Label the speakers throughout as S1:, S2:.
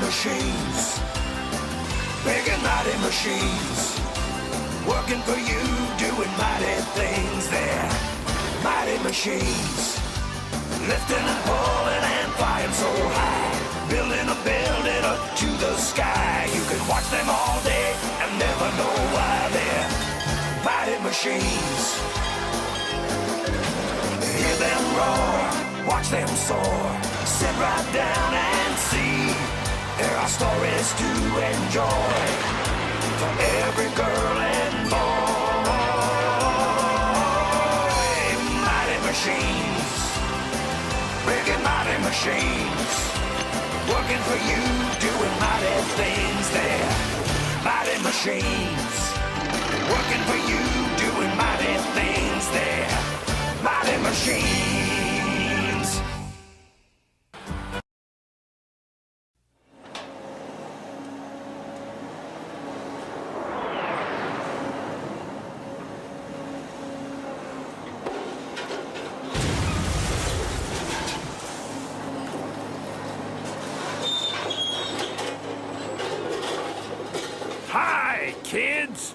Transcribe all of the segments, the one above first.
S1: machines, big and mighty machines, working for you, doing mighty things. They're mighty machines, lifting and pulling and flying so high, building a building up to the sky. You can watch them all day and never know why. They're mighty machines. Hear them roar, watch them soar, sit right down and see. There are stories to enjoy for every girl and boy. Mighty machines, big and mighty machines, working for you, doing mighty things. They're mighty machines, working for you, doing mighty things. They're mighty machines.
S2: Hi, kids!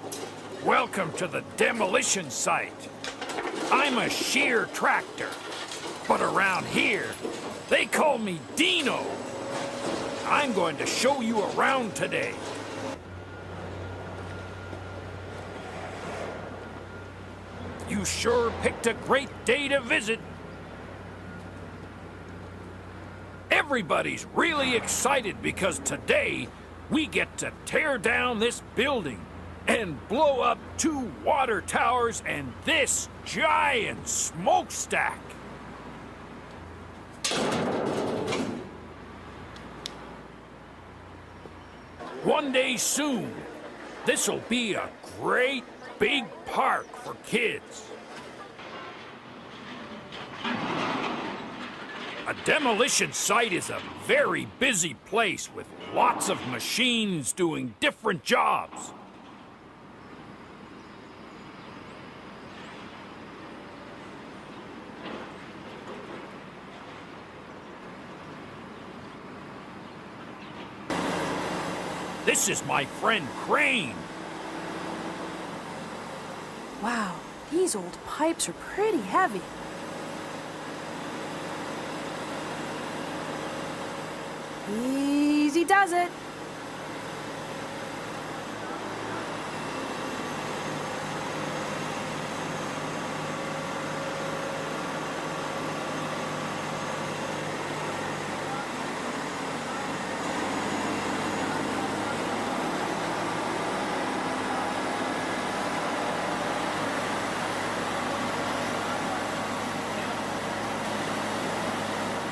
S2: Welcome to the demolition site. I'm a shear tractor, but around here, they call me Dino. I'm going to show you around today. You sure picked a great day to visit. Everybody's really excited because today we get to tear down this building and blow up 2 water towers and this giant smokestack. One day soon, this'll be a great big park for kids. A demolition site is a very busy place with lots of machines doing different jobs. This is my friend Crane.
S3: Wow, these old pipes are pretty heavy. Easy does it.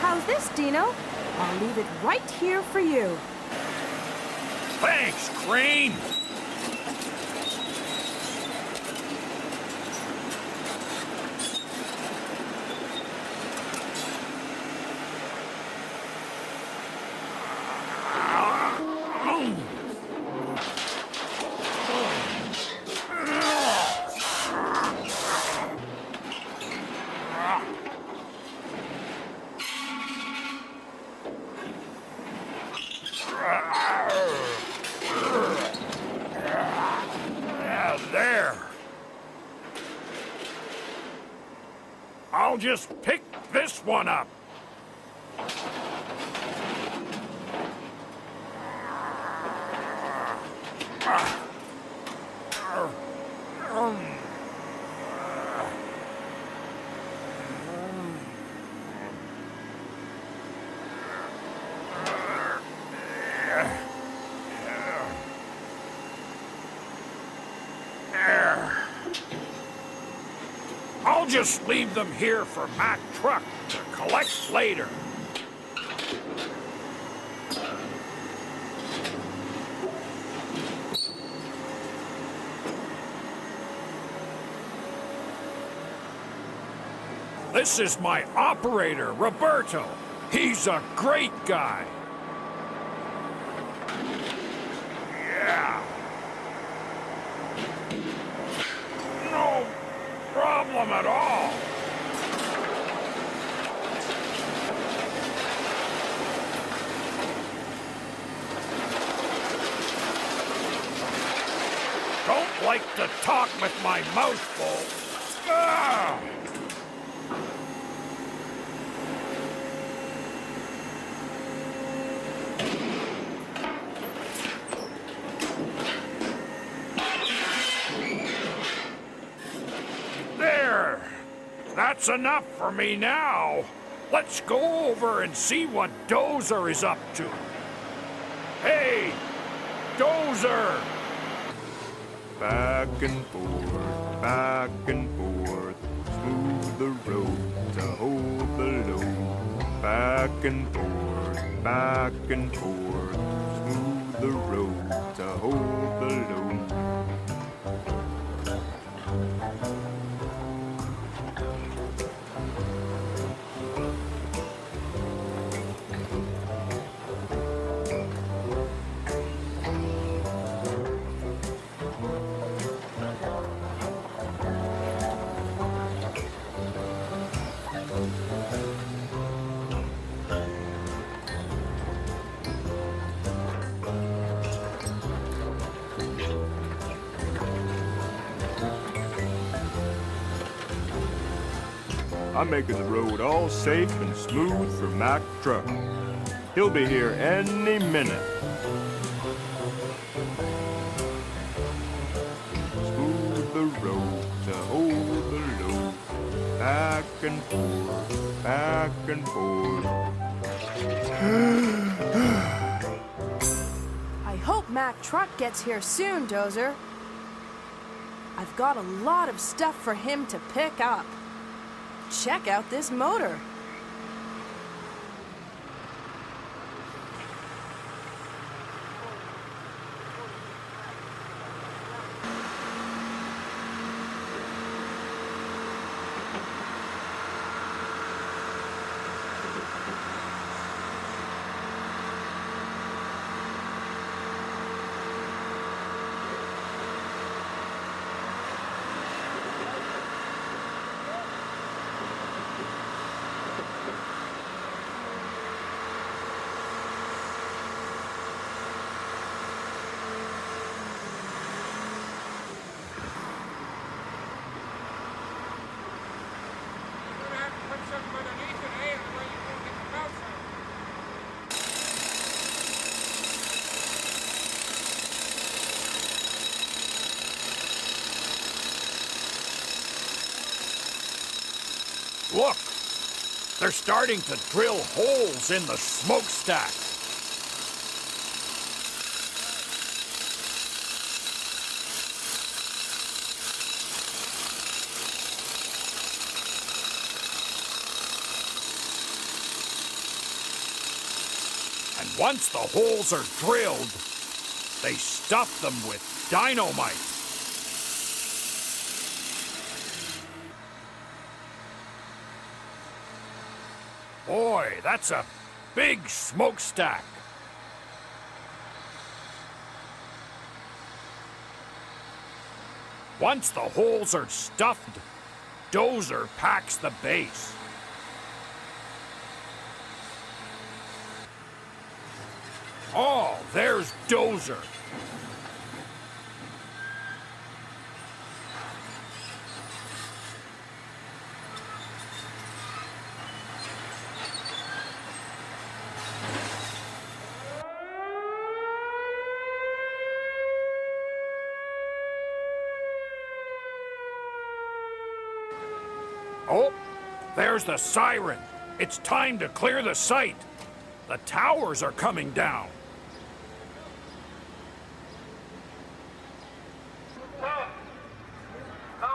S3: How's this, Dino? I'll leave it right here for you.
S2: Thanks, Crane. There. I'll just pick this one up. I'll just leave them here for Mack Truck to collect later. This is my operator, Roberto. He's a great guy. Yeah. No problem at all. like to talk with my mouth full. Ah! There! That's enough for me now. Let's go over and see what Dozer is up to. Hey, Dozer!
S4: Back and forth, smooth the road to hold the load. Back and forth, smooth the road to hold the load. I'm making the road all safe and smooth for Mack Truck. He'll be here any minute. Smooth the road to hold the load. Back and forth, back and forth.
S3: I hope Mack Truck gets here soon, Dozer. I've got a lot of stuff for him to pick up. Check out this motor.
S2: Look, they're starting to drill holes in the smokestack. And once the holes are drilled, they stuff them with dynamite. Boy, that's a big smokestack. Once the holes are stuffed, Dozer packs the base. Oh, there's Dozer. Oh, there's the siren. It's time to clear the site. The towers are coming down.
S5: 10, 9,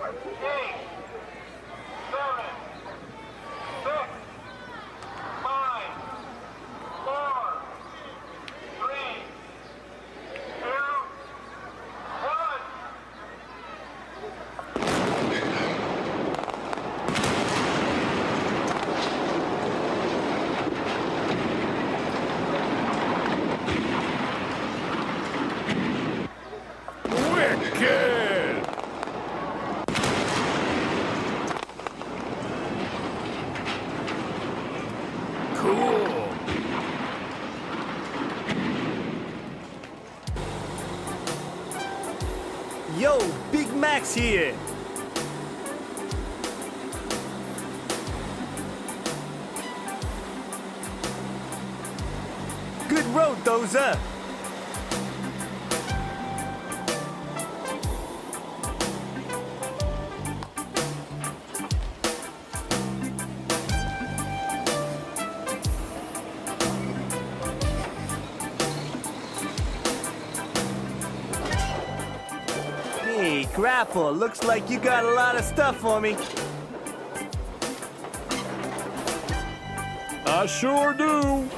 S5: 8, 7, 6, 5, 4, 3, 2, 1.
S2: Wicked! Cool.
S6: Yo, Big Max here. Good road, Dozer. Hey, Grapple, looks like you got a lot of stuff for me.
S4: I sure do.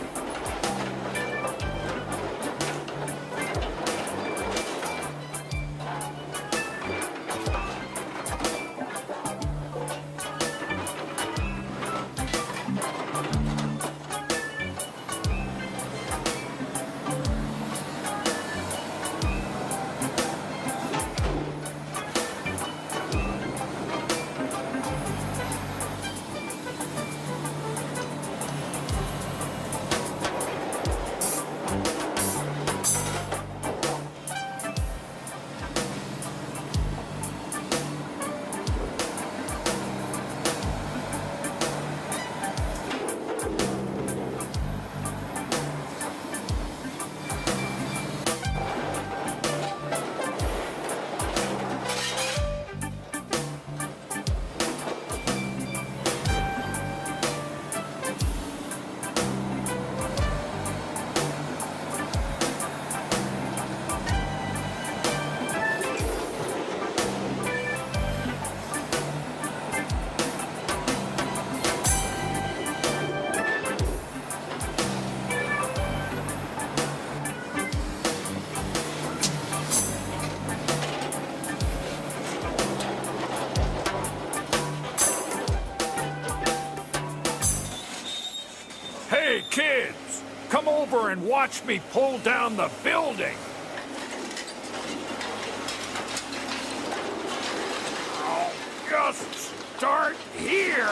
S2: Hey, kids! Come over and watch me pull down the building! I'll just start here!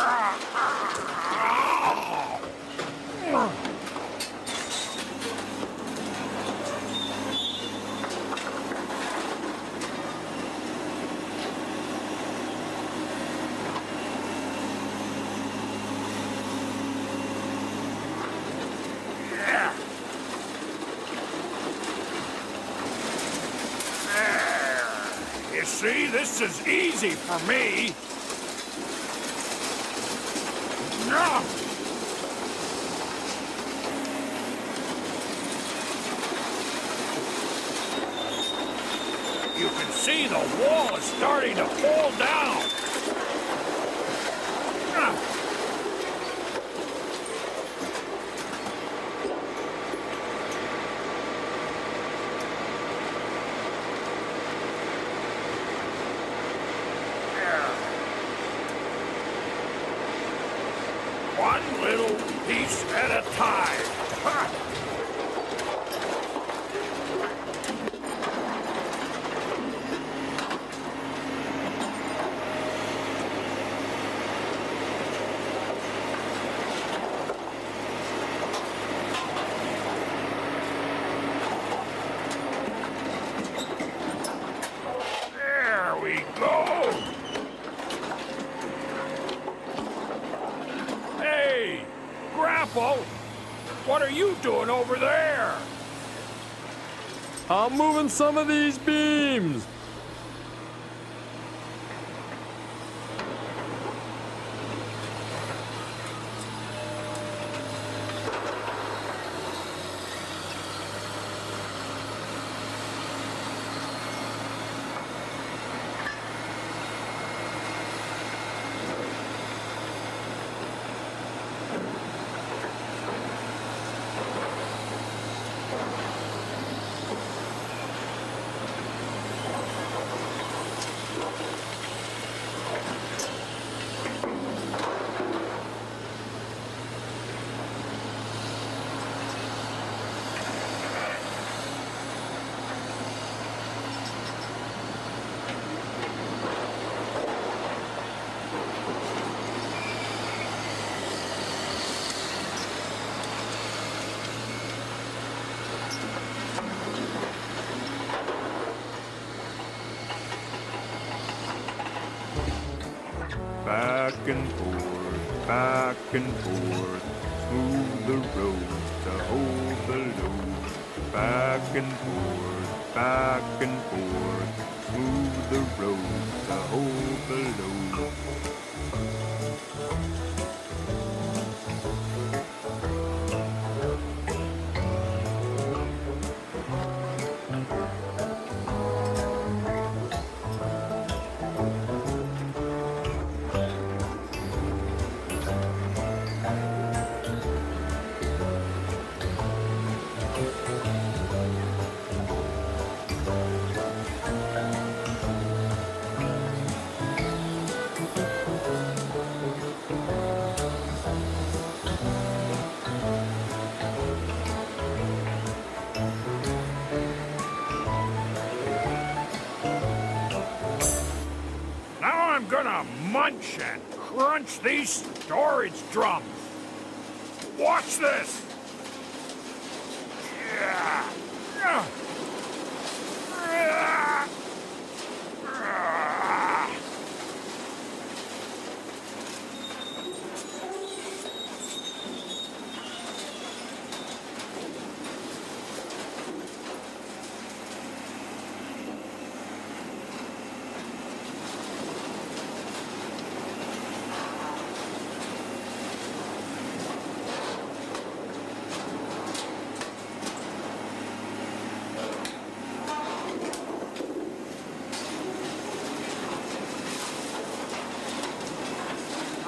S2: You see, this is easy for me. No. You can see the wall is starting to fall down. One little piece at a time. Ha! There we go. Hey, Grapple, what are you doing over there?
S4: I'm moving some of these beams. back and forth, back and forth. Smooth the road to hold the load. Back and forth, back and forth. Smooth the road to hold the load.
S2: Now I'm gonna munch and crunch these storage drums. Watch this. Yeah. Yeah. Yeah. Ah.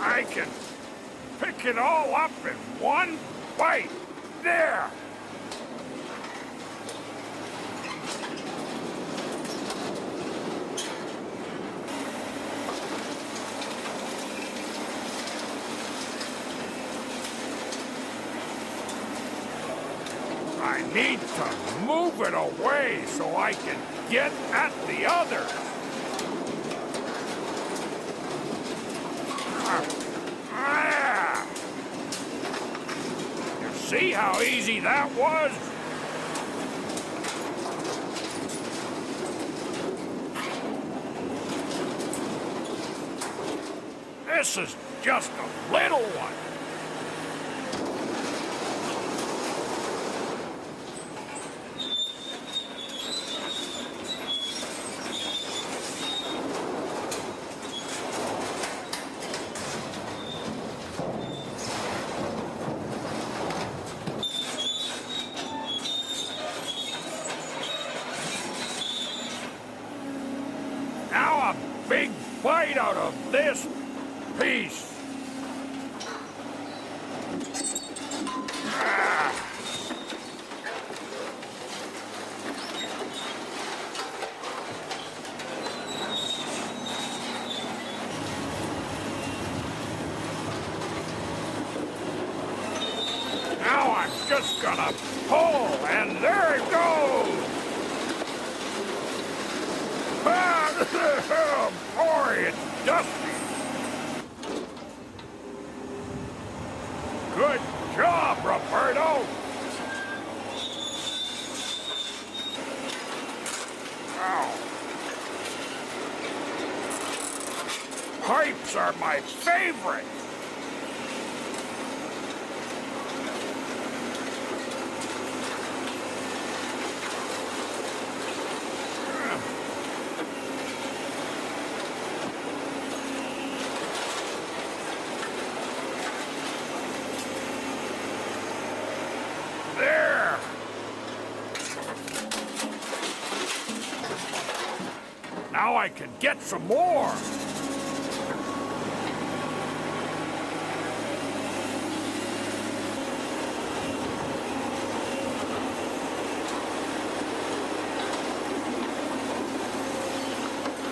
S2: I can pick it all up in one bite. There! I need to move it away so I can get at the others. Ah. You see how easy that was? This is just a little one. Now a big bite out of this piece. Ah. Now I'm just gonna pull, and there it goes. Oh, boy, it's dusty. Good job, Roberto. Ow. Pipes are my favorite. There! Now I can get some more!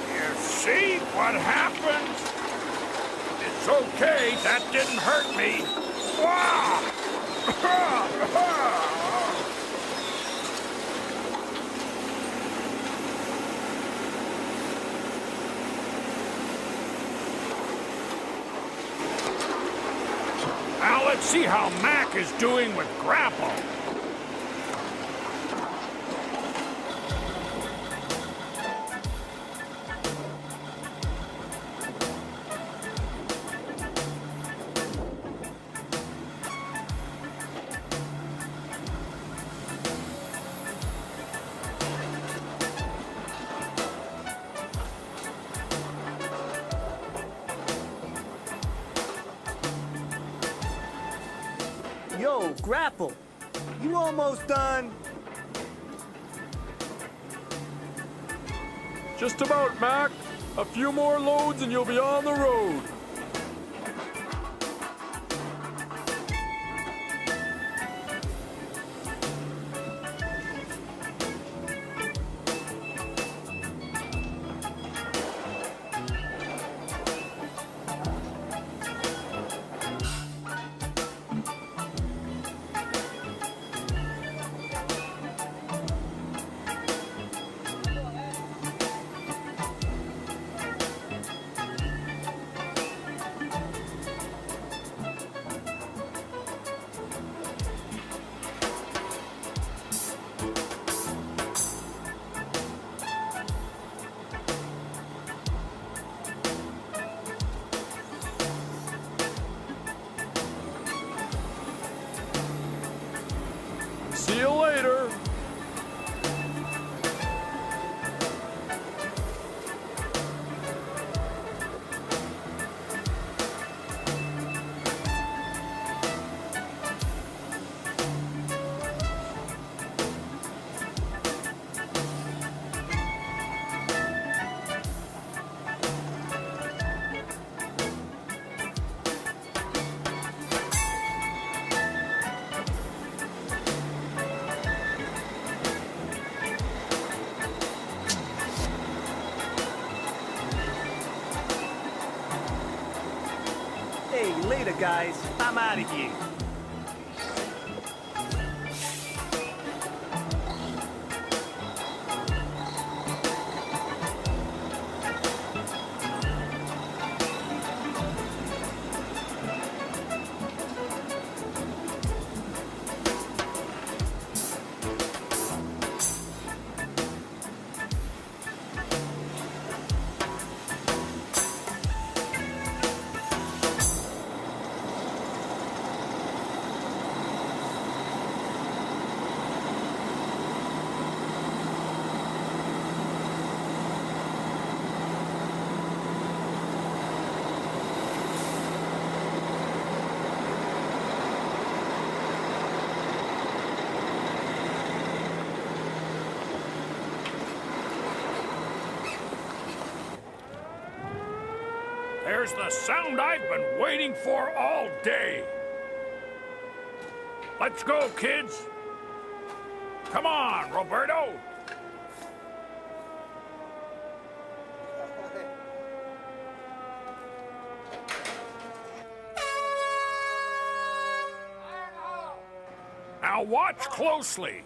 S2: You see what happens? It's okay, that didn't hurt me. Wow! Now let's see how Mac is doing with grapple.
S6: Yo, Grapple, you almost done?
S4: Just about, Mac. A few more loads and you'll be on the road. See you later.
S6: Hey, later, guys. I'm out of here.
S2: There's the sound I've been waiting for all day. Let's go, kids. Come on, Roberto. Now watch closely.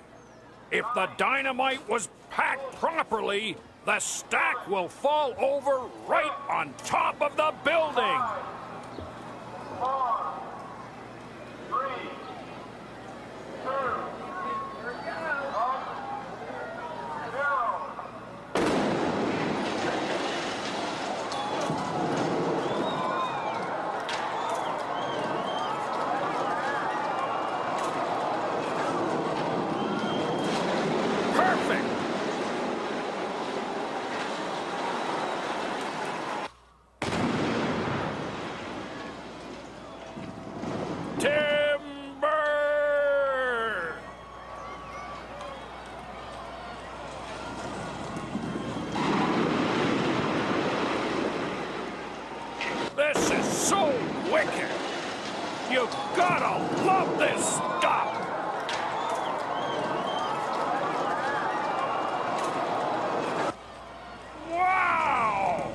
S2: If the dynamite was packed properly, the stack will fall over right on top of the building.
S5: 4, 3, 2, 1, 0.
S2: Perfect. Timber! This is so wicked. You gotta love this stuff. Wow!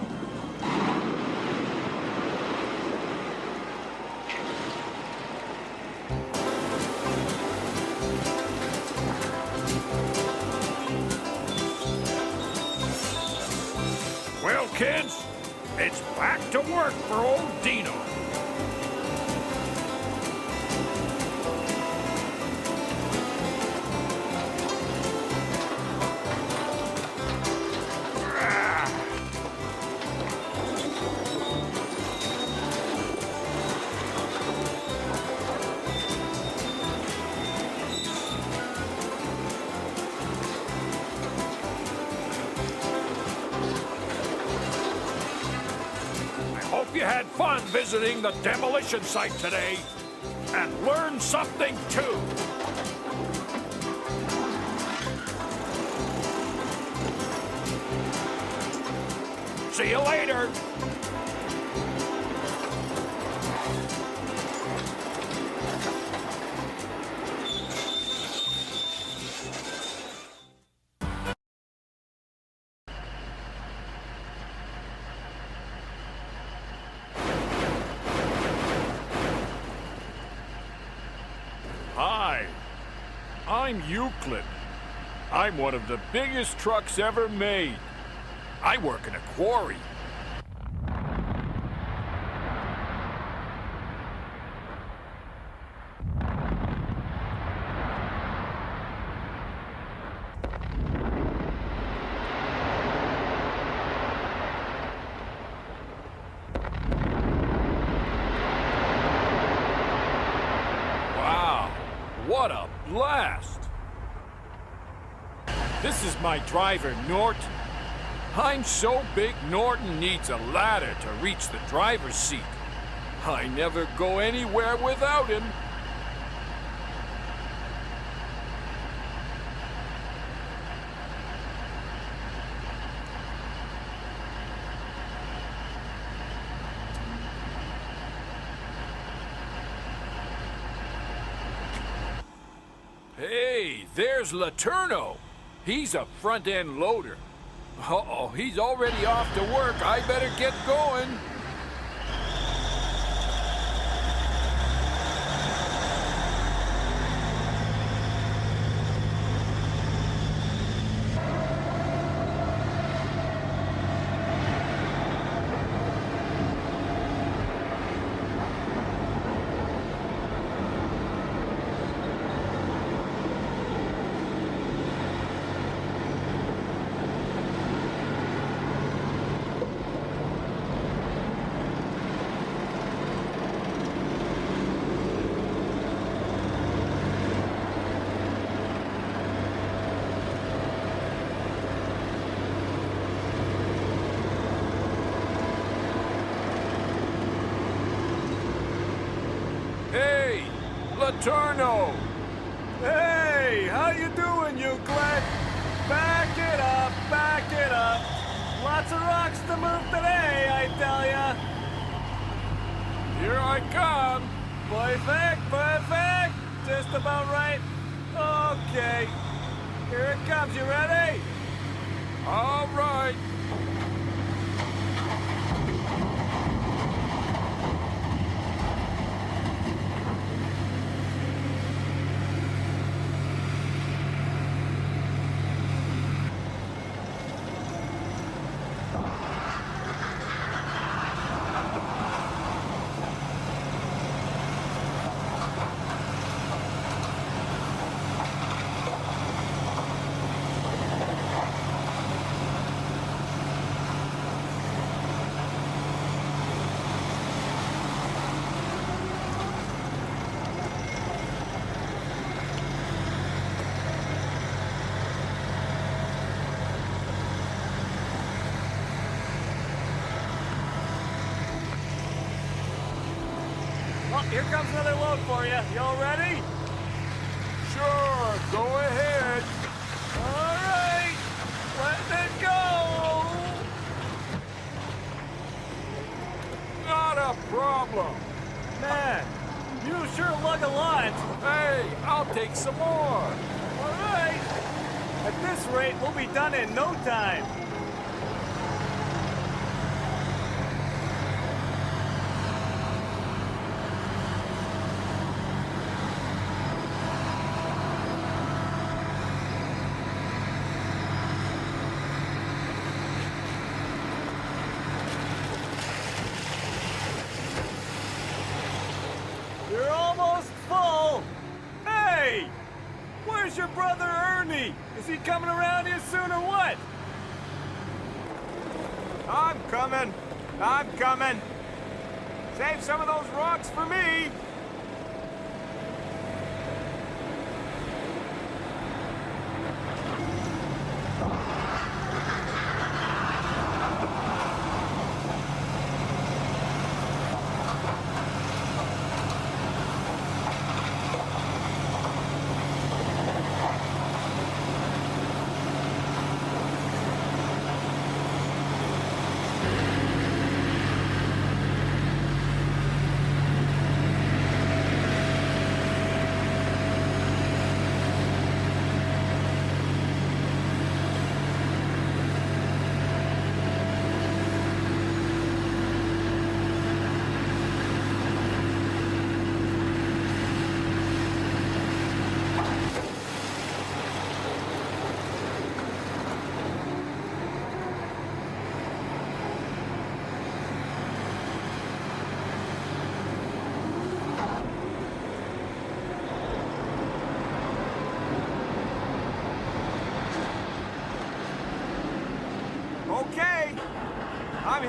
S2: Well, kids, it's back to work for old Dino. Hope you had fun visiting the demolition site today. and learn something too. See you later. Hi, I'm Euclid. I'm one of the biggest trucks ever made. I work in a quarry. Wow, what a blast! This is my driver, Norton. I'm so big, Norton needs a ladder to reach the driver's seat. I never go anywhere without him. Hey, there's Laterno. He's a front-end loader. Uh-oh, he's already off to work. I better get going. Hey, Laterno!
S6: Hey, how you doing, Euclid? Back it up, back it up. Lots of rocks to move today, I tell ya.
S2: Here I come.
S6: Perfect, perfect. Just about right. Okay. Here it comes, you ready?
S2: All right.
S6: Oh, here comes another load for you. Y'all ready?
S2: Sure, go ahead.
S6: All right. Letting it go.
S2: Not a problem.
S6: Man, you sure lug a lot.
S2: Hey, I'll take some more.
S6: All right. At this rate, we'll be done in no time. You're almost full. Hey! Where's your brother Ernie? Is he coming around here soon or what?
S4: I'm coming. I'm coming. Save some of those rocks for me.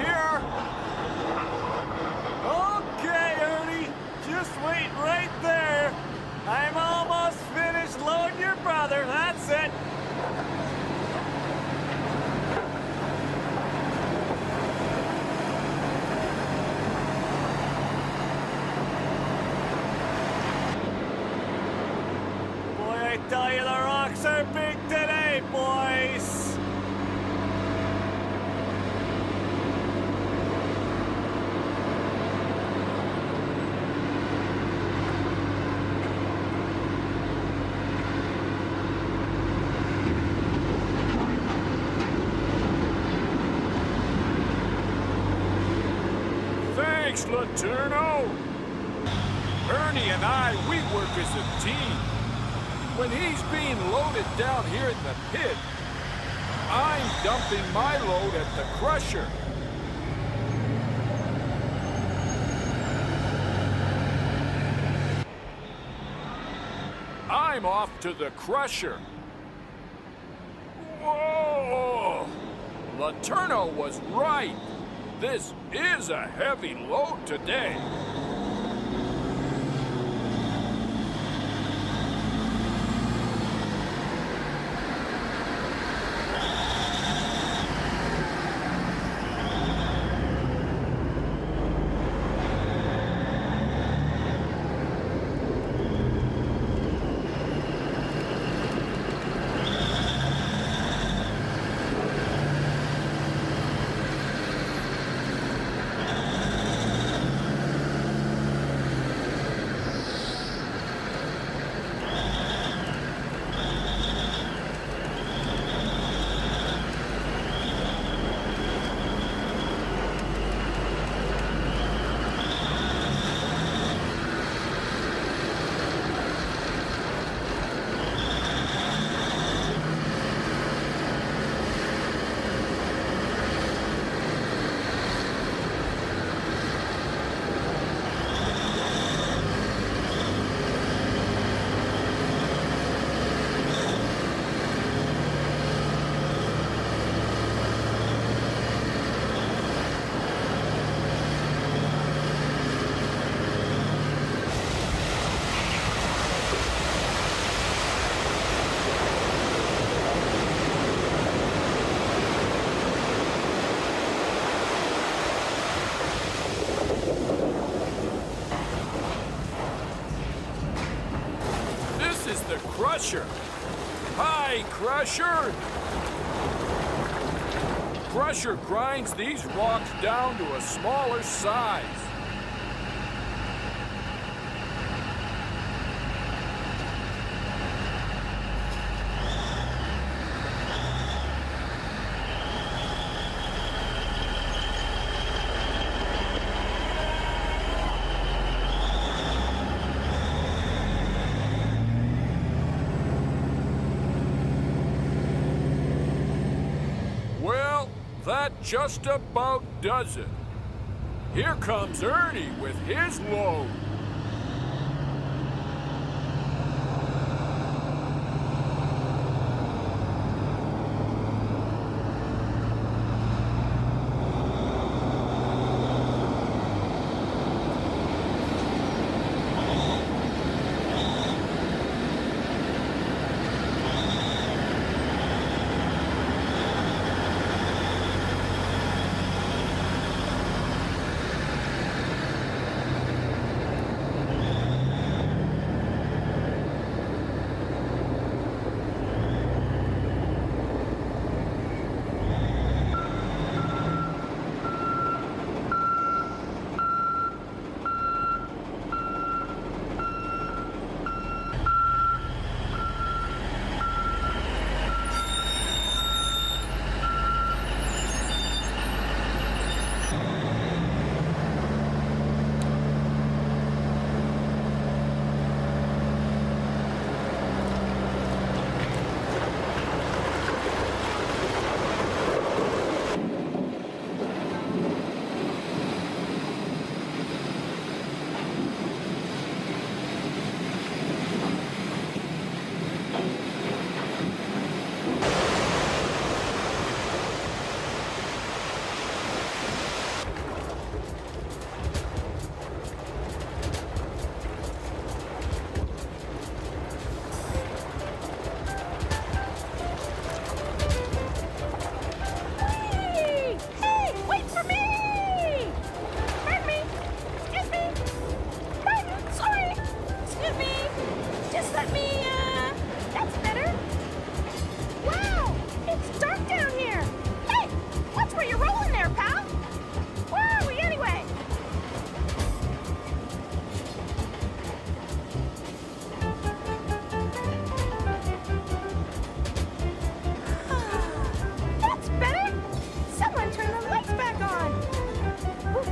S6: here. Okay, Ernie. Just wait right there. I'm almost finished loading your brother. That's it. Boy, I tell you, the rocks are big today, boys.
S2: Thanks, Laterno. Ernie and I, we work as a team. When he's being loaded down here in the pit, I'm dumping my load at the crusher. I'm off to the crusher. Whoa! Laterno was right. This is a heavy load today. Is the crusher. Hi, Crusher! Crusher grinds these rocks down to a smaller size. That just about does it. Here comes Ernie with his load.
S3: let me, that's better. Wow, it's dark down here. Hey, watch where you're rolling there, pal. Where are we anyway? That's better. Someone turn the lights back on. Ooh,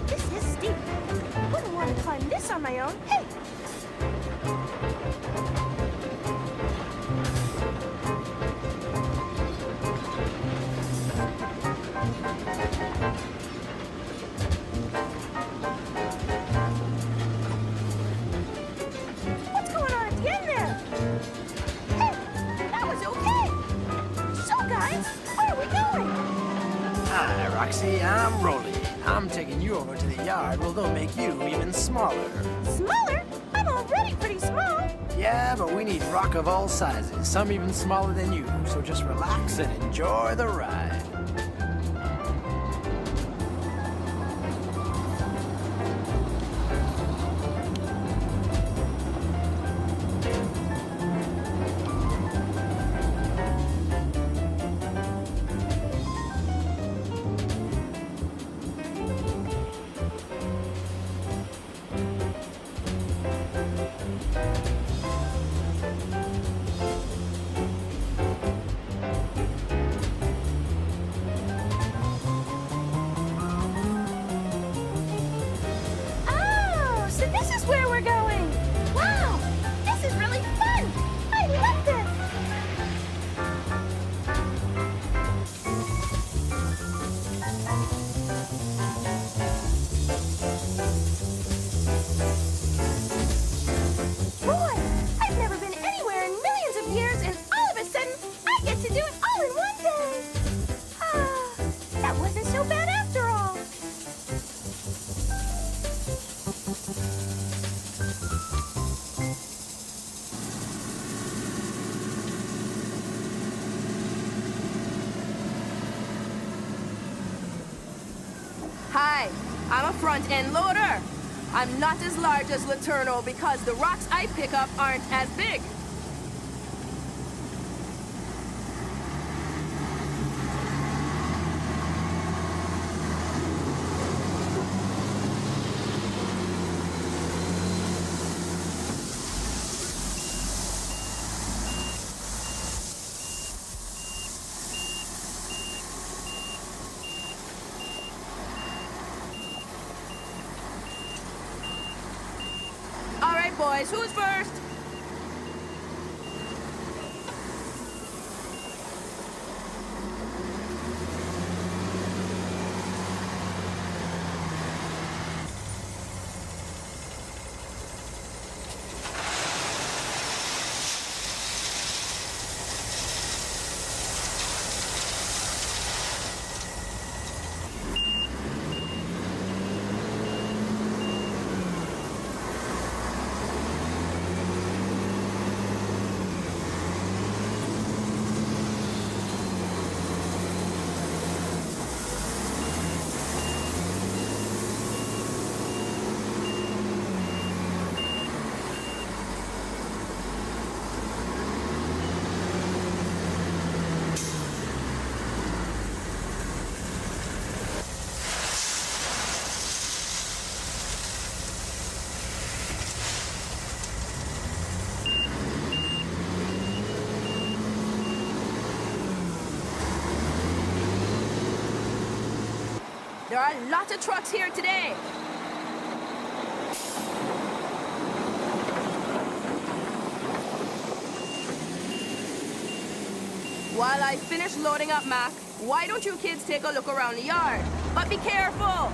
S3: this is steep. Wouldn't want to climb this on my own. Hey. What's going on at the end there? Hey, that was okay. So, guys, where are we going?
S7: Hi, Roxy, I'm Rolly. I'm taking you over to the yard where they'll make you even smaller.
S3: Smaller? I'm already pretty small.
S7: Yeah, but we need rock of all sizes, some even smaller than you, so just relax and enjoy the ride.
S3: Oh, so this is where we're going. Wow, this is really fun. I love this. Boy, I've never been anywhere in millions of years, and all of a sudden, I get to do it all in one day. Ah, that wasn't so bad after all. Hi, I'm a front-end loader. I'm not as large as Laterno because the rocks I pick up aren't as big. All right, boys, who's first? There are lots of trucks here today. While I finish loading up Mac, why don't you kids take a look around the yard? But be careful!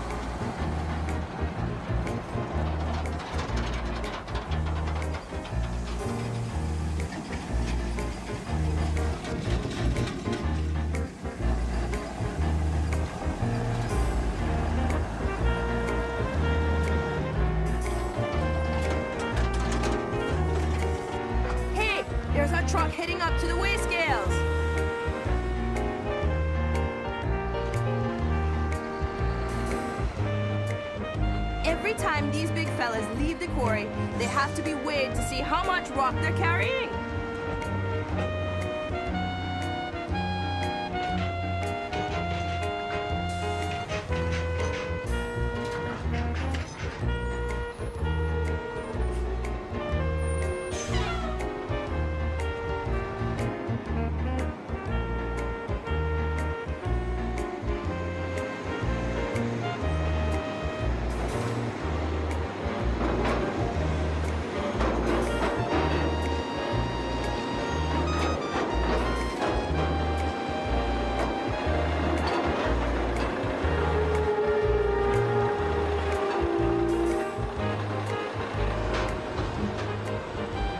S3: Hey, there's a truck heading up to the weigh scales. Every time time these big fellas leave the quarry, they have to be weighed to see how much rock they're carrying.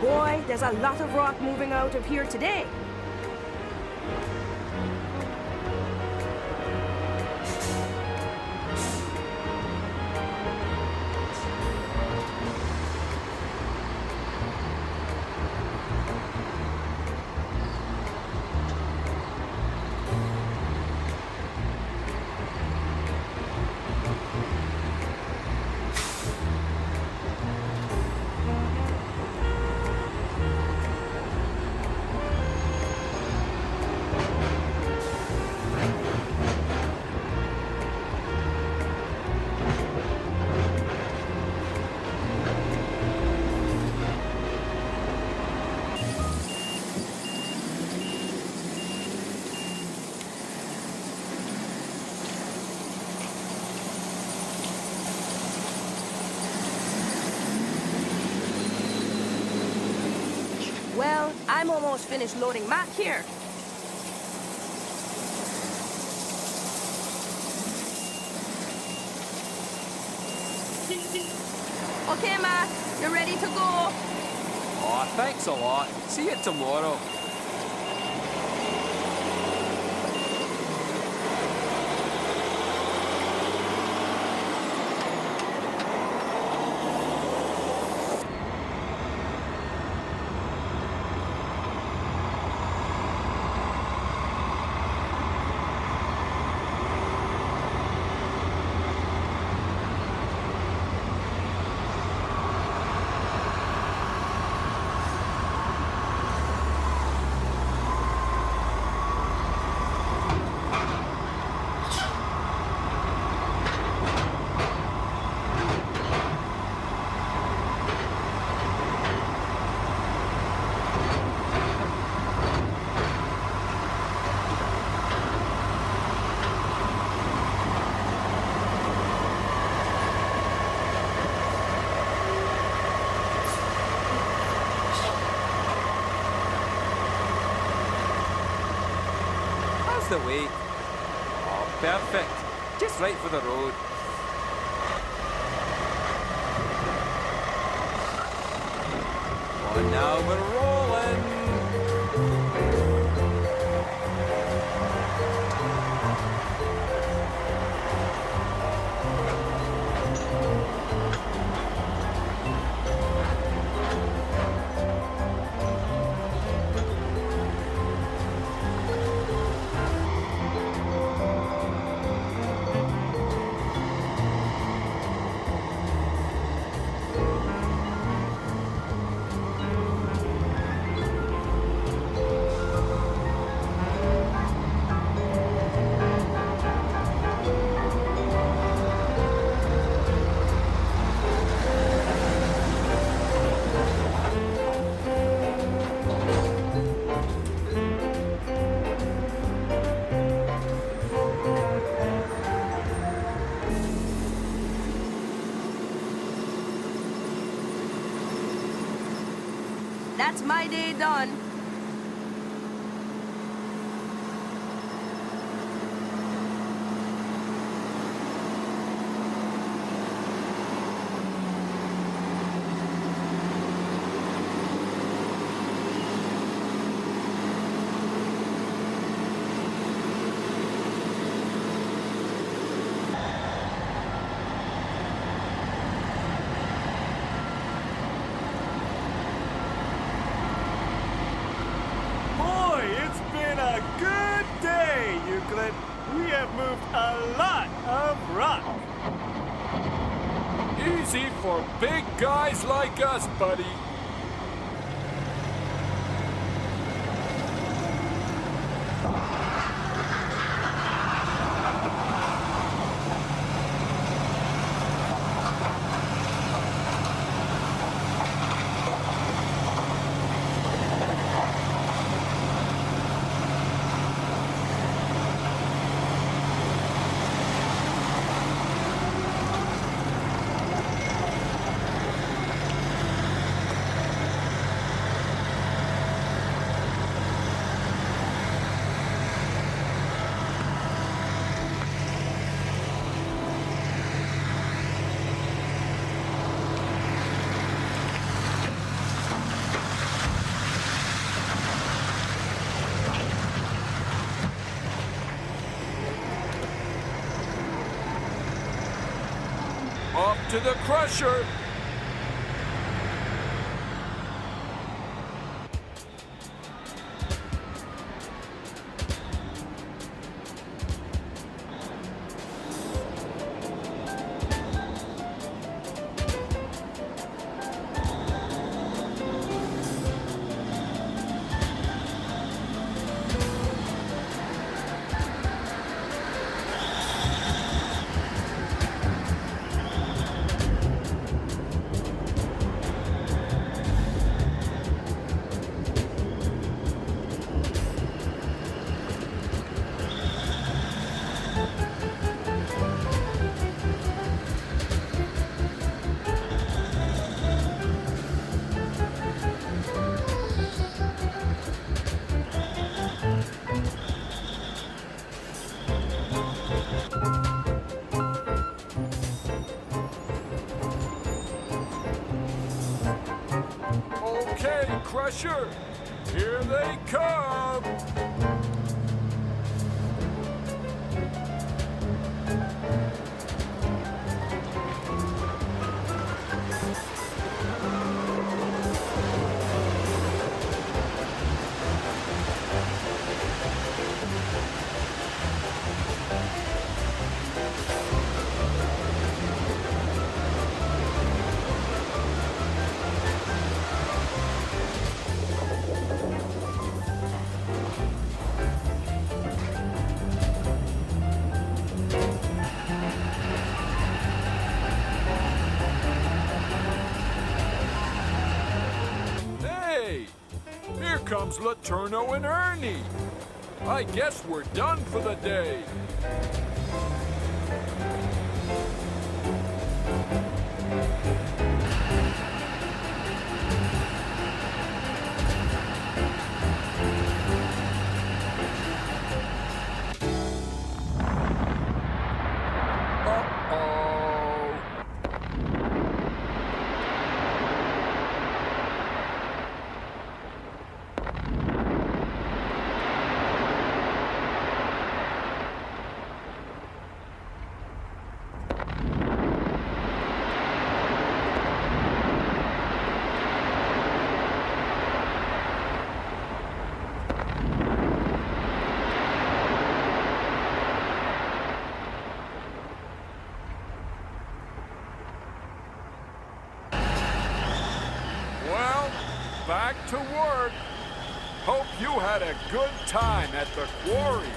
S3: Boy, there's a lot of rock moving out of here today. Well, I'm almost finished loading Mac here. Okay, Mac, you're ready to go.
S8: Aw, thanks a lot. See you tomorrow. The way. Oh, perfect. Just right for the road. Oh, now we're rolling.
S3: That's my day done.
S6: We have moved a lot of rock.
S2: Easy for big guys like us, buddy. Off to the crusher! Okay, Crusher, here they come! Hey, here comes Laterno and Ernie. I guess we're done for the day. Uh-oh. Well, back to work. Hope you had a good time at the quarry.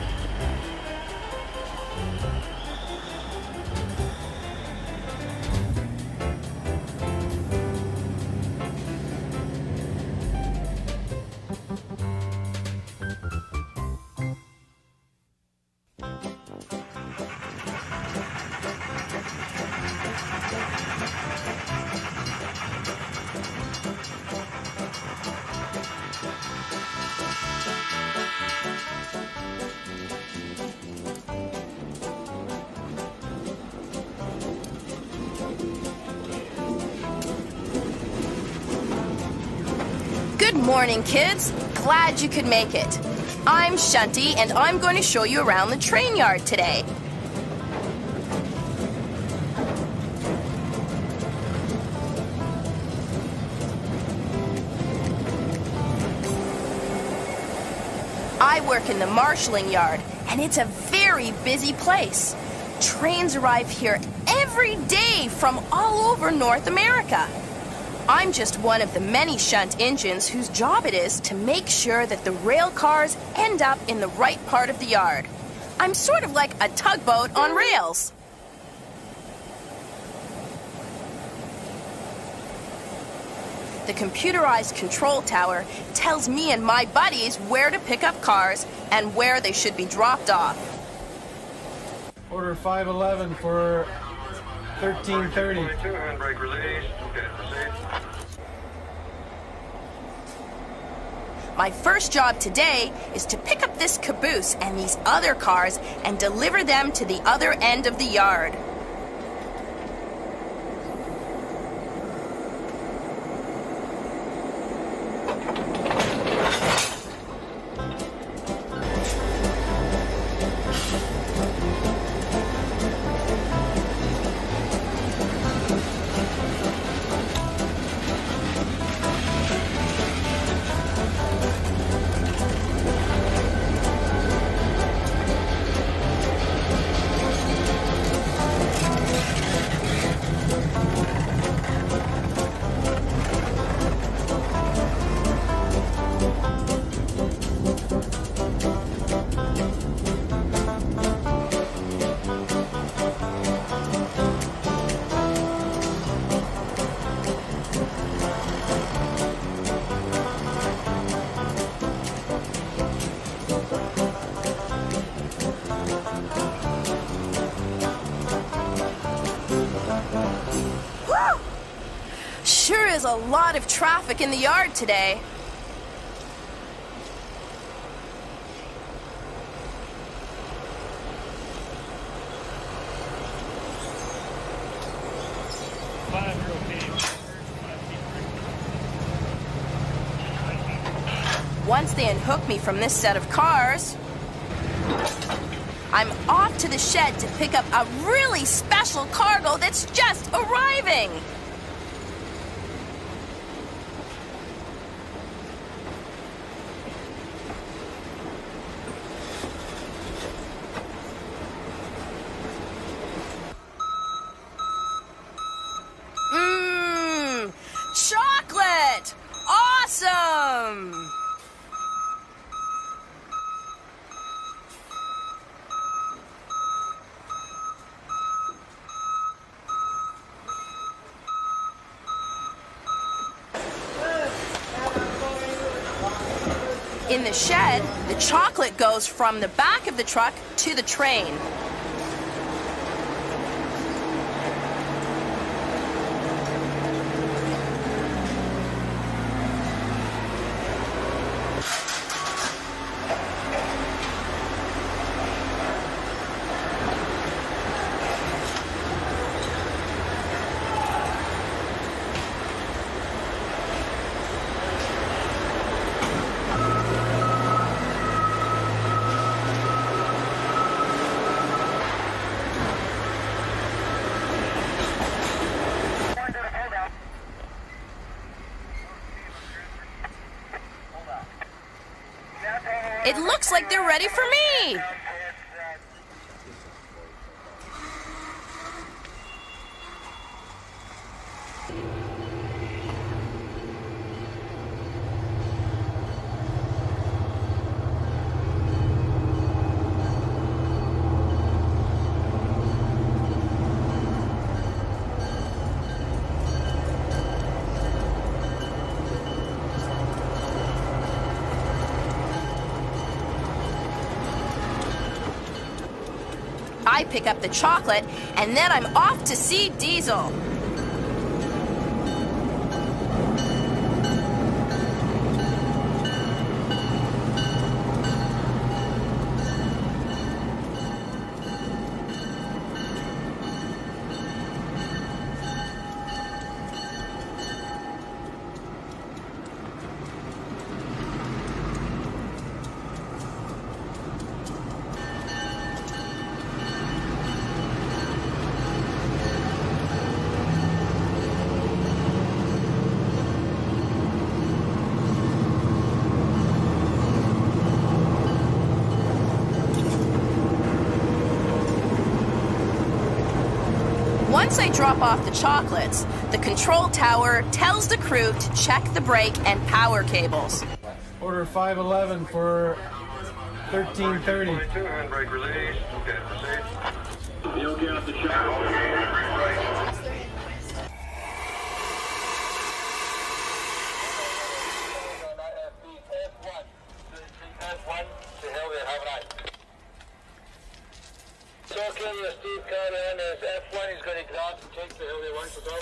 S3: Good morning, kids. Glad you could make it. I'm Shunty, and I'm going to show you around the train yard today. I work in the marshalling yard, and it's a very busy place. Trains arrive here every every day from all over North America. I'm just one of the many shunt engines whose job it is to make sure that the rail cars end up in the right part of the yard. I'm sort of like a tugboat on rails. The computerized control tower tells me and my buddies where to pick up cars and where they should be dropped off.
S6: Order 511 for 1330.
S5: Handbrake release. Okay, proceed.
S3: My first job today is to pick up this caboose and these other cars and deliver them to the other end of the yard. Whew! Sure is a lot of traffic in the yard today. Once they unhook me from this set of cars, I'm off to the shed to pick up a really special cargo that's just arriving. Chocolate! Awesome! In the shed, the chocolate goes from the back of the truck to the train. It looks like they're ready for me! I pick up the chocolate, and then I'm off to see Diesel. once I drop off the chocolates, the control tower tells the crew to check the brake and power cables.
S6: Order 511 for 1330.
S5: 22, handbrake release. Okay, proceed.
S9: You okay off the shot?
S5: Okay, Steve Conran is F1. He's going to get off and take the hill. They want to go.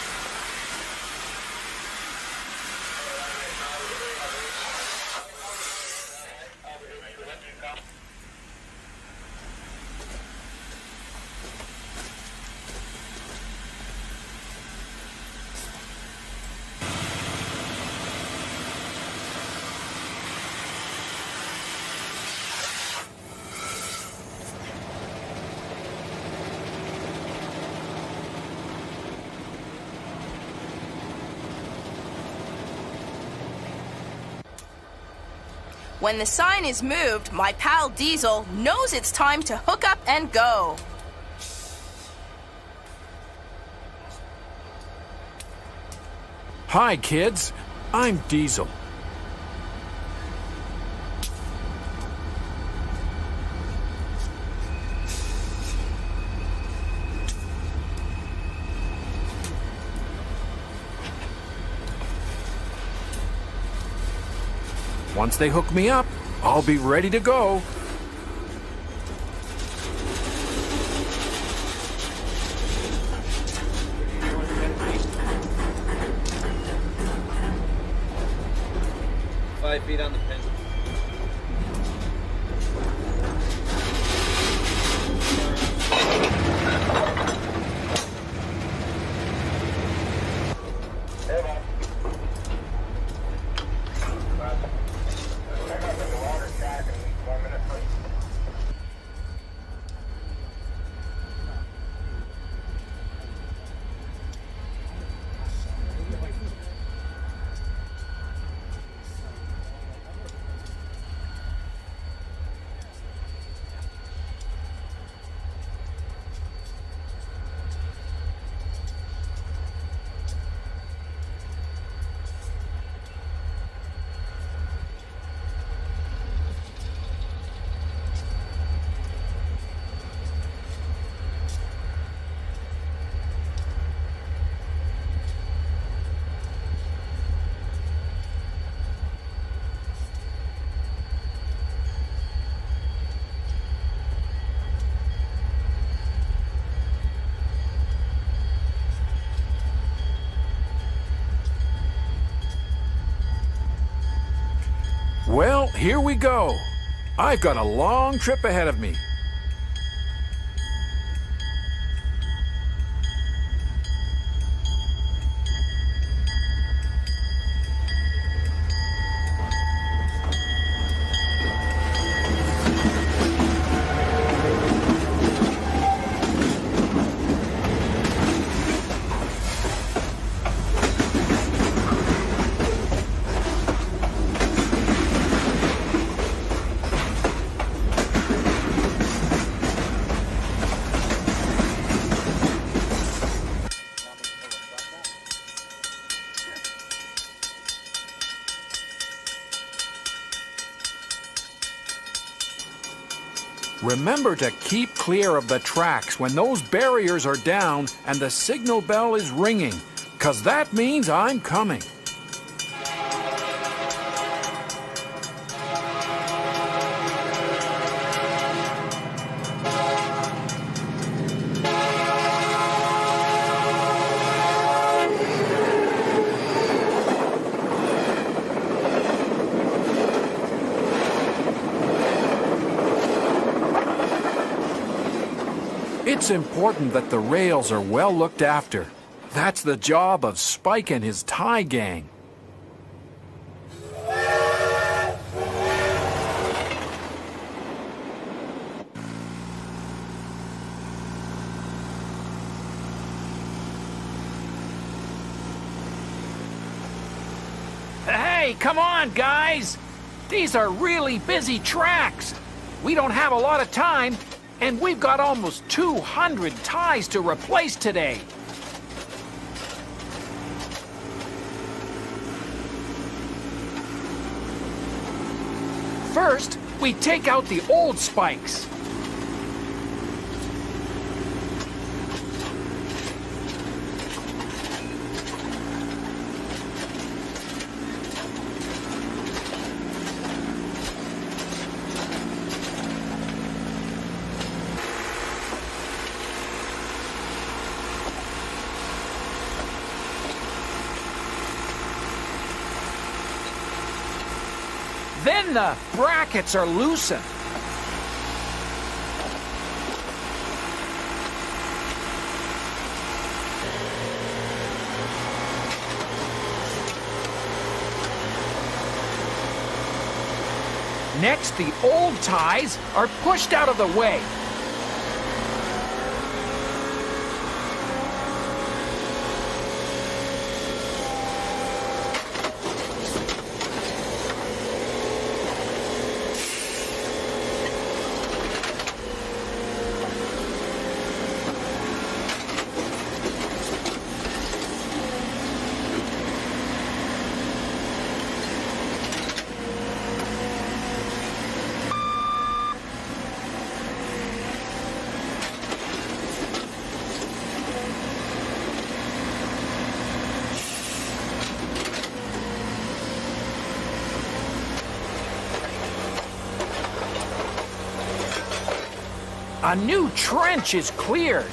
S3: When the sign is moved, my pal Diesel knows it's time to hook up and go.
S2: Hi, kids. I'm Diesel. Once they hook me up, I'll be ready to go.
S8: Five feet on the pin.
S2: Well, here we go. I've got a long trip ahead of me. Remember to keep clear of the tracks when those barriers are down and the signal bell is ringing, 'cause that means I'm coming. It's important that the rails are well looked after. That's the job of Spike and his tie gang. Hey, come on, guys! These are really busy tracks. We don't have a lot of time, and we've got almost 200 ties to replace today. First, we take out the old spikes. Then the brackets are loosened. Next, the old ties are pushed out of the way. A new trench is cleared.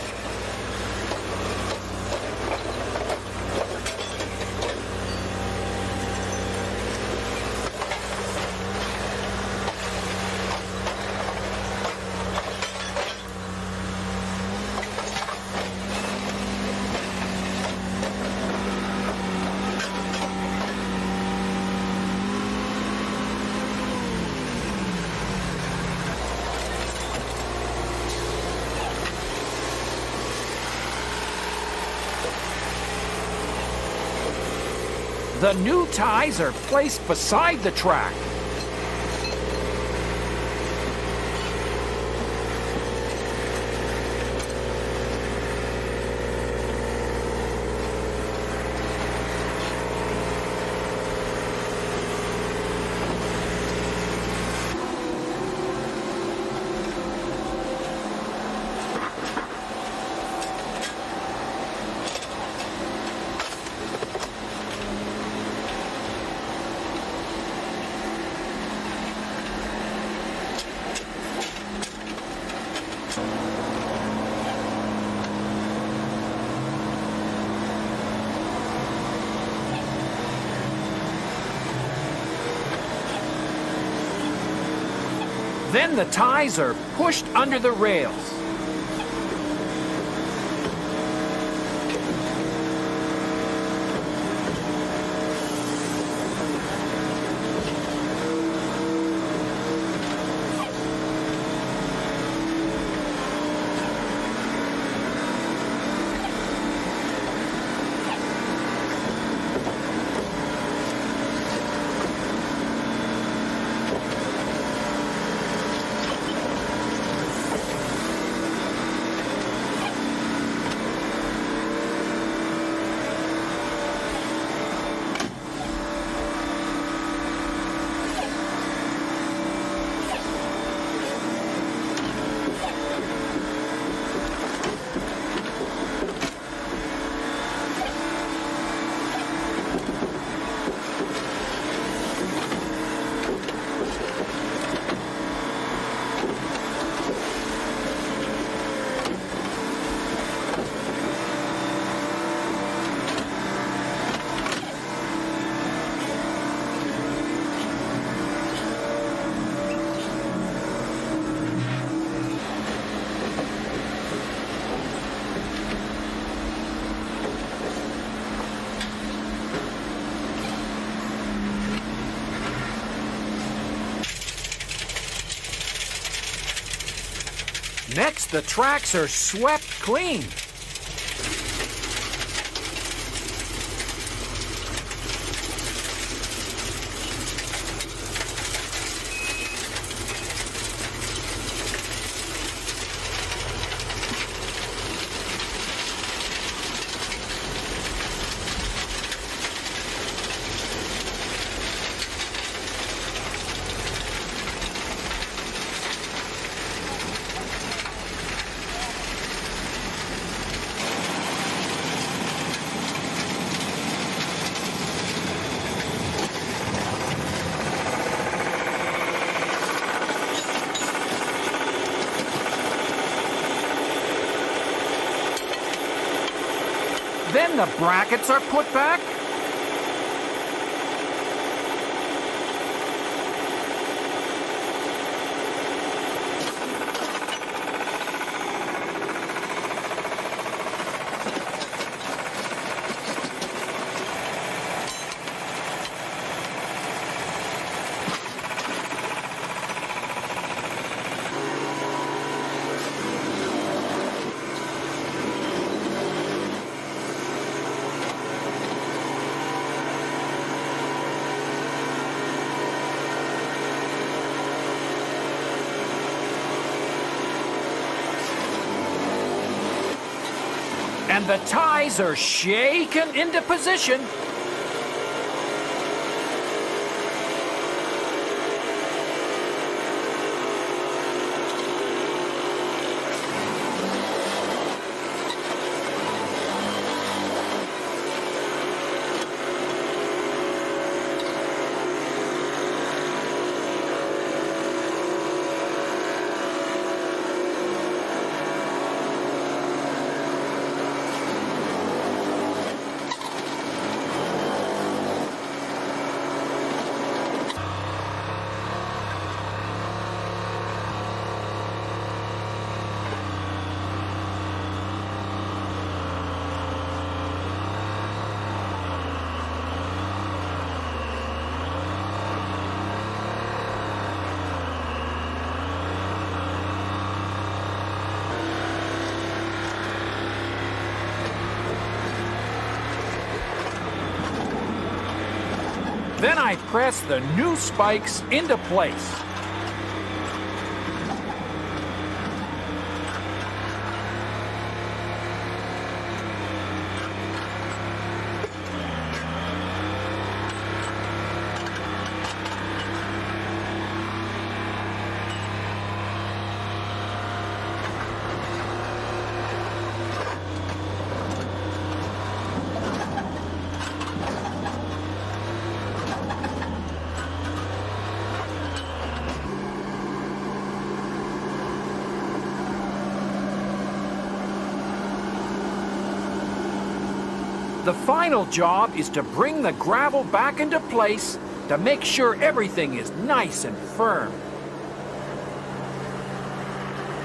S2: The new ties are placed beside the track. Then the ties are pushed under the rails. Next, the tracks are swept clean. the brackets are put back? And the ties are shaken into position. Then I press the new spikes into place. The final job is to bring the gravel back into place to make sure everything is nice and firm.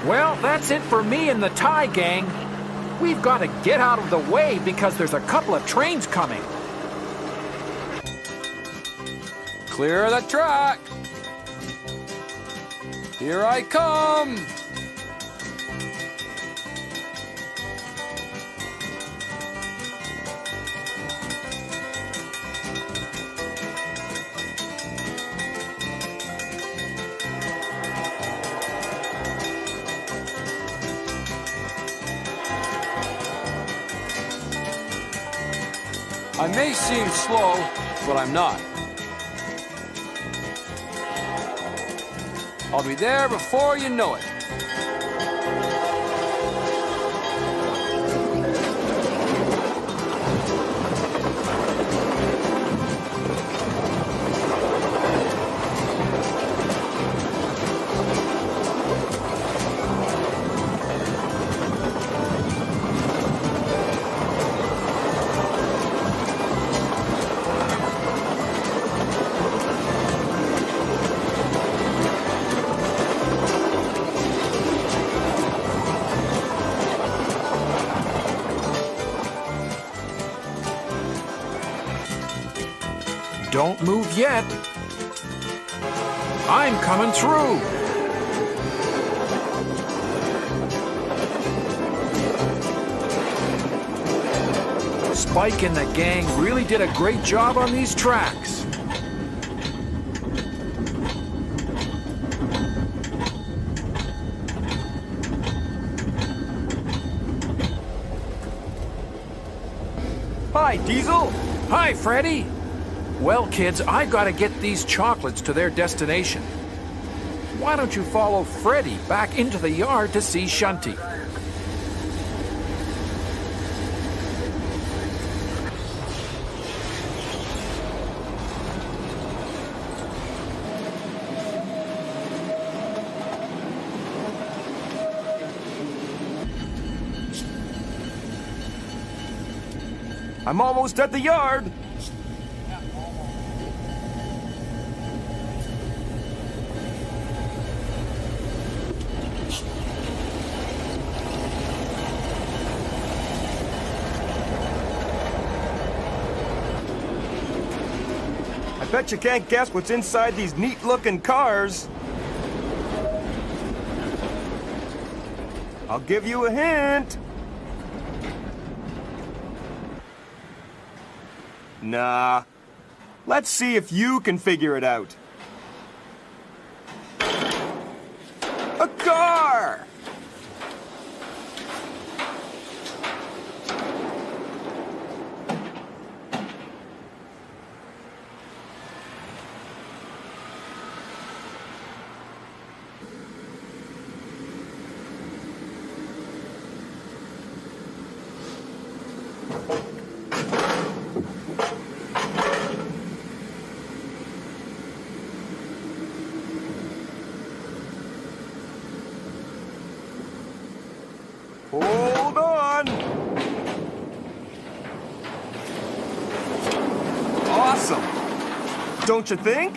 S2: Well, that's it for me and the tie gang. We've got to get out of the way because there's a couple of trains coming.
S8: Clear the track. Here I come. I may seem slow, but I'm not. I'll be there before you know it.
S2: Don't move yet. I'm coming through. Spike and the gang really did a great job on these tracks.
S8: Hi, Diesel.
S2: Hi, Freddy. Well, kids, I've got to get these chocolates to their destination. Why don't you follow Freddy back into the yard to see Shunty?
S6: I'm almost at the yard. I bet you can't guess what's inside these neat-looking cars. I'll give you a hint. Nah. Let's see if you can figure it out. A car! Hold on! Awesome! Don't you think?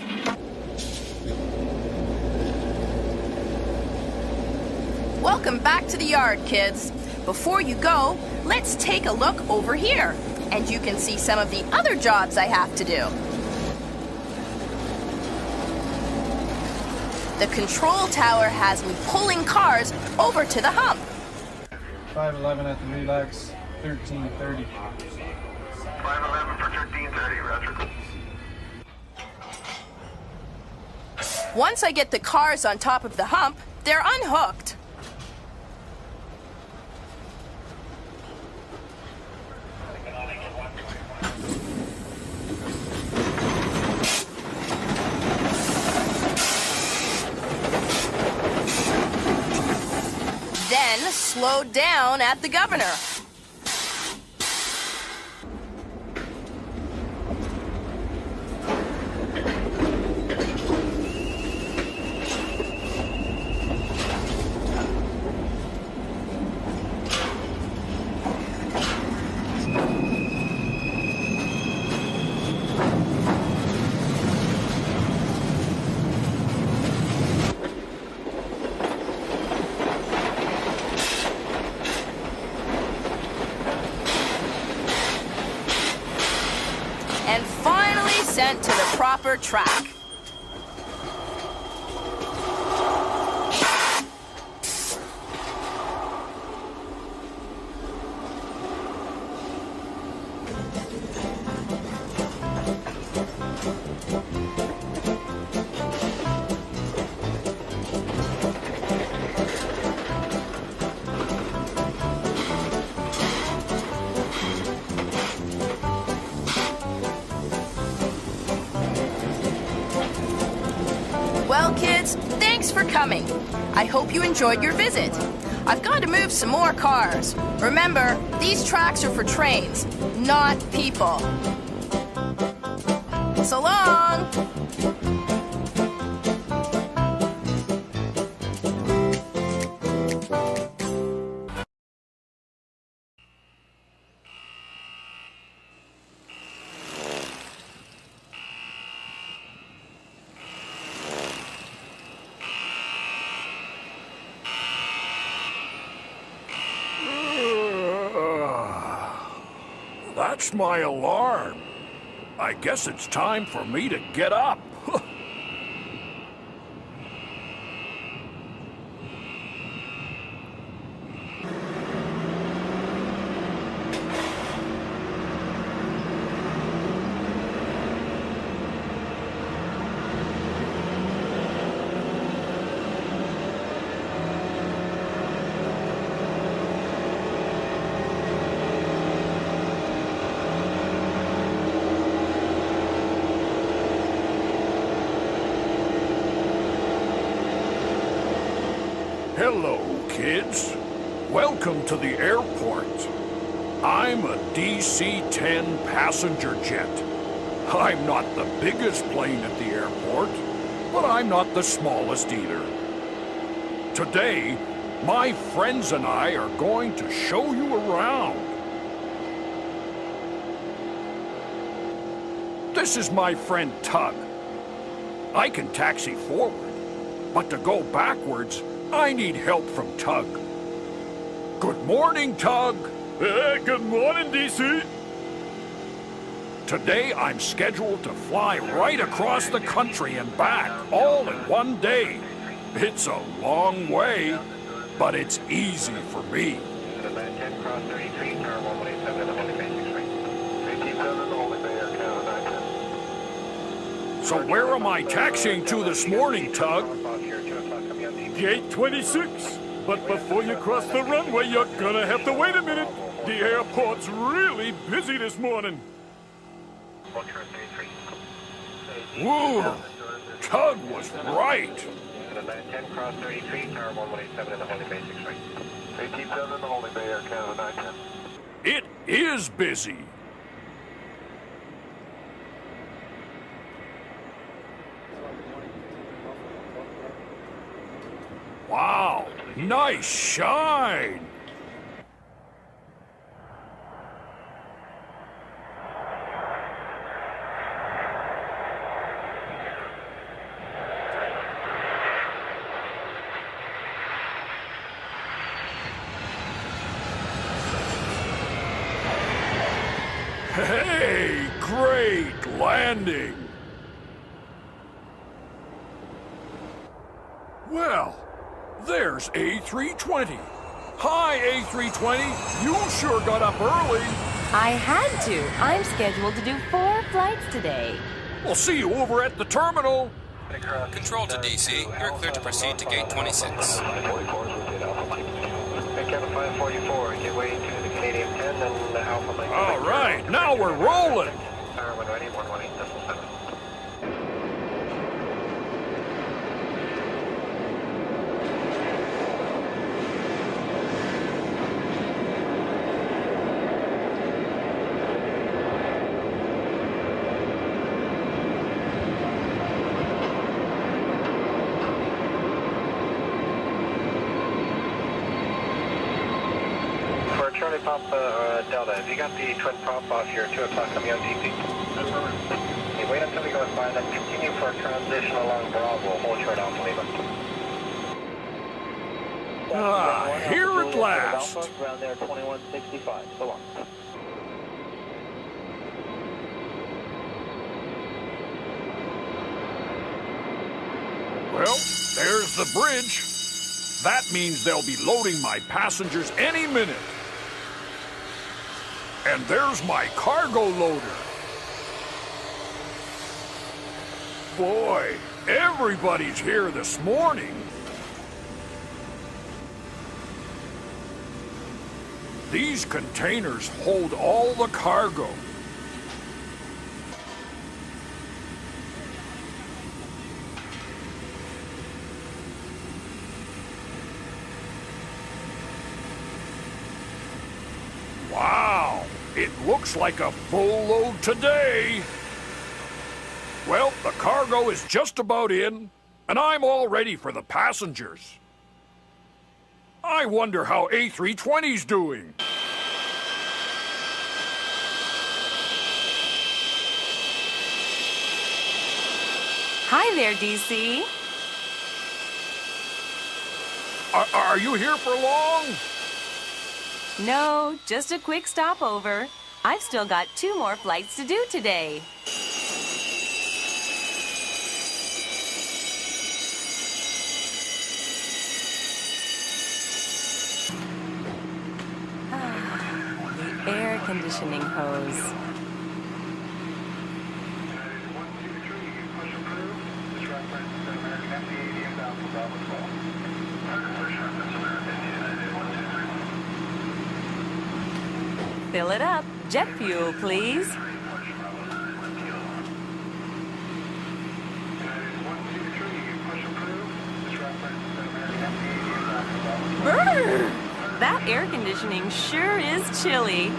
S3: Welcome back to the yard, kids. Before you go, let's take a look over here, and you can see some of the other jobs I have to do. The control tower has me pulling cars over to the hump.
S10: 511 at the relax, 1330.
S9: 511 for 1330, Roger.
S3: Once I get the cars on top of the hump, they're unhooked. Then slowed down at the governor. And finally sent to the proper track. Well, kids, thanks for coming. I hope you enjoyed your visit. I've got to move some more cars. Remember, these tracks are for trains, not people. So long!
S2: That's my alarm. I guess it's time for me to get up. Hello, kids. Welcome to the airport. I'm a DC-10 passenger jet. I'm not the biggest plane at the airport, but I'm not the smallest either. Today, my friends and I are going to show you around. This is my friend Tug. I can taxi forward, but to go backwards, I need help from Tug. Good morning, Tug.
S6: Good morning, DC.
S2: Today I'm scheduled to fly right across the country and back, all in one day. It's a long way, but it's easy for me.
S9: 10 cross 33, car 117 in the Holy Basic Street. 57 in the Holy Bay, Air Canada 910.
S2: So where am I taxiing to this morning, Tug?
S6: Gate 26. But before you cross the runway, you're gonna have to wait a minute. The airport's really busy this morning.
S2: Woo! Tug was right.
S9: 10 cross 33, car 117 in the Holy Basic Street. 57 in the Holy Bay, Air Canada 910.
S2: It is busy. Wow, nice shine. Hey, great landing. Well, there's A320. Hi, A320. You sure got up early.
S11: I had to. I'm scheduled to do 4 flights today.
S2: We'll see you over at the terminal.
S12: Control to DC. You're clear to proceed to gate 26.
S9: Kevin 544, get way to the Canadian 10 and Alpha Mike.
S2: All right, now we're rolling.
S9: When ready, 118.7. Charlie Pop Delta, have you got the twin prop off your 2 o'clock coming on DC? Okay, wait until we go by, then continue for a transition along Bravo, hold short Alpha Lima.
S2: Here at last.
S5: Ground there 2165, so long.
S2: Well, there's the bridge. That means they'll be loading my passengers any minute. And there's my cargo loader. Boy, everybody's here this morning. These containers hold all the cargo. Wow, it looks like a full load today. Well, the cargo is just about in, and I'm all ready for the passengers. I wonder how A320's doing.
S11: Hi there, DC.
S2: Are you here for long?
S11: No, just a quick stopover. I've still got 2 more flights to do today. The air conditioning hose. Fill it up. Jet fuel, please. Brr! That air conditioning sure is chilly.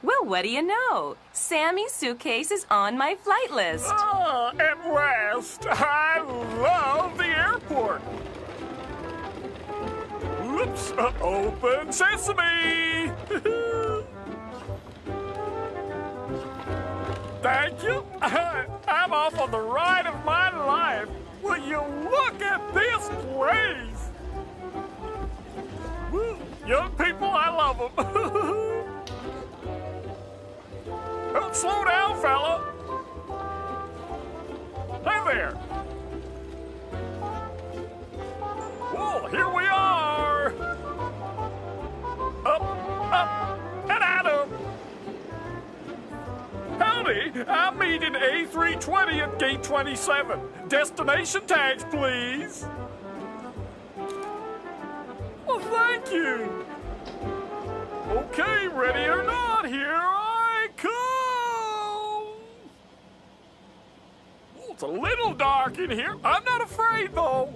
S11: Well, what do you know? Sammy's suitcase is on my flight list.
S6: Oh, at last! I love the airport! Oops! Open sesame! thank you. I'm off on the ride of my life. Will you look at this place? Woo, young people, I love them. Oh, slow down, fella. Hey there. Whoa, here we are. Up, and at 'em. Howdy, I'm meeting A320 at gate 27. Destination tags, please. Well, thank you. Okay, ready or not, here I come. Oh, it's a little dark in here. I'm not afraid, though.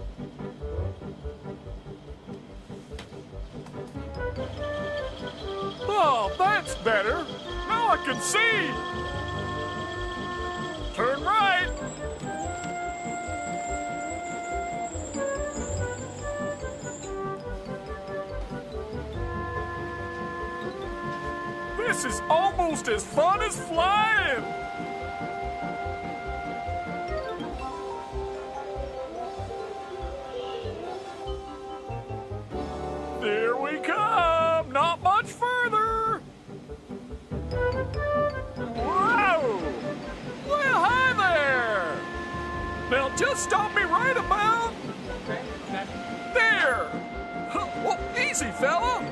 S6: Oh, that's better. Now I can see. Turn right. This is almost as fun as flying. There we come. Not much further. Whoa! Well, hi there. Now just stop me right about there. Well, easy, fella.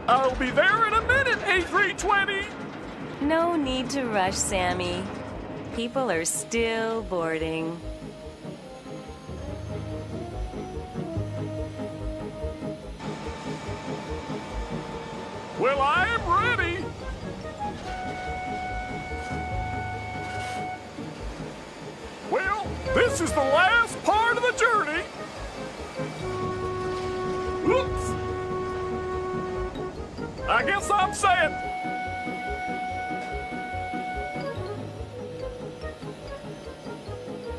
S6: I'll be there in a minute, A320.
S11: No need to rush, Sammy. People are still boarding.
S6: Well, I am ready. Well, this is the last part of the journey. Whoops. I guess I'm set.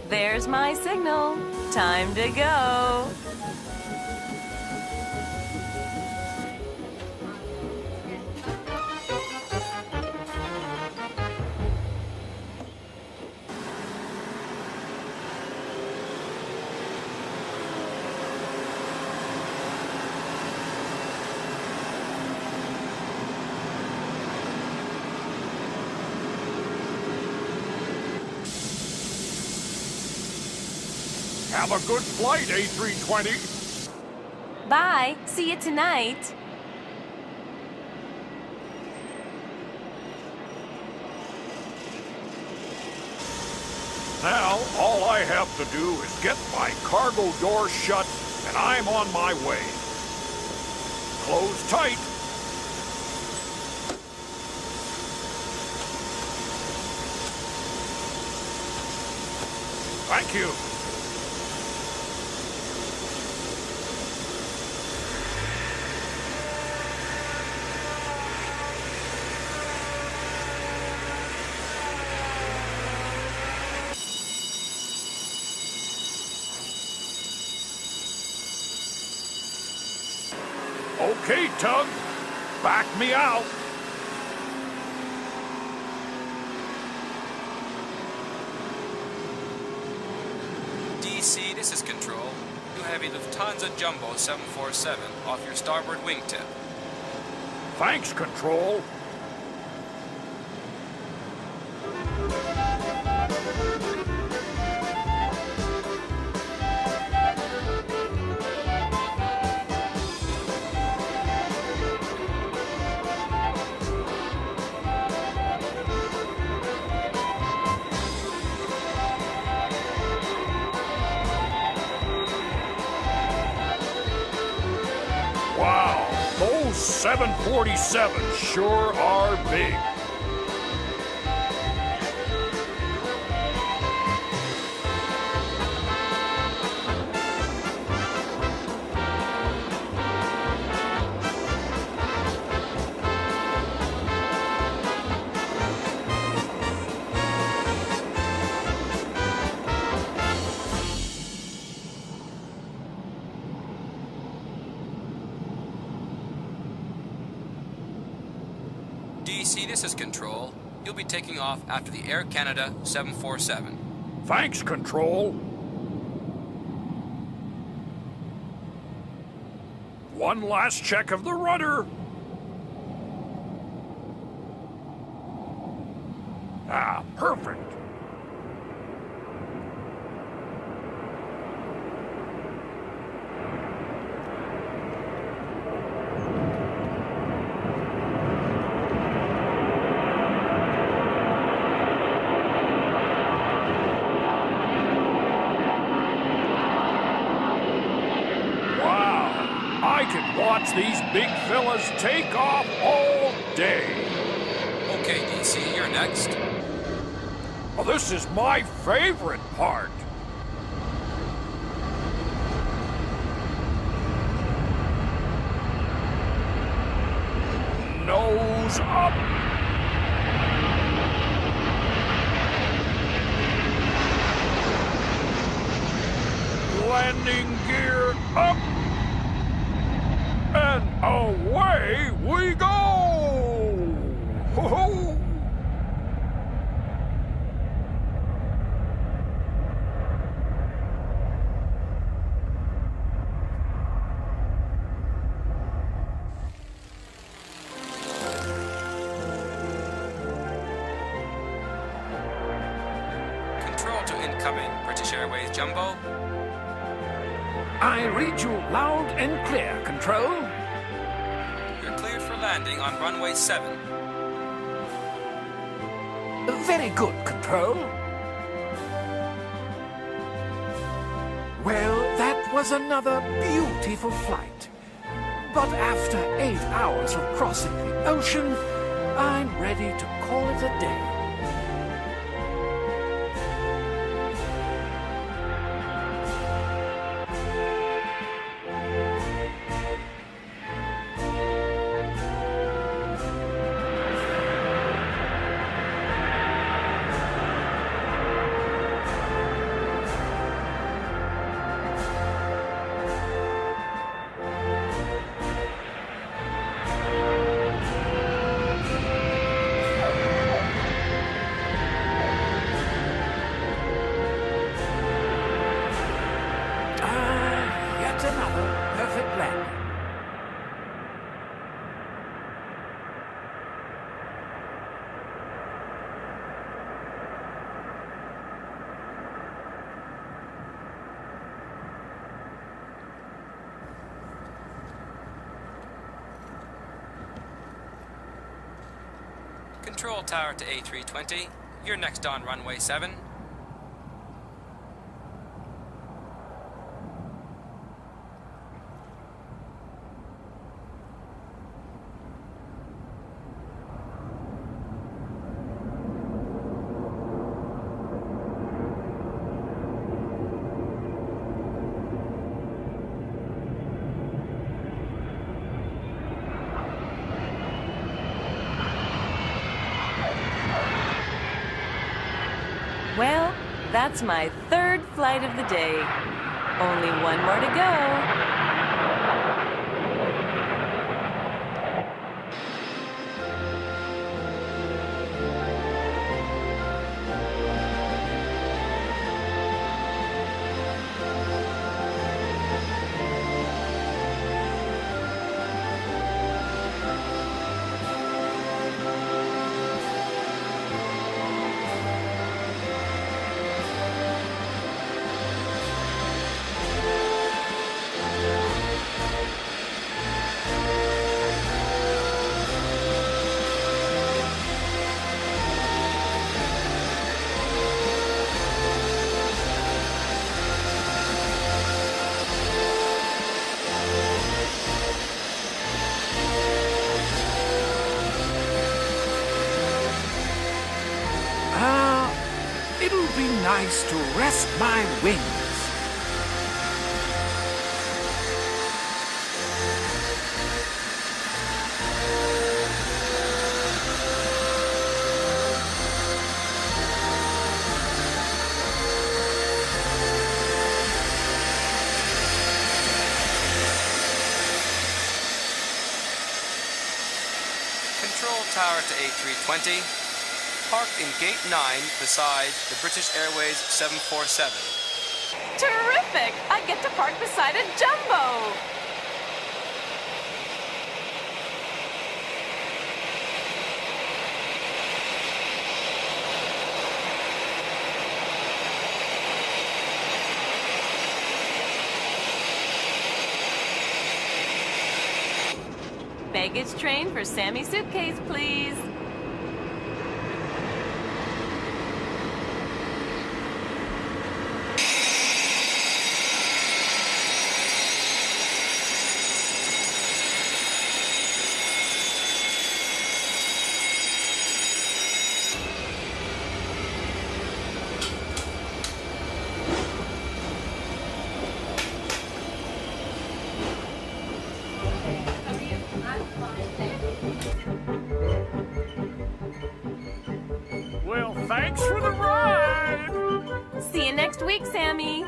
S11: There's my signal. Time to go.
S6: Have a good flight, A320.
S11: Bye. See you tonight.
S2: Now, all I have to do is get my cargo door shut, and I'm on my way. Close tight. Thank you. Okay, Tug. Back me out.
S12: DC, this is Control. You have a Lufthansa Jumbo 747 off your starboard wingtip.
S2: Thanks, Control. Wow, those 747s sure are big.
S12: DC, this is Control. You'll be taking off after the Air Canada 747.
S2: Thanks, Control. One last check of the rudder. Ah, perfect. I could watch these big fellas take off all day.
S12: Okay, DC, you're next.
S2: Well, this is my favorite part. Nose up. Landing gear up. And away we go! Ho-ho!
S12: Control to incoming, British Airways Jumbo.
S2: I read you loud and clear, Control.
S12: You're cleared for landing on runway 7.
S2: Very good, Control. Well, that was another beautiful flight. But after 8 hours of crossing the ocean, I'm ready to call it a day. Another perfect landing.
S12: Control tower to A320. You're next on runway 7.
S11: Well, that's my third flight of the day. Only one more to go.
S2: It'll be nice to rest my wings.
S12: Control tower to A320. park in Gate 9 beside the British Airways 747.
S11: Terrific! I get to park beside a jumbo! Baggage train for Sammy Suitcase, please.
S6: Well, thanks for the ride!
S11: See you next week, Sammy.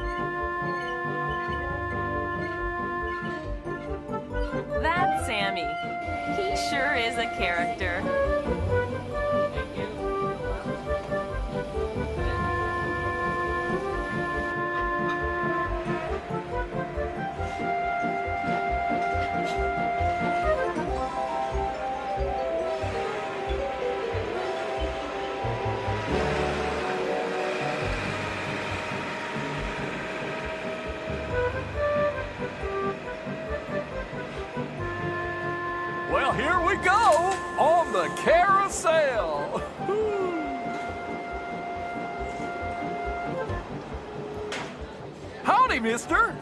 S11: That's Sammy. He sure is a character.
S6: Well, here we go on the carousel. Howdy, mister.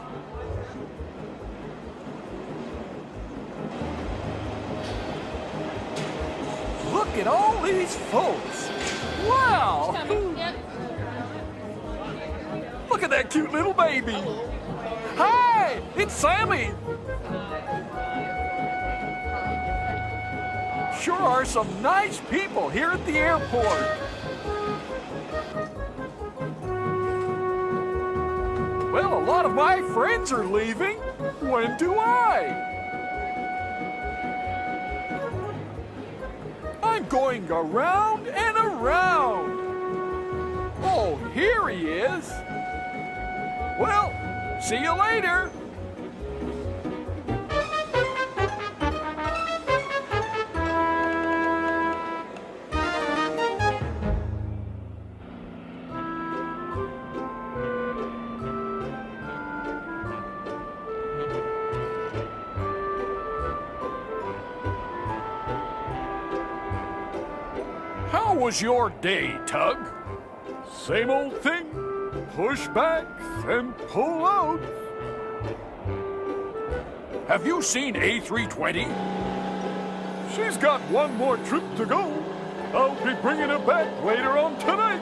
S6: Look at all these folks. Wow. Look at that cute little baby. Hi, it's Sammy. Sure are some nice people here at the airport. Well, a lot of my friends are leaving. When do I? I'm going around and around. Oh, here he is. Well, see you later. How was your day, Tug? Same old thing. Push back, then pull out. Have you seen A320? She's got one more trip to go. I'll be bringing her back later on tonight.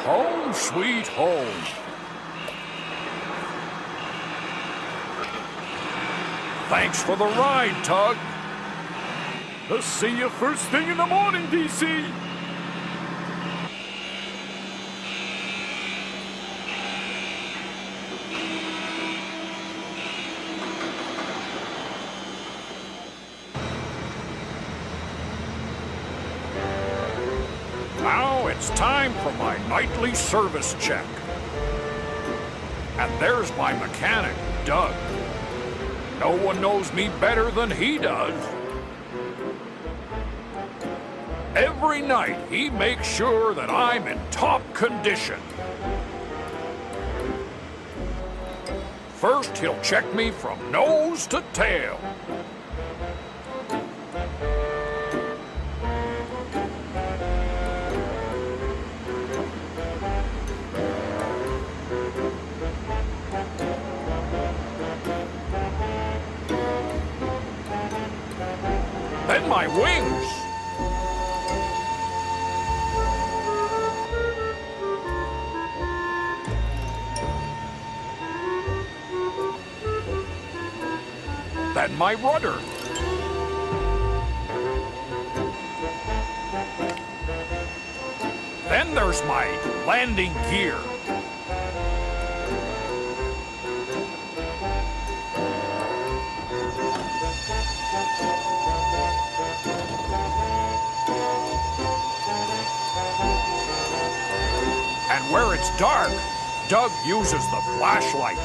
S2: Home sweet home. Thanks for the ride, Tug.
S4: See you first thing in the morning, DC.
S2: Now it's time for my nightly service check. And there's my mechanic, Doug. No one knows me better than he does. Every night he makes sure that I'm in top condition. First, he'll check me from nose to tail. Then my wings. Then my rudder. Then there's my landing gear. And where it's dark, Doug uses the flashlight.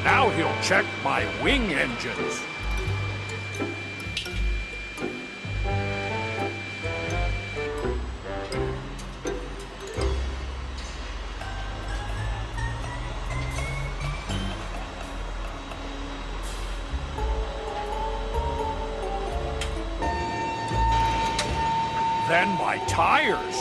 S2: Now he'll check my wing engines. Then my tires.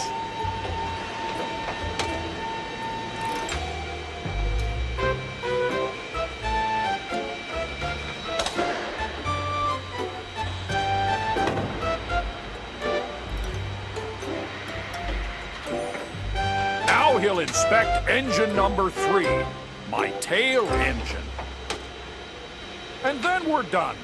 S2: Now he'll inspect engine number 3, my tail engine. And then we're done.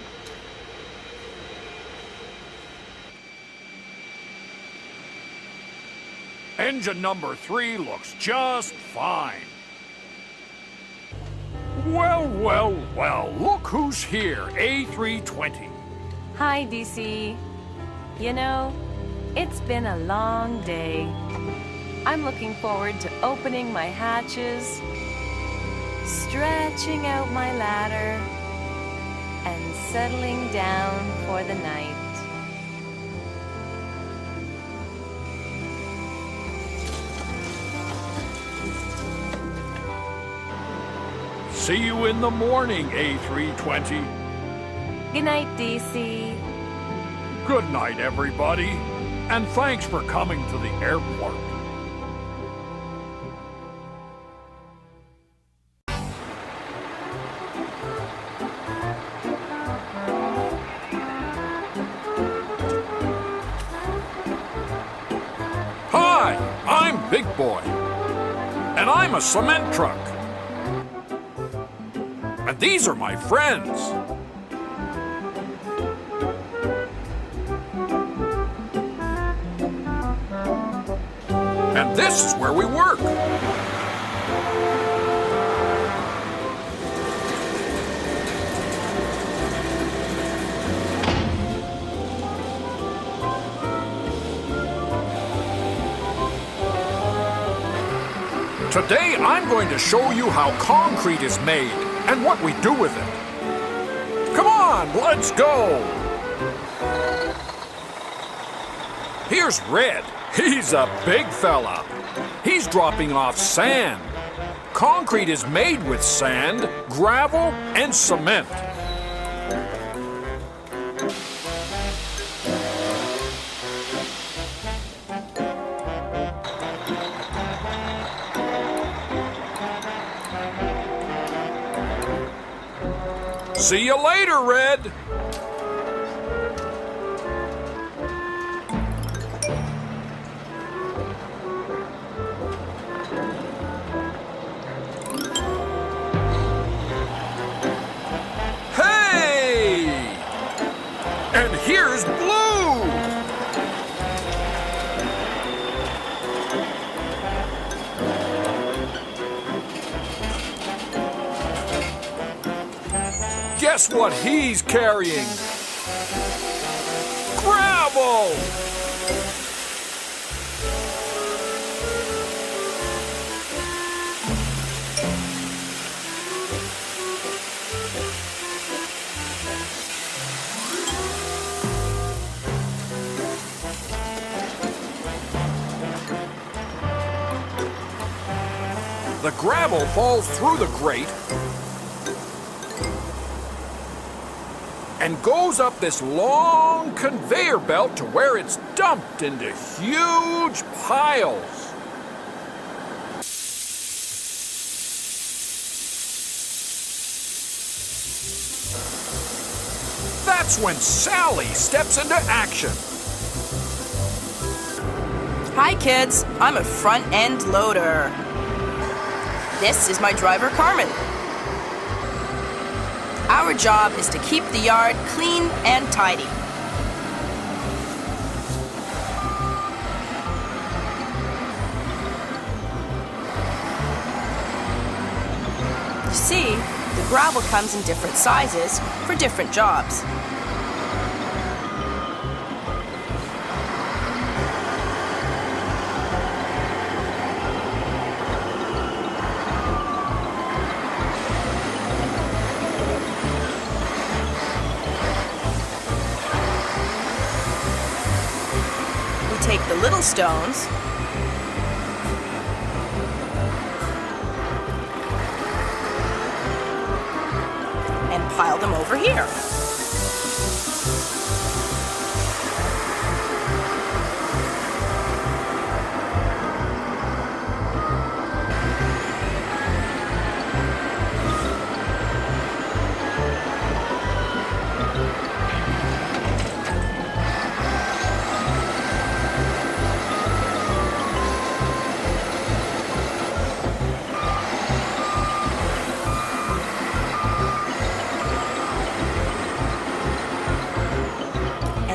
S2: Engine number 3 looks just fine. Well, well, well, look who's here, A320.
S11: Hi, DC. You know, it's been a long day. I'm looking forward to opening my hatches, stretching out my ladder, and settling down for the night.
S2: See you in the morning, A320.
S11: Good night, DC.
S2: Good night, everybody. And thanks for coming to the airport. Hi, I'm Big Boy. And I'm a cement truck. And these are my friends. And this is where we work. Today I'm going to show you how concrete is made and what we do with it. Come on, let's go! Here's Red. He's a big fella. He's dropping off sand. Concrete is made with sand, gravel, and cement. See you later, Red. Guess what he's carrying? Gravel! The gravel falls through the grate and goes up this long conveyor belt to where it's dumped into huge piles. That's when Sally steps into action.
S3: Hi, kids. I'm a front-end loader. This is my driver, Carmen. Our job is to keep the yard clean and tidy. You see, the gravel comes in different sizes for different jobs. Take the little stones and pile them over here.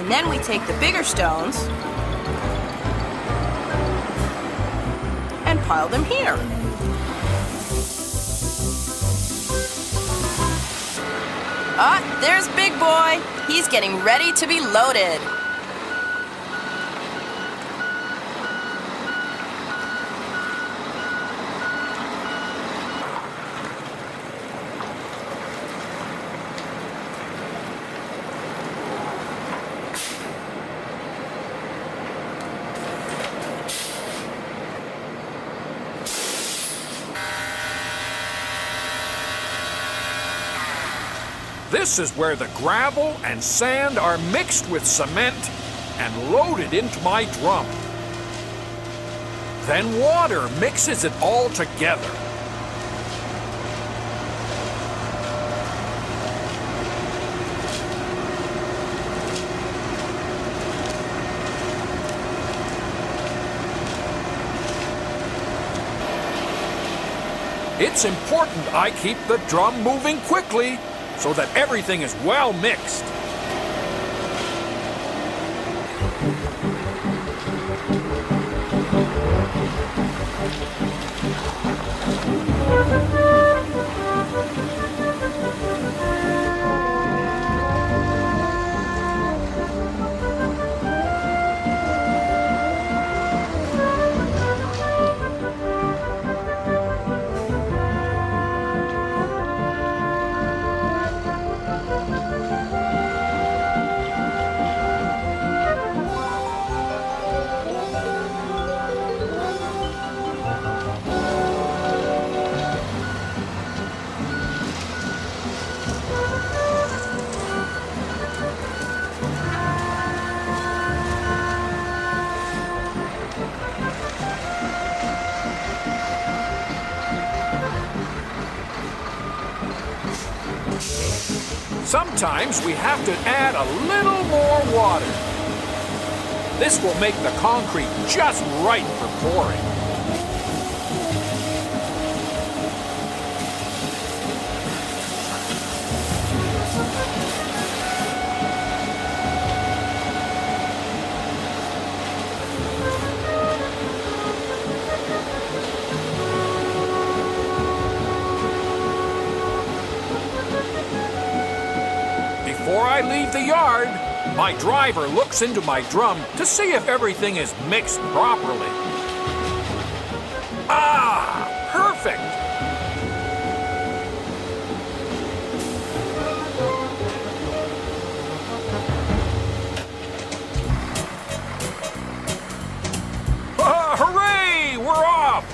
S3: And then we take the bigger stones and pile them here. Ah, there's Big Boy. He's getting ready to be loaded.
S2: This is where the gravel and sand are mixed with cement and loaded into my drum. Then water mixes it all together. It's important I keep the drum moving quickly so that everything is well mixed. Sometimes we have to add a little more water. This will make the concrete just right for pouring. I leave the yard, my driver looks into my drum to see if everything is mixed properly. Ah, perfect! Hooray! We're off!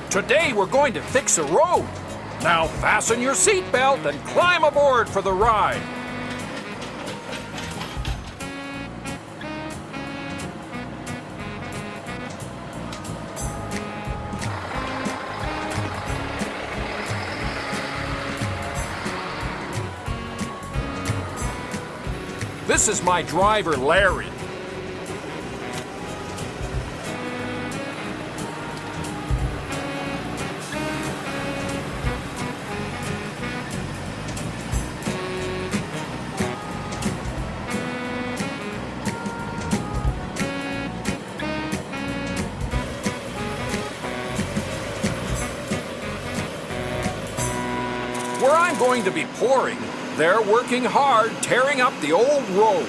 S2: Today we're going to fix a road. Now fasten your seatbelt and climb aboard for the ride. This is my driver, Larry. Where I'm going to be pouring, they're working hard tearing up the old road.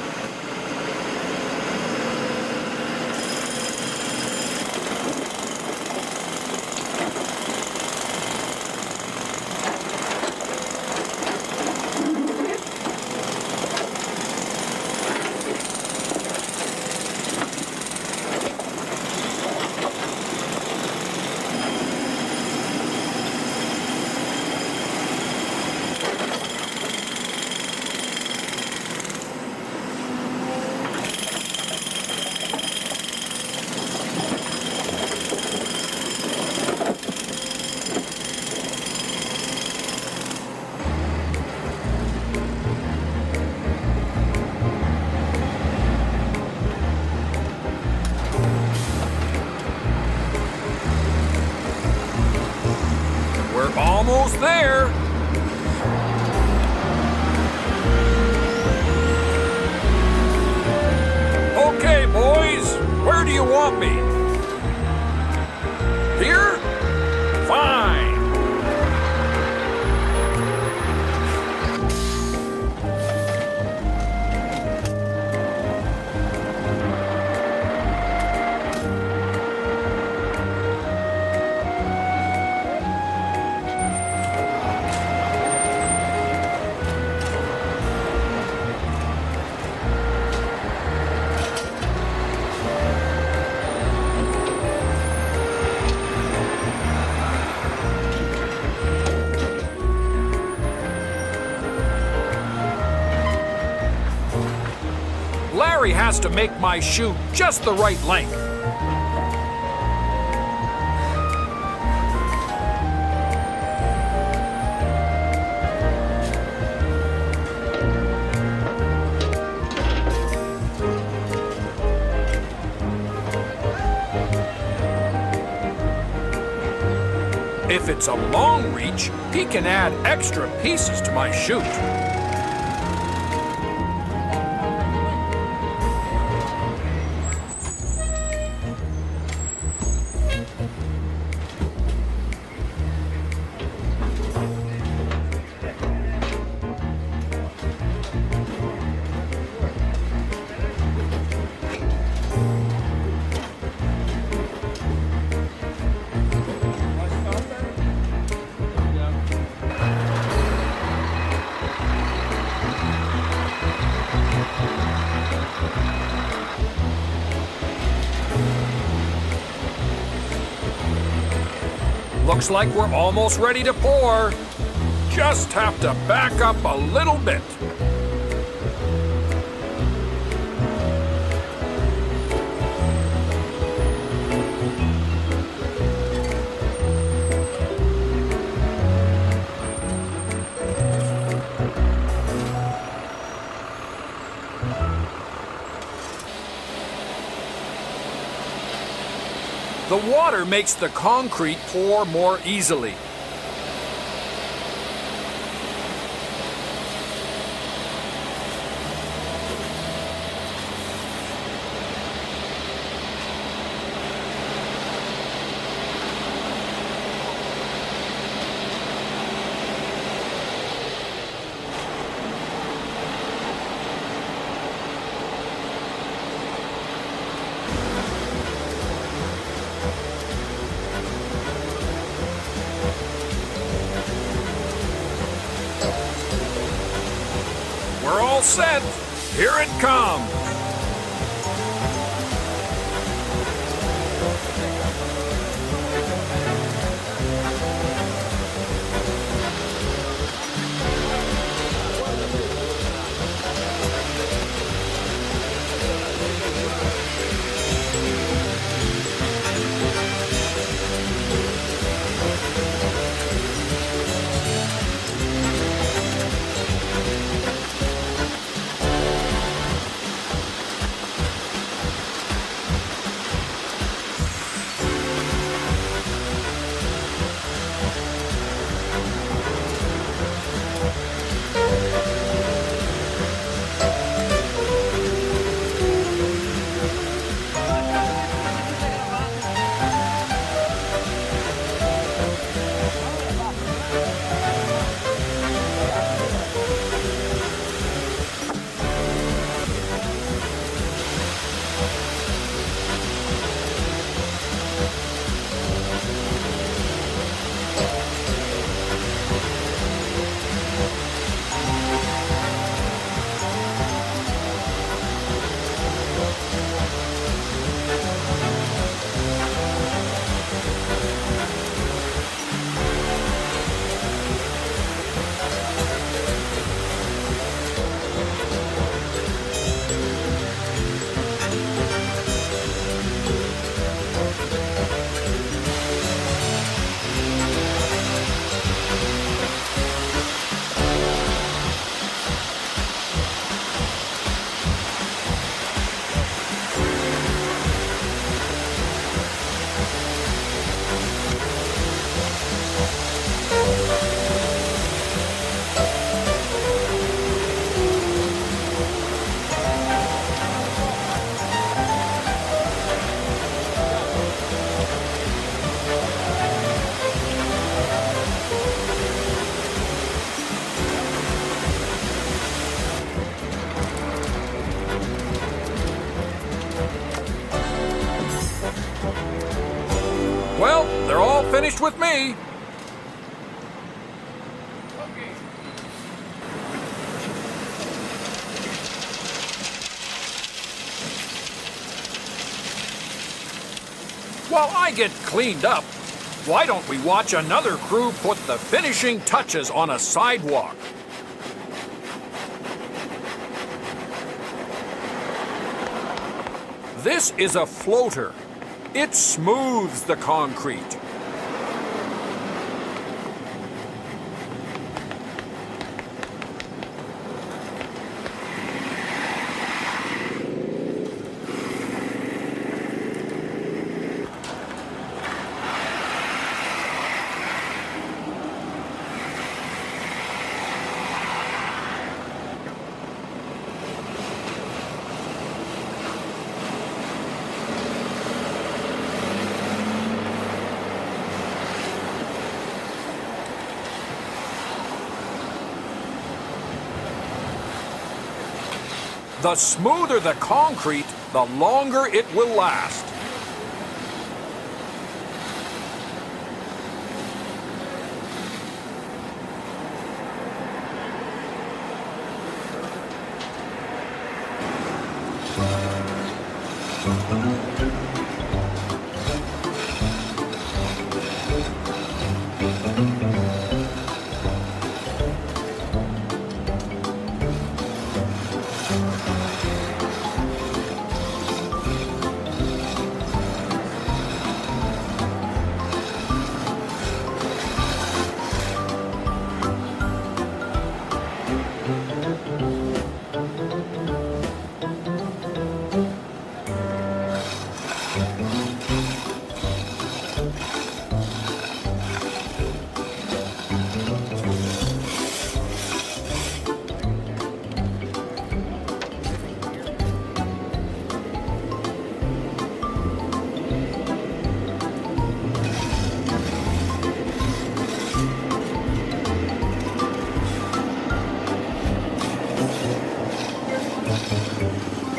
S2: Almost there. Okay, boys, where do you want me? Here? Fine. Larry has to make my chute just the right length. If it's a long reach, he can add extra pieces to my chute. Looks like we're almost ready to pour. Just have to back up a little bit. The water makes the concrete pour more easily. We're all set. Here it comes. Well, they're all finished with me. While I get cleaned up, why don't we watch another crew put the finishing touches on a sidewalk? This is a floater. It smooths the concrete. The smoother the concrete, the longer it will last.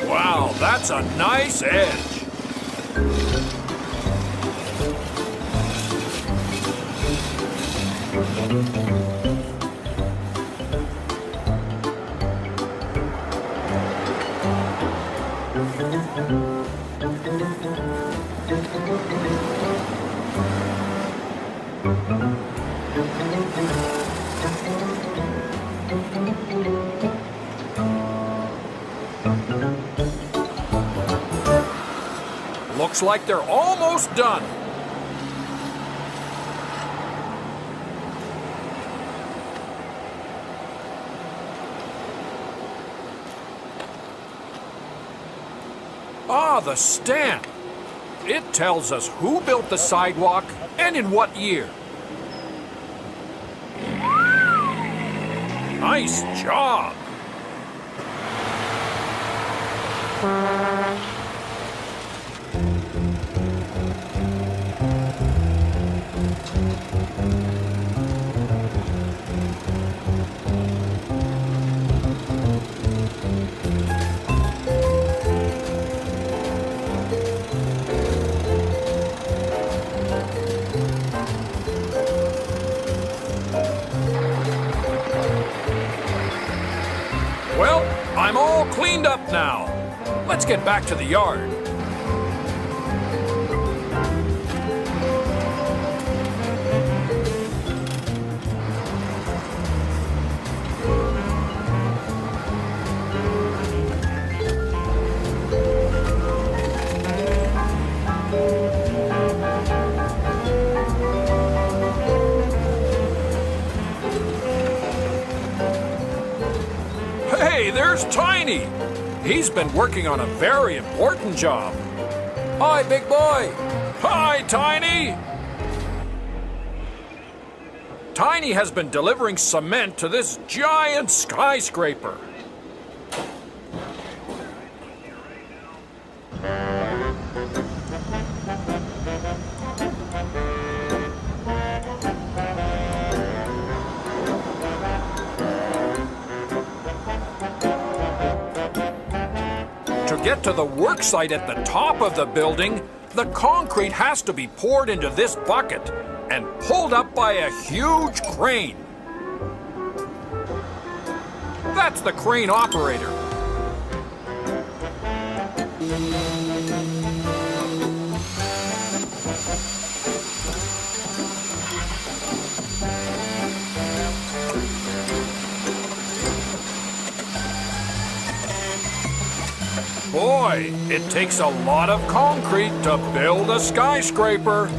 S2: Wow, that's a nice edge. Looks like they're almost done. Ah, the stamp. It tells us who built the sidewalk and in what year. Nice job. Well, I'm all cleaned up now. Let's get back to the yard. Hey, there's Tiny. He's been working on a very important job. Hi, big boy. Hi, Tiny. Tiny has been delivering cement to this giant skyscraper. To get to the work site at the top of the building, the concrete has to be poured into this bucket and pulled up by a huge crane. That's the crane operator. Boy, it takes a lot of concrete to build a skyscraper.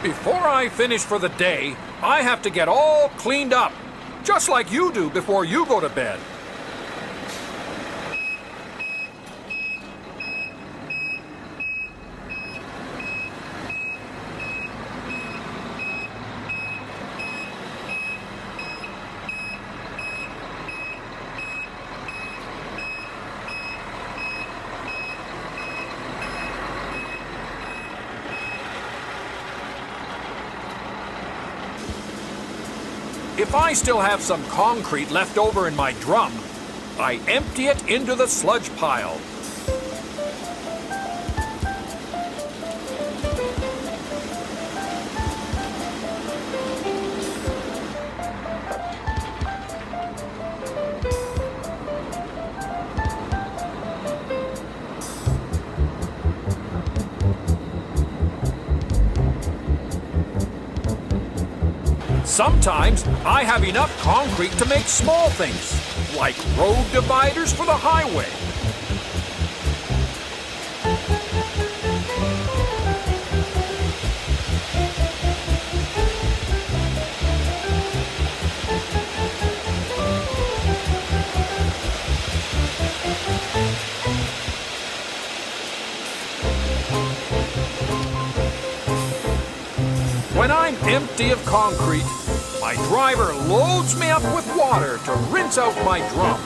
S2: Before I finish for the day, I have to get all cleaned up, just like you do before you go to bed. If I still have some concrete left over in my drum, I empty it into the sludge pile. Sometimes I have enough concrete to make small things, like road dividers for the highway. When I'm empty of concrete, my driver loads me up with water to rinse out my drum.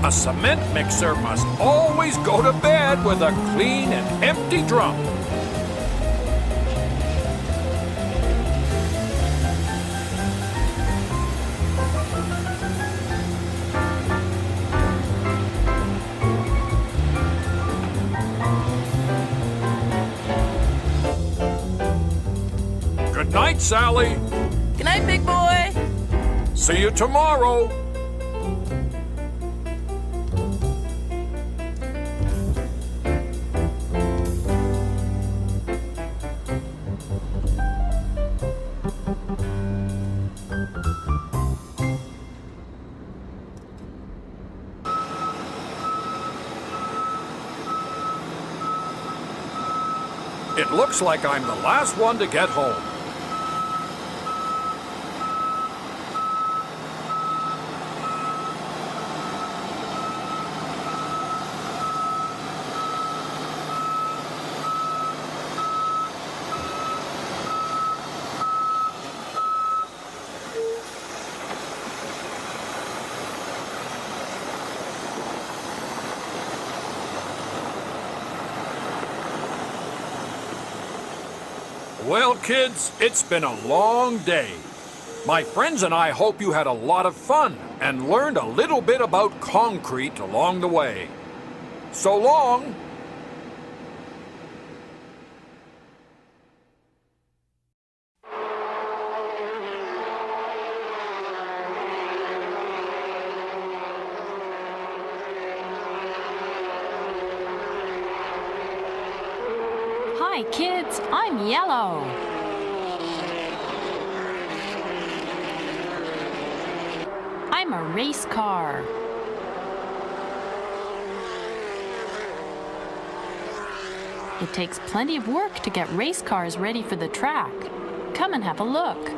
S2: A cement mixer must always go to bed with a clean and empty drum. Good night, Sally.
S3: Good night, big boy.
S2: See you tomorrow. It looks like I'm the last one to get home. Well, kids, it's been a long day. My friends and I hope you had a lot of fun and learned a little bit about concrete along the way. So long.
S13: Hi, kids. I'm Yellow. I'm a race car. It takes plenty of work to get race cars ready for the track. Come and have a look.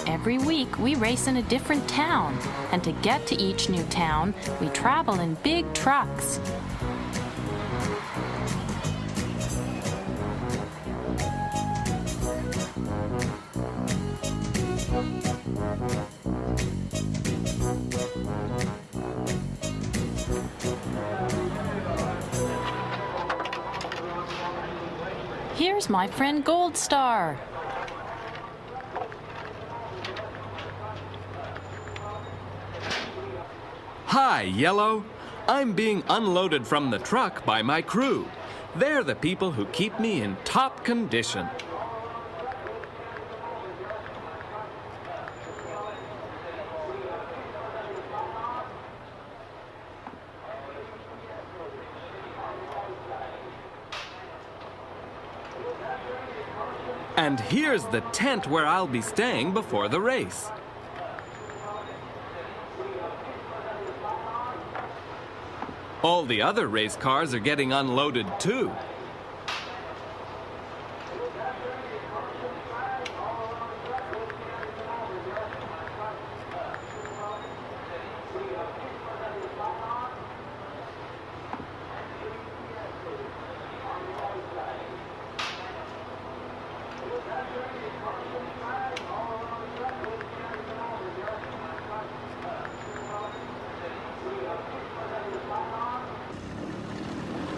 S13: Every week, we race in a different town, and to get to each new town, we travel in big trucks. Here's my friend Gold Star.
S14: Hi, Yellow. I'm being unloaded from the truck by my crew. They're the people who keep me in top condition. And here's the tent where I'll be staying before the race. All the other race cars are getting unloaded too.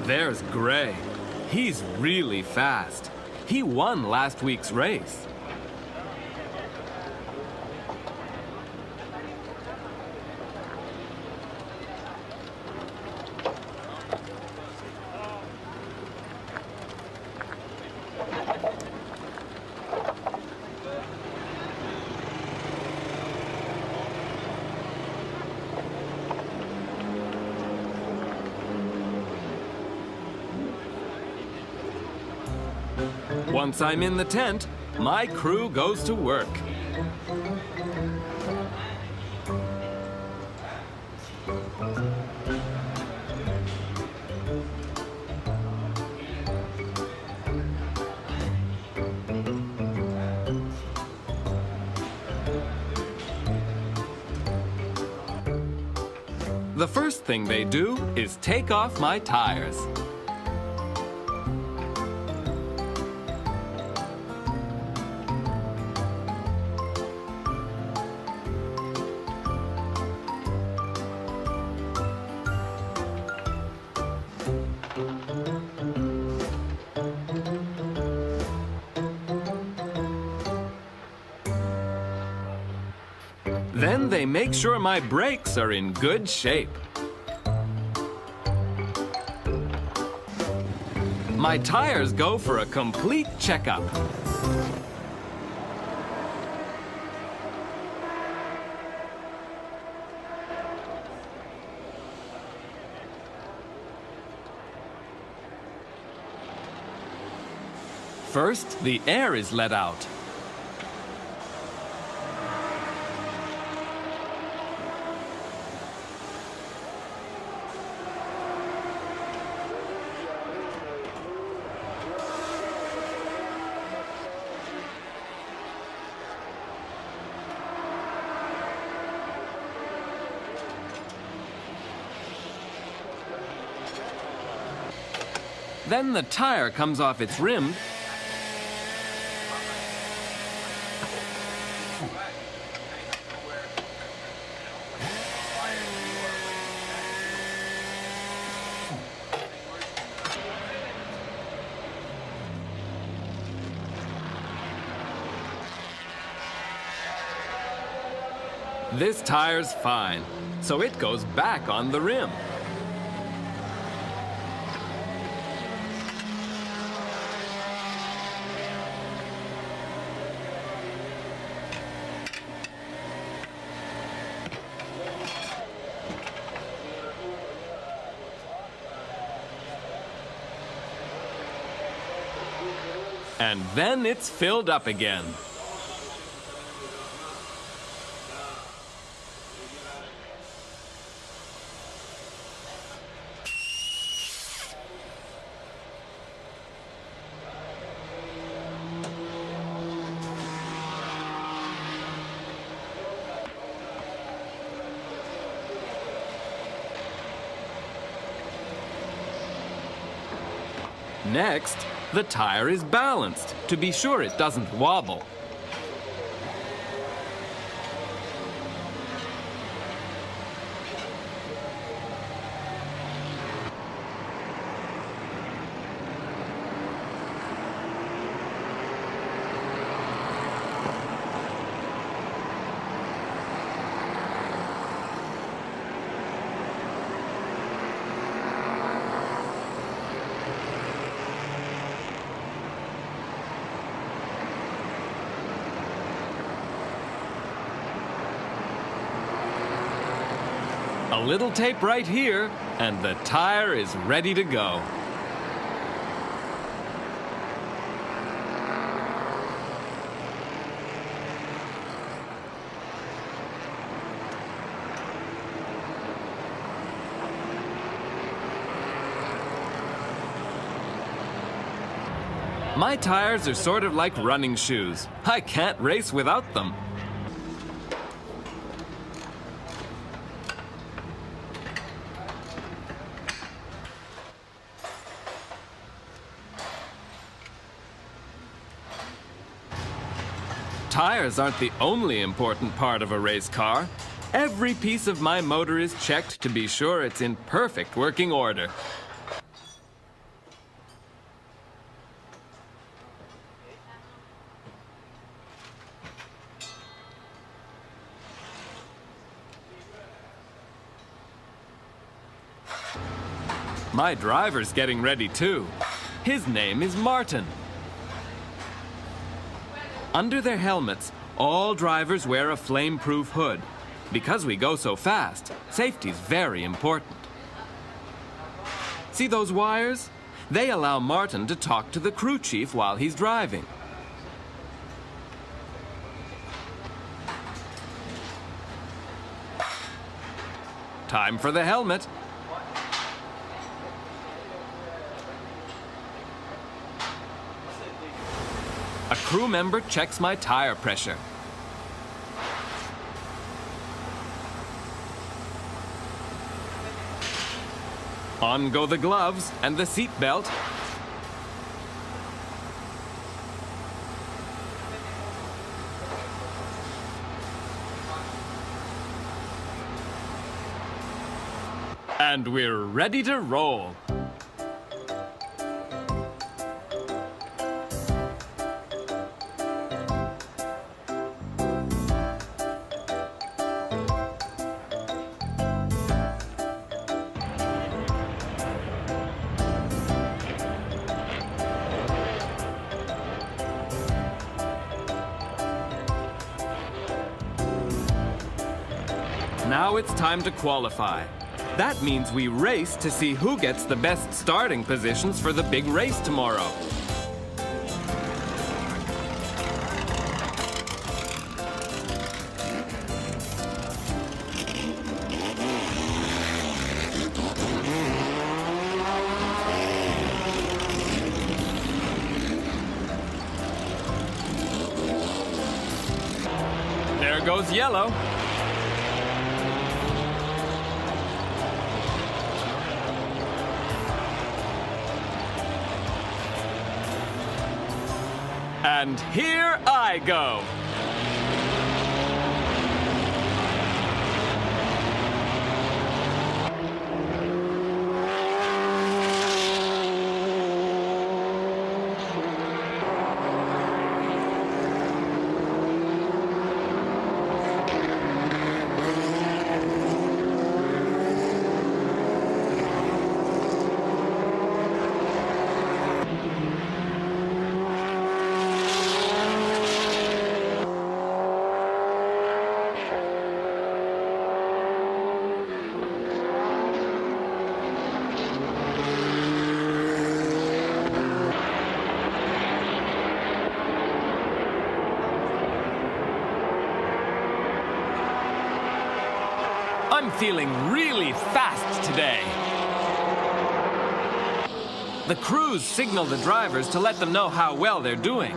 S14: There's Gray. He's really fast. He won last week's race. Once I'm in the tent, my crew goes to work. The first thing they do is take off my tires. Then they make sure my brakes are in good shape. My tires go for a complete checkup. First, the air is let out. Then the tire comes off its rim. This tire's fine, so it goes back on the rim. And then it's filled up again. Next, the tire is balanced to be sure it doesn't wobble. A little tape right here, and the tire is ready to go. My tires are sort of like running shoes. I can't race without them. Tires aren't the only important part of a race car. Every piece of my motor is checked to be sure it's in perfect working order. My driver's getting ready too. His name is Martin. Under their helmets, all drivers wear a flame-proof hood. Because we go so fast, safety's very important. See those wires? They allow Martin to talk to the crew chief while he's driving. Time for the helmet. A crew member checks my tire pressure. On go the gloves and the seat belt. And we're ready to roll. Now it's time to qualify. That means we race to see who gets the best starting positions for the big race tomorrow. There goes yellow. And here I go. I'm feeling really fast today. The crews signal the drivers to let them know how well they're doing.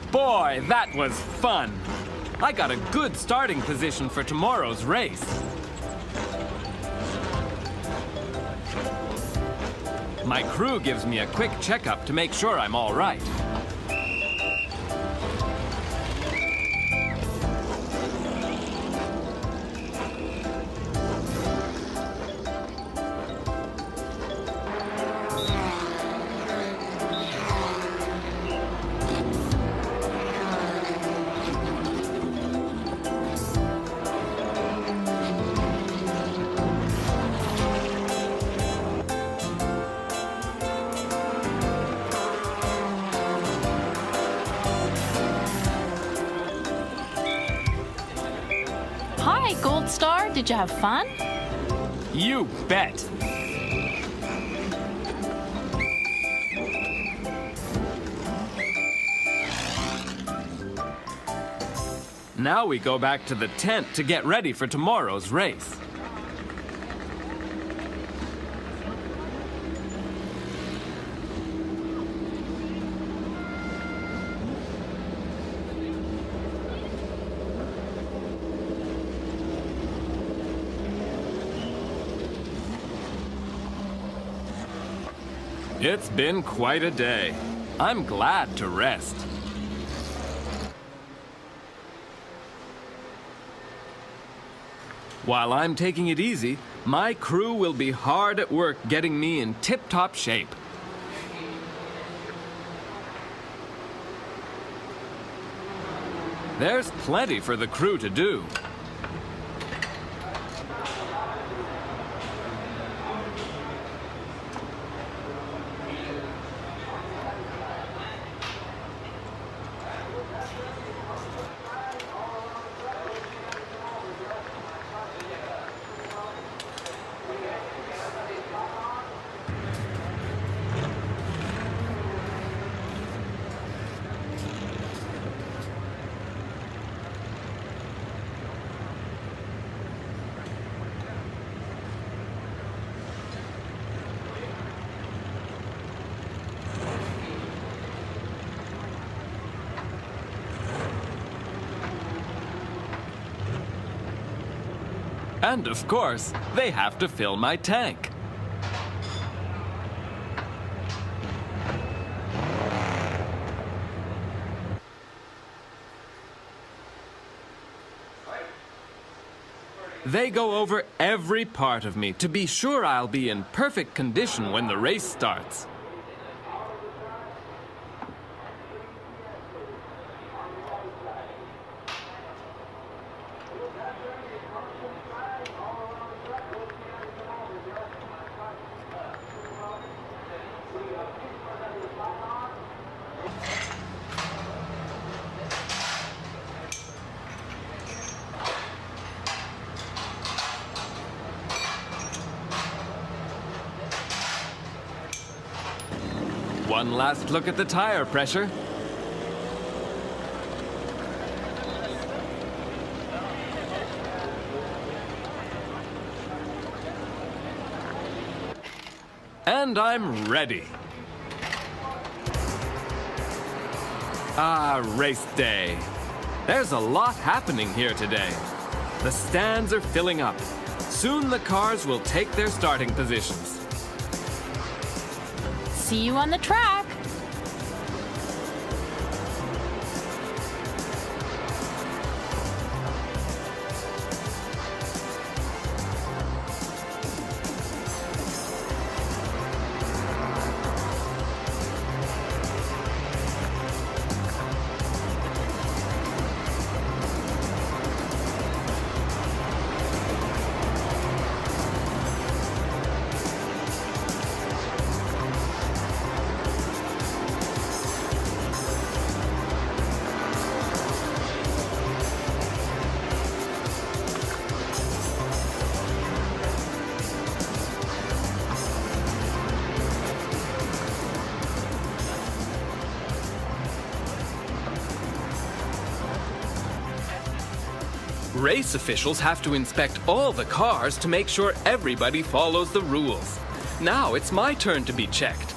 S14: Boy, that was fun. I got a good starting position for tomorrow's race. My crew gives me a quick checkup to make sure I'm all right.
S13: Hi, Gold Star. Did you have fun?
S14: You bet. Now we go back to the tent to get ready for tomorrow's race. It's been quite a day. I'm glad to rest. While I'm taking it easy, my crew will be hard at work getting me in tip-top shape. There's plenty for the crew to do. And of course, they have to fill my tank. They go over every part of me to be sure I'll be in perfect condition when the race starts. One last look at the tire pressure. And I'm ready. Ah, race day. There's a lot happening here today. The stands are filling up. Soon the cars will take their starting positions.
S13: See you on the track.
S14: Race officials have to inspect all the cars to make sure everybody follows the rules. Now it's my turn to be checked.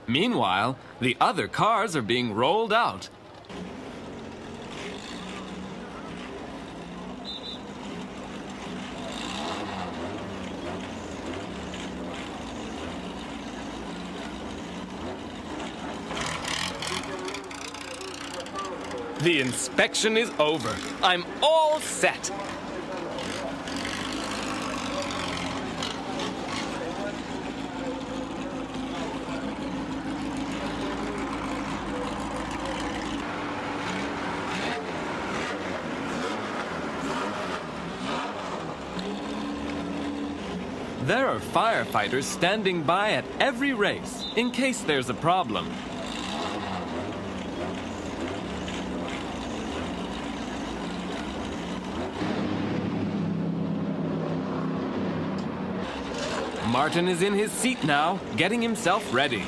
S14: Meanwhile, the other cars are being rolled out. The inspection is over. I'm all set. There are firefighters standing by at every race in case there's a problem. Martin is in his seat now, getting himself ready.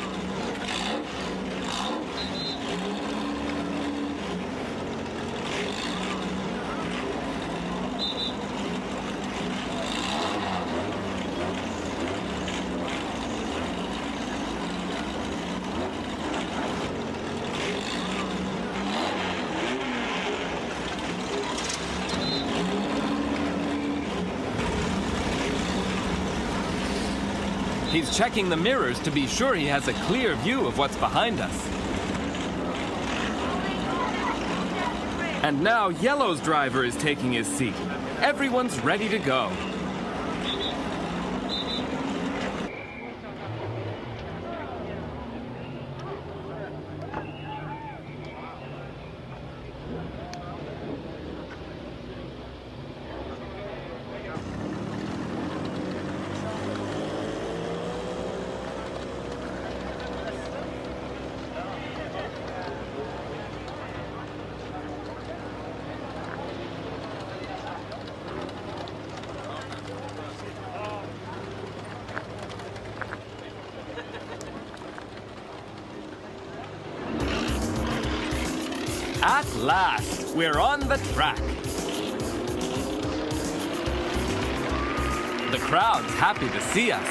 S14: He's checking the mirrors to be sure he has a clear view of what's behind us. And now Yellow's driver is taking his seat. Everyone's ready to go. At last, we're on the track. The crowd's happy to see us.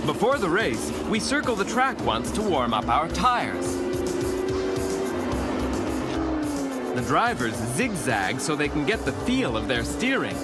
S14: Before the race, we circle the track once to warm up our tires. The drivers zigzag so they can get the feel of their steering.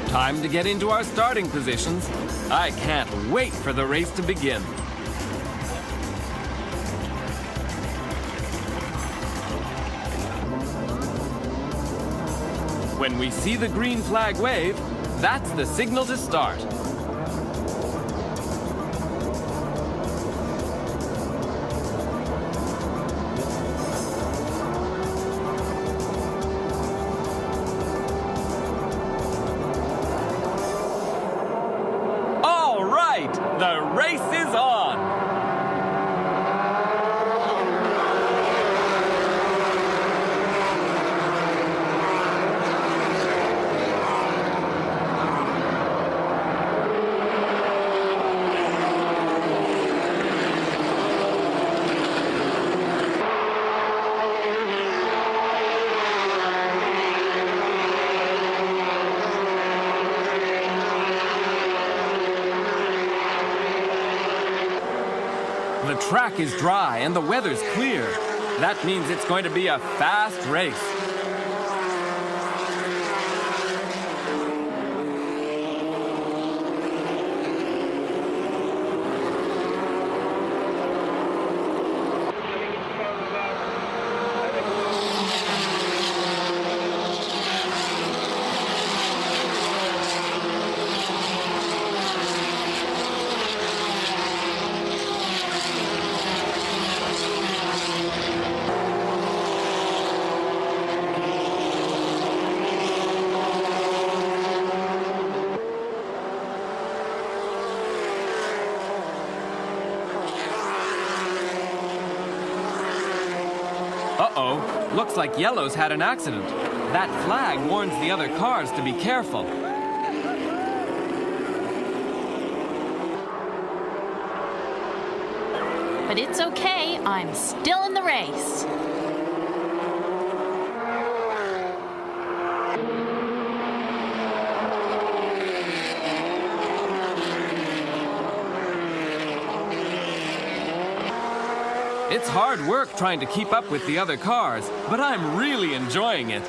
S14: Time to get into our starting positions. I can't wait for the race to begin. When we see the green flag wave, that's the signal to start. The race is on! The track is dry and the weather's clear. That means it's going to be a fast race. Uh-oh, looks like Yellow's had an accident. That flag warns the other cars to be careful.
S13: But it's okay, I'm still in the race.
S14: It's hard work trying to keep up with the other cars, but I'm really enjoying it.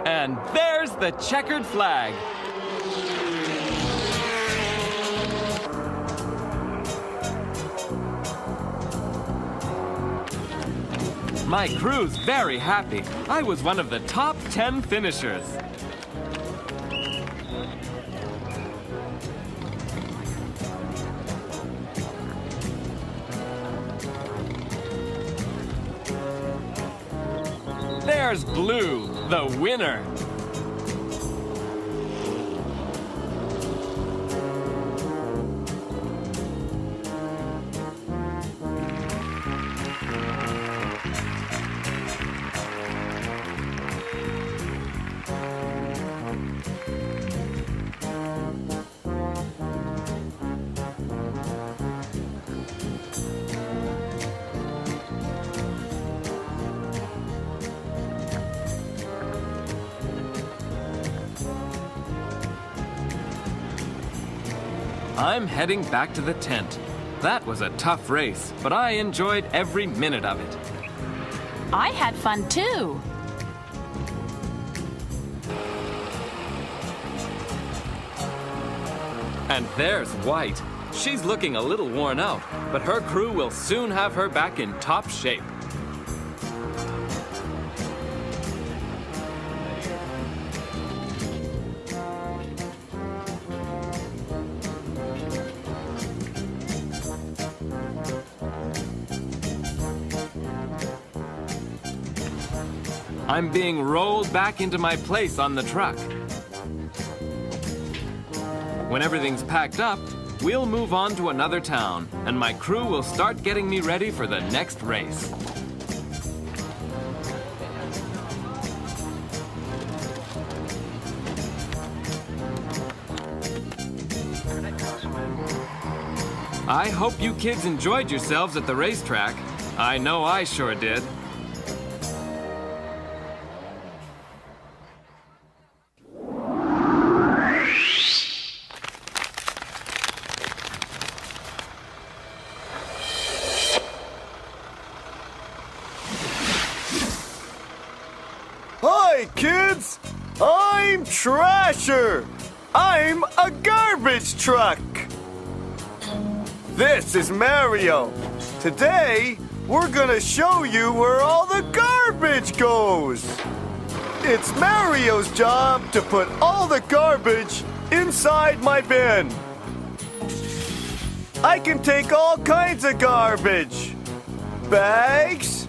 S14: And there's the checkered flag. My crew's very happy. I was one of the top 10 finishers. There's Blue, the winner. I'm heading back to the tent. That was a tough race, but I enjoyed every minute of it.
S13: I had fun too.
S14: And there's White. She's looking a little worn out, but her crew will soon have her back in top shape. I'm being rolled back into my place on the truck. When everything's packed up, we'll move on to another town, and my crew will start getting me ready for the next race. I hope you kids enjoyed yourselves at the racetrack. I know I sure did.
S6: Hi, kids! I'm Trasher! I'm a garbage truck! This is Mario. Today, we're gonna show you where all the garbage goes. It's Mario's job to put all the garbage inside my bin. I can take all kinds of garbage. Bags,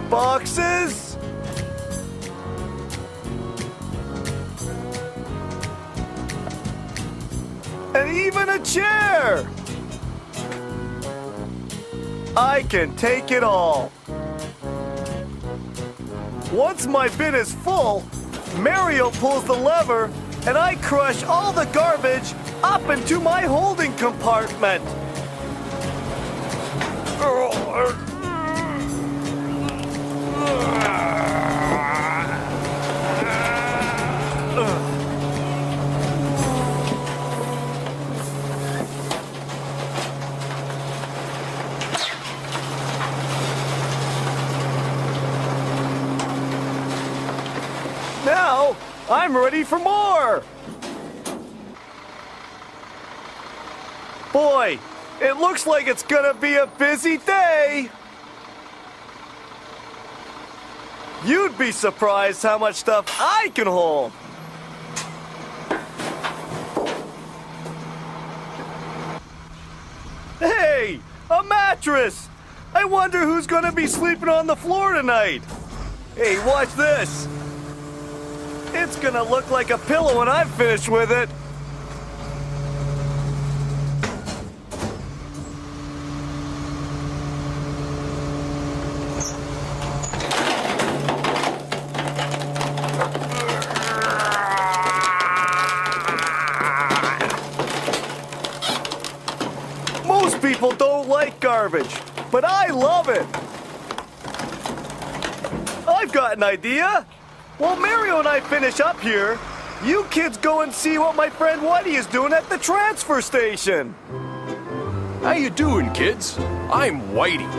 S6: boxes, and even a chair. I can take it all. Once my bin is full, Mario pulls the lever and I crush all the garbage up into my holding compartment. Now, I'm ready for more! Boy, it looks like it's gonna be a busy day! You'd be surprised how much stuff I can hold! Hey, a mattress! I wonder who's gonna be sleeping on the floor tonight! Hey, watch this! It's gonna look like a pillow when I'm finished with it. Most people don't like garbage, but I love it. I've got an idea. While Mario and I finish up here, you kids go and see what my friend Whitey is doing at the transfer station.
S15: How you doing, kids? I'm Whitey.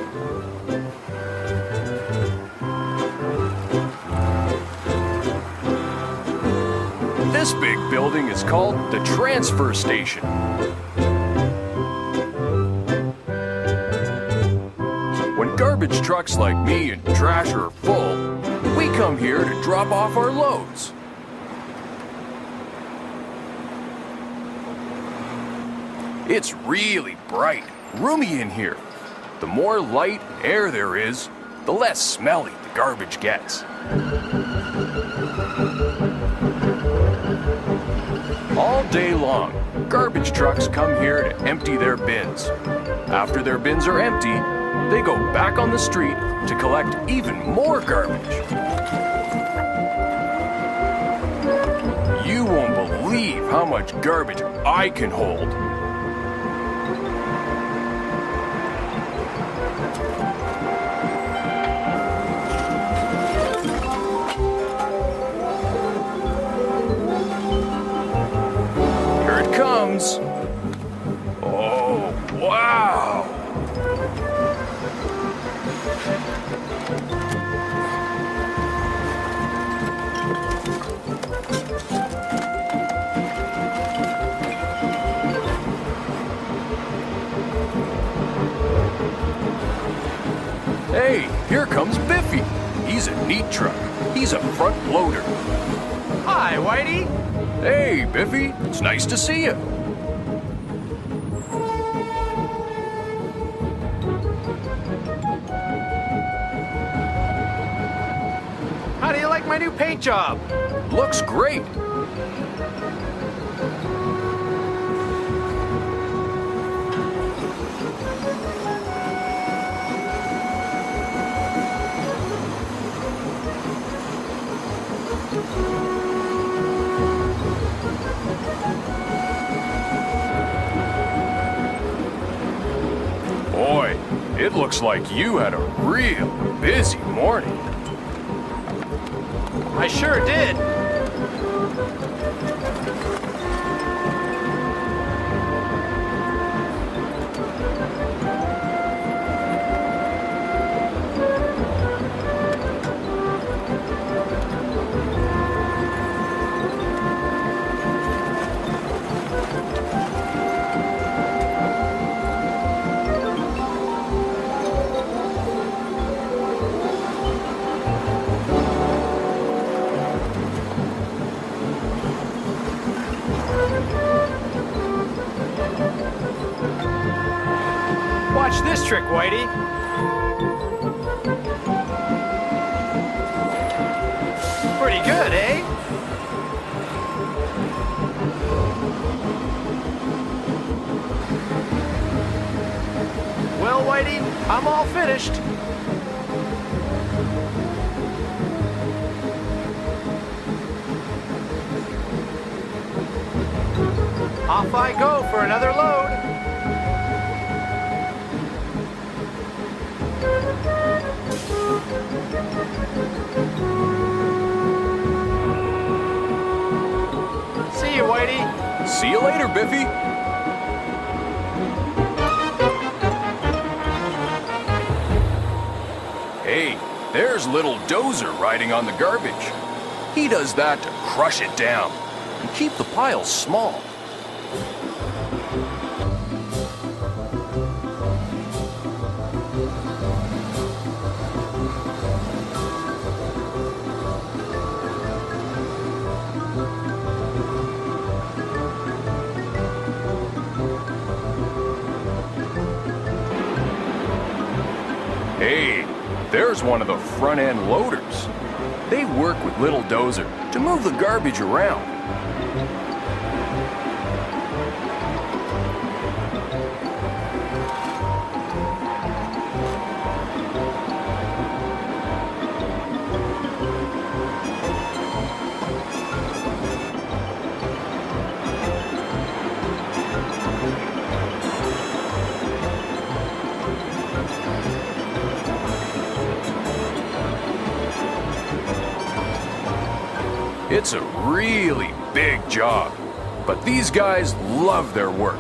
S15: This big building is called the transfer station. When garbage trucks like me and Trasher are full, we come here to drop off our loads. It's really bright, roomy in here. The more light and air there is, the less smelly the garbage gets. All day long, garbage trucks come here to empty their bins. After their bins are empty, they go back on the street to collect even more garbage. You won't believe how much garbage I can hold. Here it comes. Oh, wow! here comes Biffy. He's a neat truck. He's a front loader.
S7: Hi, Whitey.
S15: Hey, Biffy. It's nice to see you.
S7: How do you like my new paint job?
S15: Looks great. Boy, it looks like you had a real busy morning.
S7: I sure did. Watch this trick, Whitey. Pretty good, eh? Well, Whitey, I'm all finished. Off I go for another load. See you, Whitey.
S15: See you later, Biffy. Hey, there's little Dozer riding on the garbage. He does that to crush it down and keep the piles small. Hey, there's one of the front-end loaders. They work with little Dozer to move the garbage around. It's a really big job, but these guys love their work.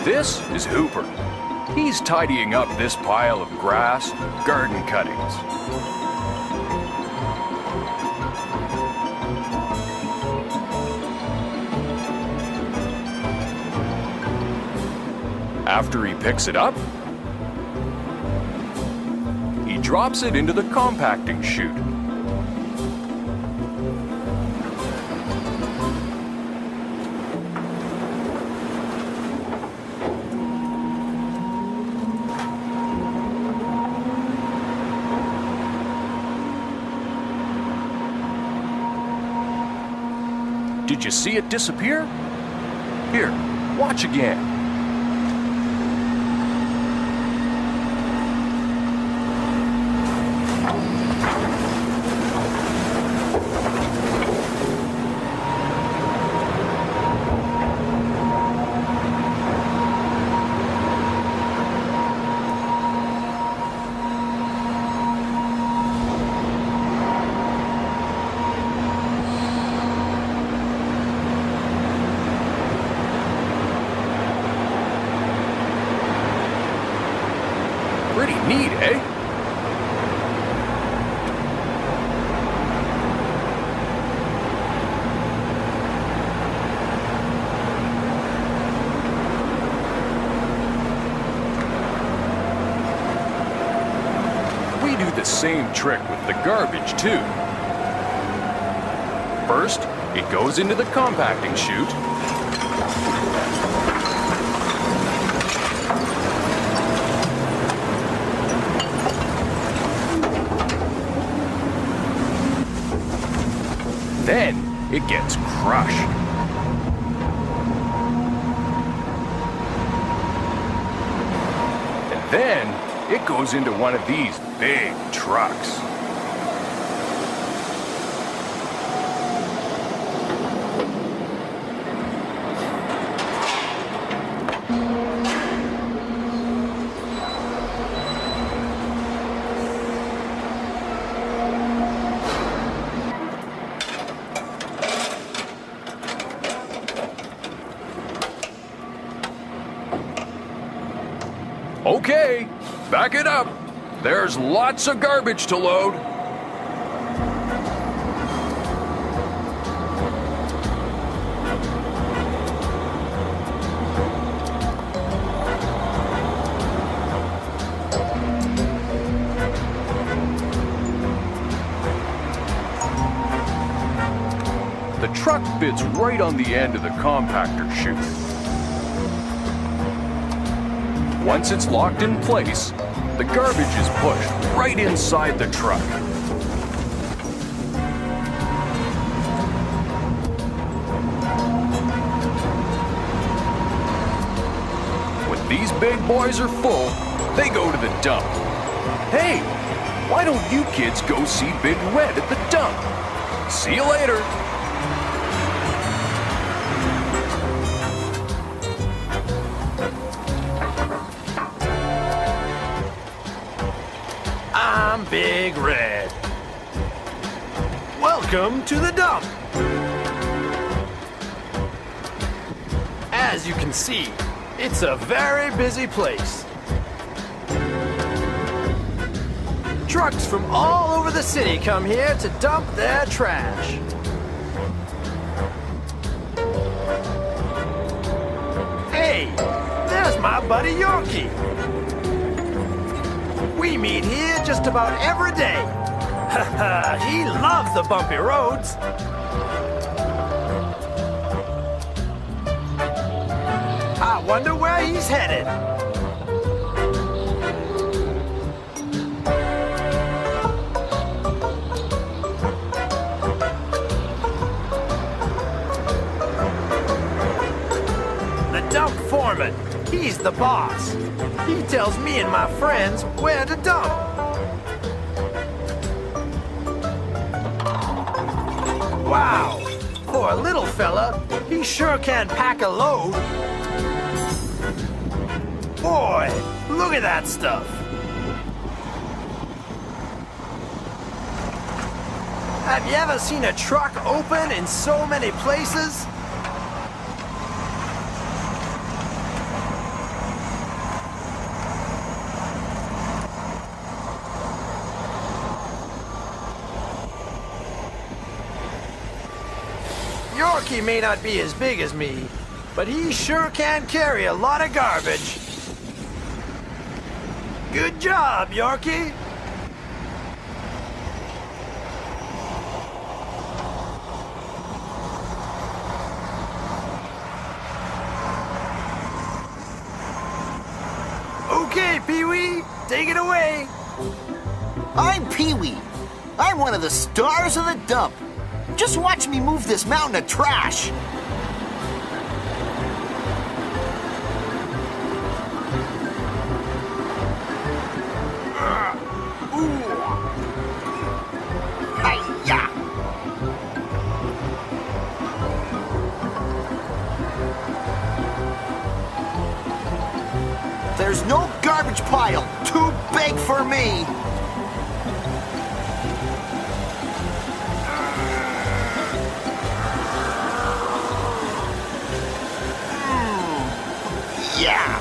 S15: This is Hooper. He's tidying up this pile of grass, garden cuttings. After he picks it up, he drops it into the compacting chute. Did you see it disappear? Here, watch again. same trick with the garbage, too. First, it goes into the compacting chute. Then, it gets crushed. And then, it goes into one of these big trucks. Okay, back it up. There's lots of garbage to load. The truck fits right on the end of the compactor chute. Once it's locked in place, the garbage is pushed right inside the truck. When these big boys are full, they go to the dump. Hey, why don't you kids go see Big Red at the dump? See you later.
S7: I'm Big Red. Welcome to the dump. As you can see, it's a very busy place. Trucks from all over the city come here to dump their trash. Hey, there's my buddy Yorkie. We meet here just about every day. He loves the bumpy roads. I wonder where he's headed. The dump foreman. He's the boss. He tells me and my friends where to dump. Wow! For a little fella, he sure can pack a load. Boy, look at that stuff. Have you ever seen a truck open in so many places? Yorkie may not be as big as me, but he sure can carry a lot of garbage. Good job, Yorkie. Okay, Pee-wee, take it away.
S16: I'm Pee-wee. I'm one of the stars of the dump. Just watch me move this mountain of trash. Hi-ya. There's no garbage pile too big for me. Yeah!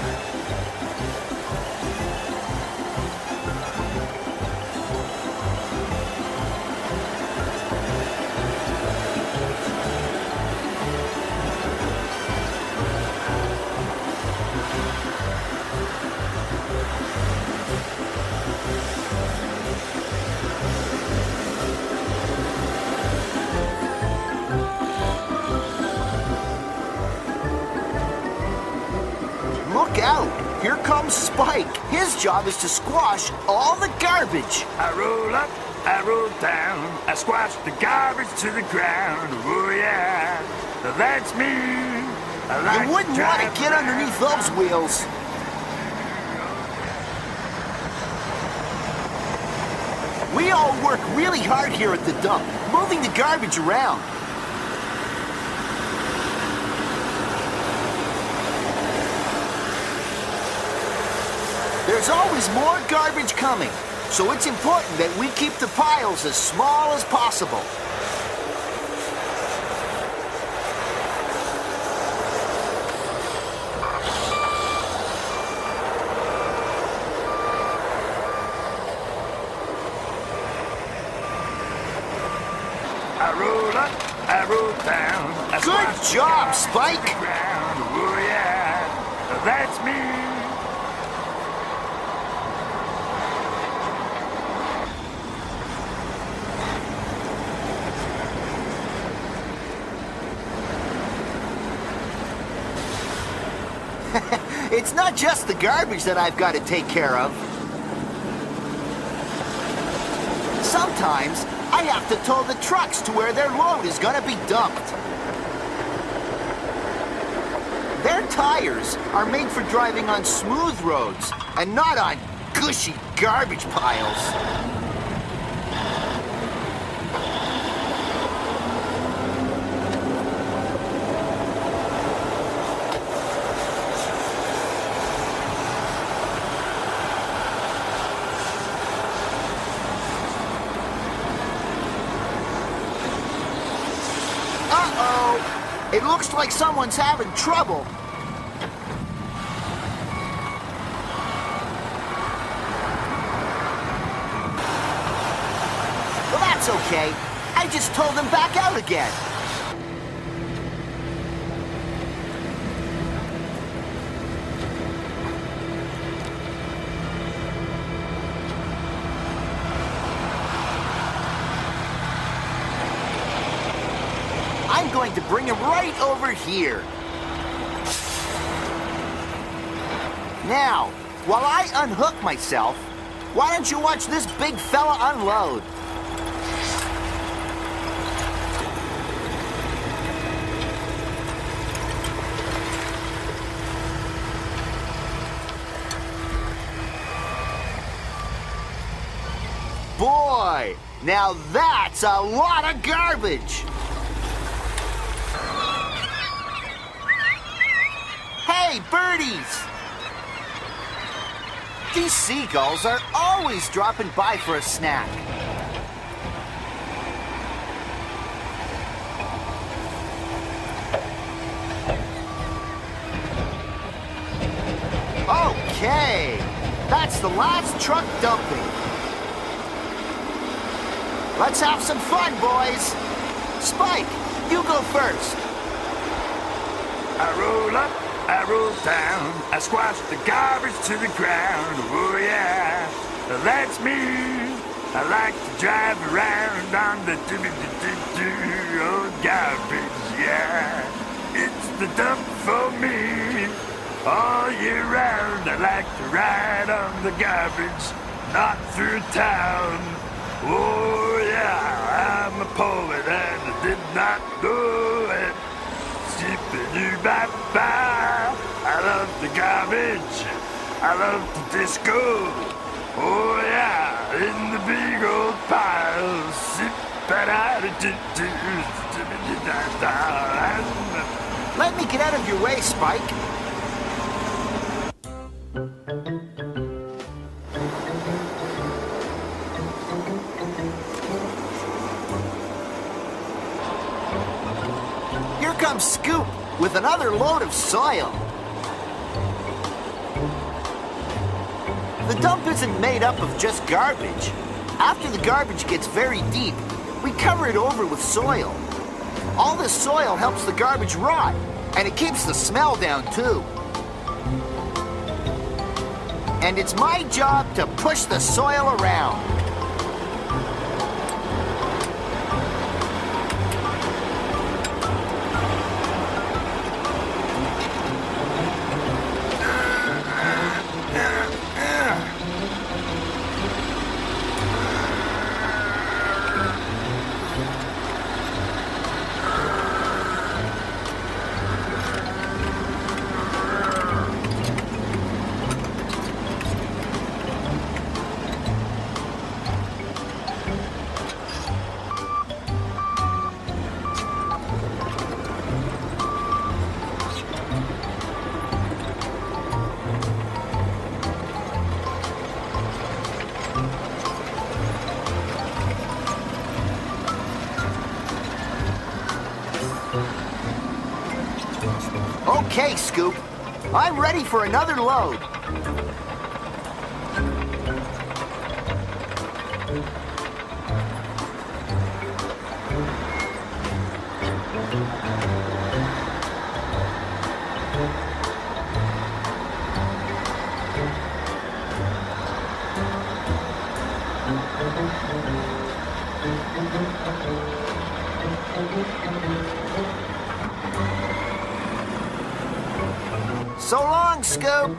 S16: comes Spike. His job is to squash all the garbage.
S2: I roll up, I roll down, I squash the garbage to the ground. Oh yeah, that's me. I like
S16: You wouldn't want to get underneath those wheels. We all work really hard here at the dump, moving the garbage around. There's always more garbage coming, so it's important that we keep the piles as small as possible.
S2: I roll up, I roll down. I
S16: Good job, Spike.
S2: Oh yeah, that's me.
S16: It's not just the garbage that I've got to take care of. Sometimes I have to tow the trucks to where their load is gonna be dumped. Their tires are made for driving on smooth roads and not on gushy garbage piles. Uh-oh! It looks like someone's having trouble. Well, that's okay. I just told them back out again. I'm going to bring him right over here. Now, while I unhook myself, why don't you watch this big fella unload? Boy, now that's a lot of garbage. Hey, birdies! These seagulls are always dropping by for a snack. Okay, that's the last truck dumping. Let's have some fun, boys. Spike, you go first.
S2: I roll up, I roll down, I squash the garbage to the ground. Oh yeah, that's me. I like to drive around on the old garbage, yeah. It's the dump for me. All year round, I like to ride on the garbage, not through town. Oh yeah, I'm a poet and I did not know it. Zippity-bop-bop. I love the garbage. I love the disco. Oh yeah, in the big old pile.
S16: Let me get out of your way, Spike. Here comes Scoop with another load of soil. The dump isn't made up of just garbage. After the garbage gets very deep, we cover it over with soil. All this soil helps the garbage rot, and it keeps the smell down too. And it's my job to push the soil around. Okay, Scoop. I'm ready for another load. So long, Scoop.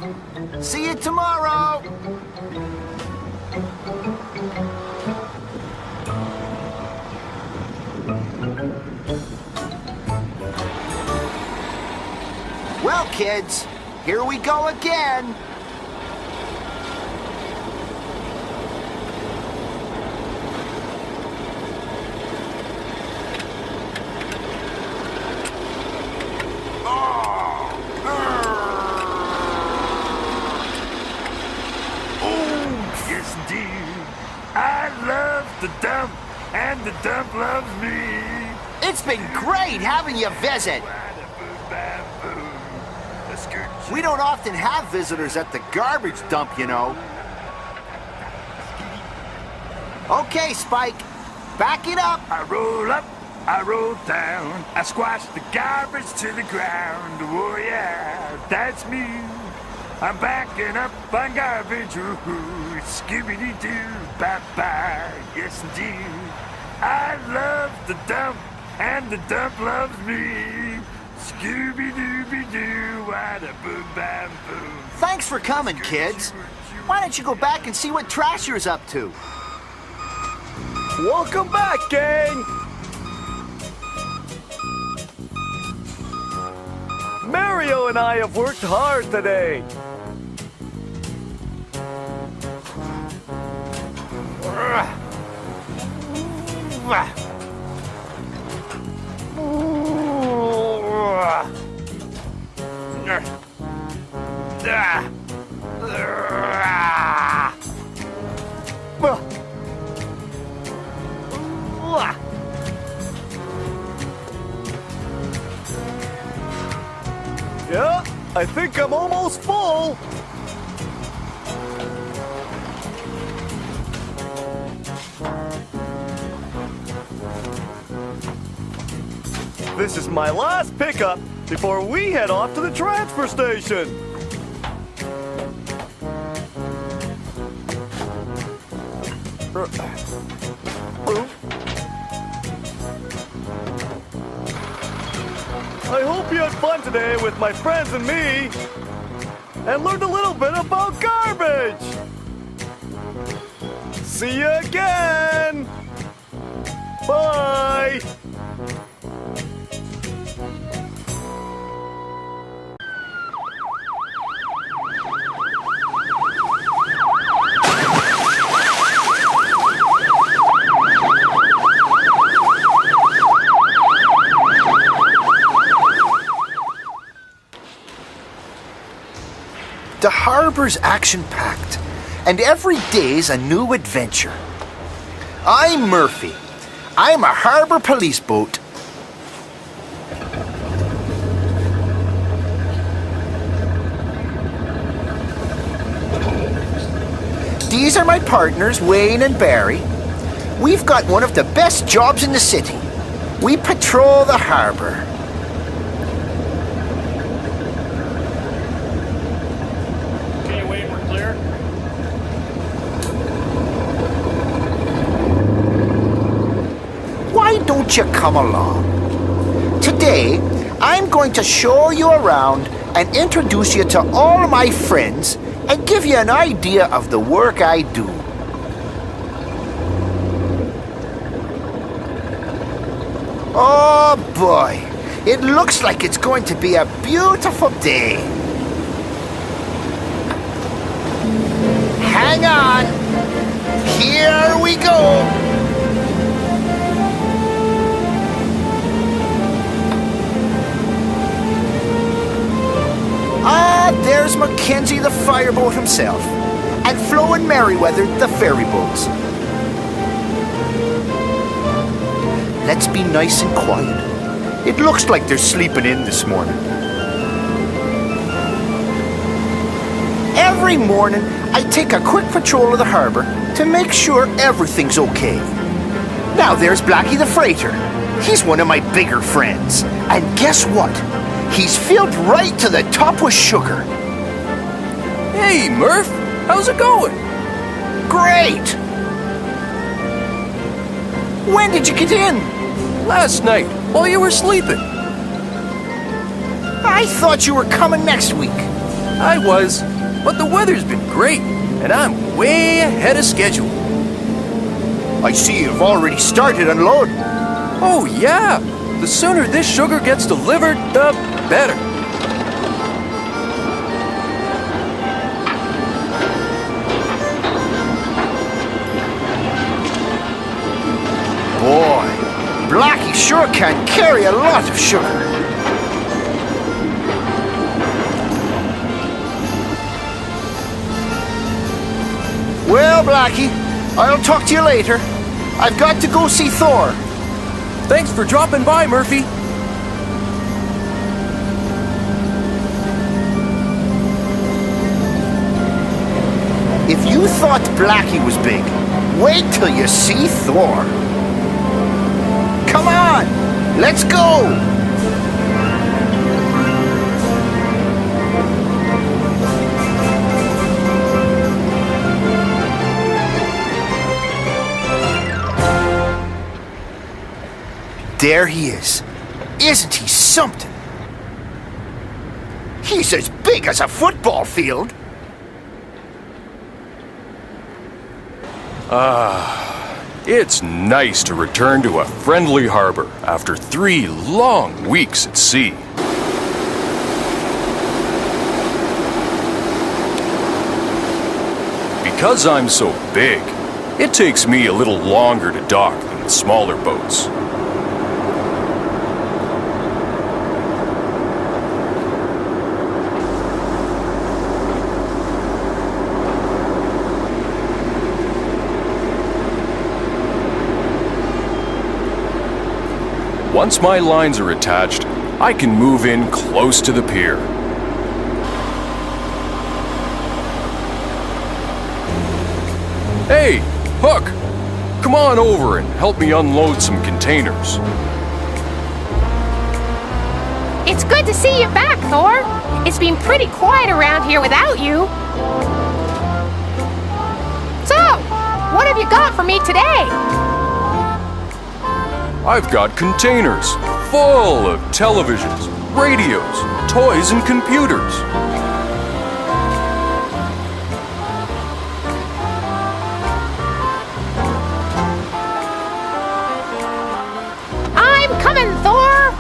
S16: See you tomorrow. Well, kids, here we go again.
S2: Yes, indeed. I love the dump, and the dump loves me.
S16: It's been great having you visit. We don't often have visitors at the garbage dump, you know. Okay, Spike, back it up.
S2: I roll up, I roll down, I squash the garbage to the ground. Oh yeah, that's me. I'm backing up on garbage. Ooh, Scooby-Doo, bye-bye. Yes, indeed. I love the dump, and the dump loves me. Scooby-Dooby-Doo, wada-boom-bam-boom.
S16: Thanks for coming, kids. Why don't you go back and see what Trasher's up to?
S6: Welcome back, gang! Mario and I have worked hard today. Yeah, I think I'm almost full. This is my last pickup before we head off to the transfer station. I hope you had fun today with my friends and me and learned a little bit about garbage. See you again. Bye.
S16: The harbor's action-packed, and every day's a new adventure. I'm Murphy. I'm a harbor police boat. These are my partners, Wayne and Barry. We've got one of the best jobs in the city. We patrol the harbor. Don't you come along? Today, I'm going to show you around and introduce you to all of my friends and give you an idea of the work I do. Oh boy, it looks like it's going to be a beautiful day. Hang on, here we go. Ah, there's Mackenzie the fireboat himself, and Flo and Merriweather the ferry boats. Let's be nice and quiet. It looks like they're sleeping in this morning. Every morning, I take a quick patrol of the harbor to make sure everything's okay. Now there's Blackie the Freighter. He's one of my bigger friends. And guess what? He's filled right to the top with sugar.
S15: Hey, Murph. How's it going?
S16: Great! When did you get in?
S15: Last night, while you were sleeping.
S16: I thought you were coming next week.
S15: I was, but the weather's been great, and I'm way ahead of schedule.
S16: I see you've already started unloading.
S15: Oh, yeah. The sooner this sugar gets delivered, the better.
S16: Boy, Blackie sure can carry a lot of sugar. Well, Blackie, I'll talk to you later. I've got to go see Thor.
S15: Thanks for dropping by, Murphy.
S16: If you thought Blackie was big, wait till you see Thor. Come on, let's go! There he is. Isn't he something? He's as big as a football field.
S15: It's nice to return to a friendly harbor after 3 long weeks at sea. Because I'm so big, it takes me a little longer to dock than the smaller boats. Once my lines are attached, I can move in close to the pier. Hey, Hook! Come on over and help me unload some containers.
S17: It's good to see you back, Thor. It's been pretty quiet around here without you. So, what have you got for me today?
S15: I've got containers full of televisions, radios, toys, and computers.
S17: I'm coming, Thor!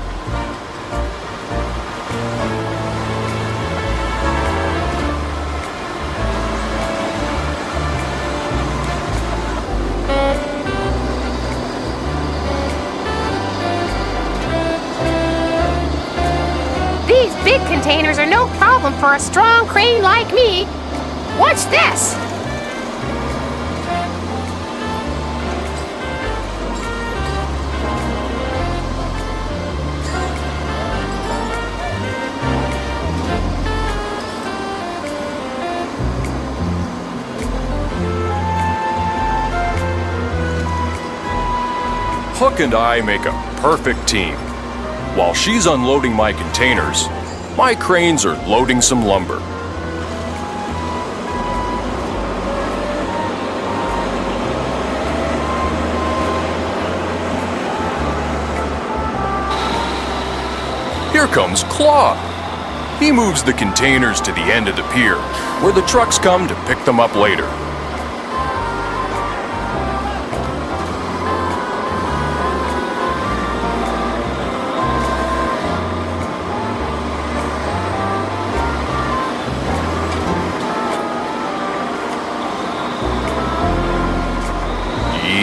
S17: These big containers are no problem for a strong crane like me. What's this?
S15: Hook and I make a perfect team. While she's unloading my containers, my cranes are loading some lumber. Here comes Claw. He moves the containers to the end of the pier, where the trucks come to pick them up later.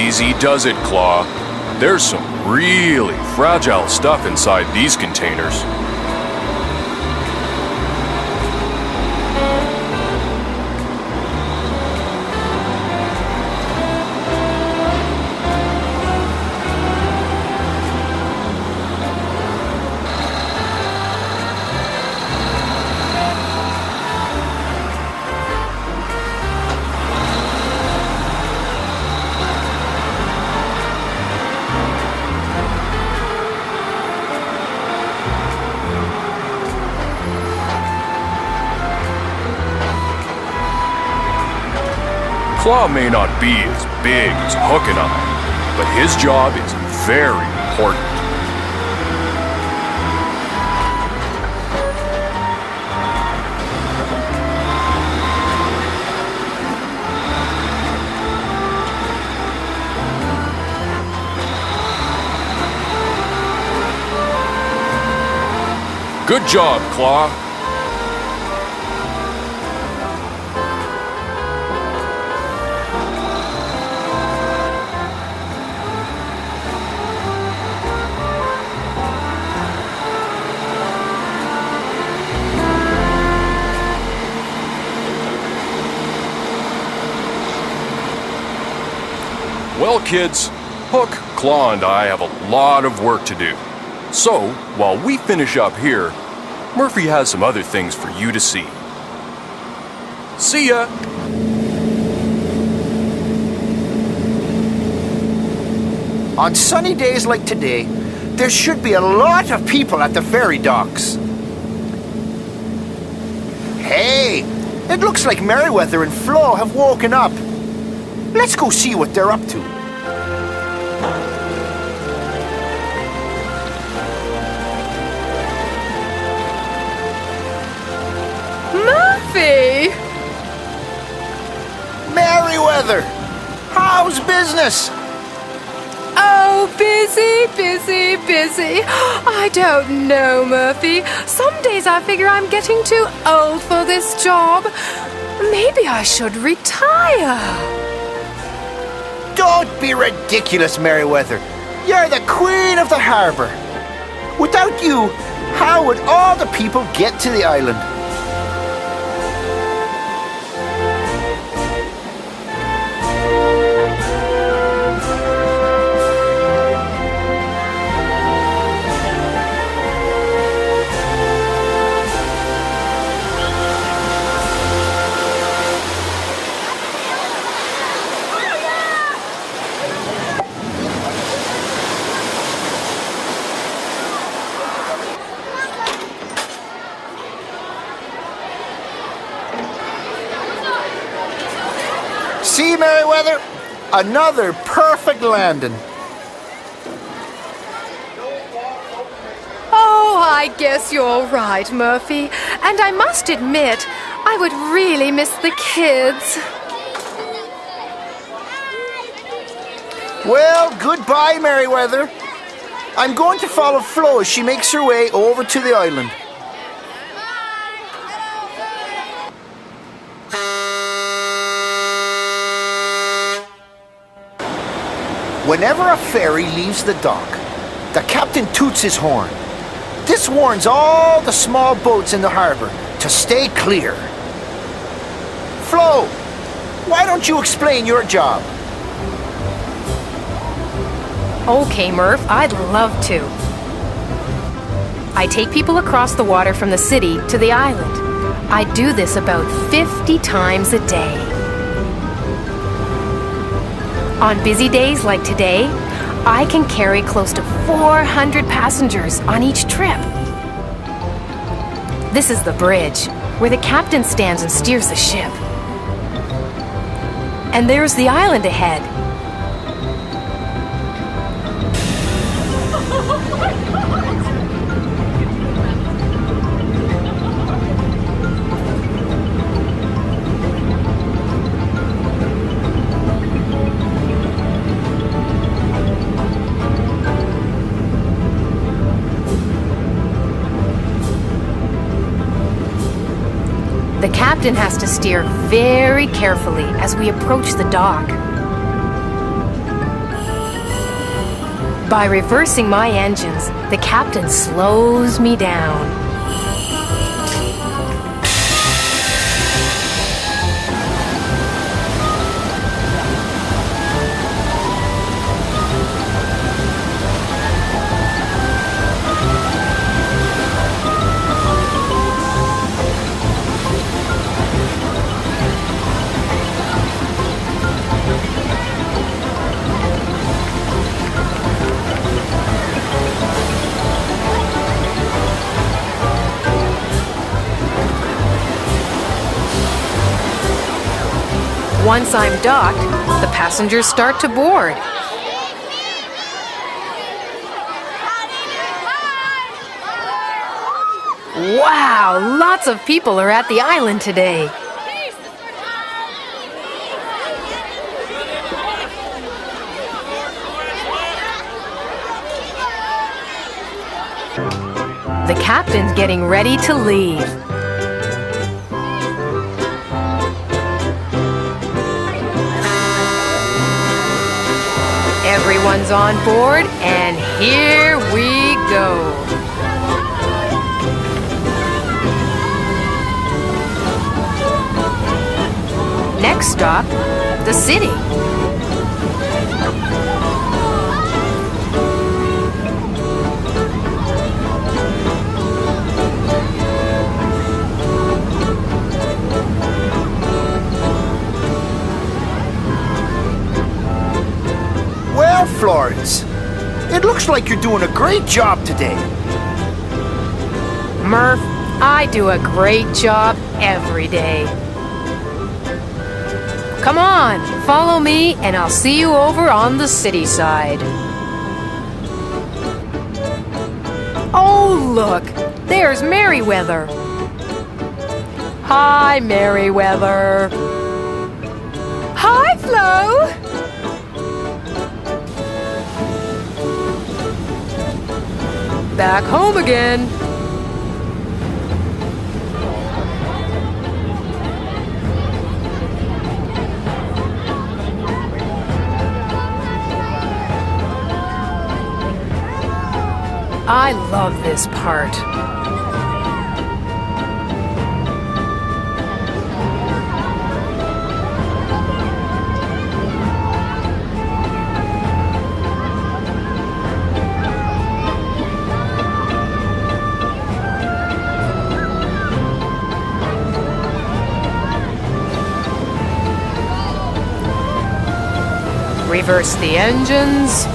S15: Easy does it, Claw. There's some really fragile stuff inside these containers. Claw may not be as big as Hook and I, but his job is very important. Good job, Claw. Well, kids, Hook, Claw, and I have a lot of work to do. So, while we finish up here, Murphy has some other things for you to see. See ya!
S16: On sunny days like today, there should be a lot of people at the ferry docks. Hey, it looks like Merryweather and Flo have woken up. Let's go see what they're up to.
S18: Murphy!
S16: Merryweather, how's business?
S18: Oh, busy, busy, busy. I don't know, Murphy. Some days I figure I'm getting too old for this job. Maybe I should retire.
S16: Don't be ridiculous, Merryweather. You're the queen of the harbor. Without you, how would all the people get to the island? See, Merryweather? Another perfect landing.
S18: Oh, I guess you're right, Murphy. And I must admit, I would really miss the kids.
S16: Well, goodbye, Merryweather. I'm going to follow Flo as she makes her way over to the island. Whenever a ferry leaves the dock, the captain toots his horn. This warns all the small boats in the harbor to stay clear. Flo, why don't you explain your job?
S19: Okay, Murph, I'd love to. I take people across the water from the city to the island. I do this about 50 times a day. On busy days like today, I can carry close to 400 passengers on each trip. This is the bridge, where the captain stands and steers the ship. And there's the island ahead. The captain has to steer very carefully as we approach the dock. By reversing my engines, the captain slows me down. Once I'm docked, the passengers start to board. Wow, lots of people are at the island today. The captain's getting ready to leave. Everyone's on board, and here we go. Next stop, the city.
S16: Well, Florence, it looks like you're doing a great job today.
S19: Murph, I do a great job every day. Come on, follow me, and I'll see you over on the city side. Oh, look, there's Merryweather. Hi, Merryweather. Hi, Flo. Back home again. I love this part. Reverse the engines.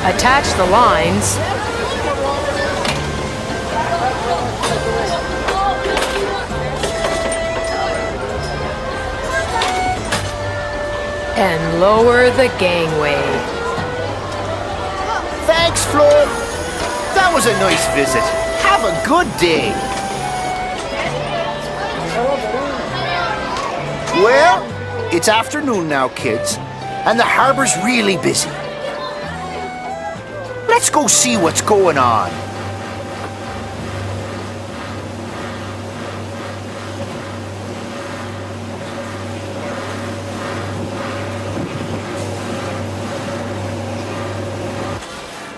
S19: Attach the lines. And lower the gangway.
S16: Thanks, Flo. That was a nice visit. Have a good day. Well, it's afternoon now, kids, and the harbor's really busy. Let's go see what's going on.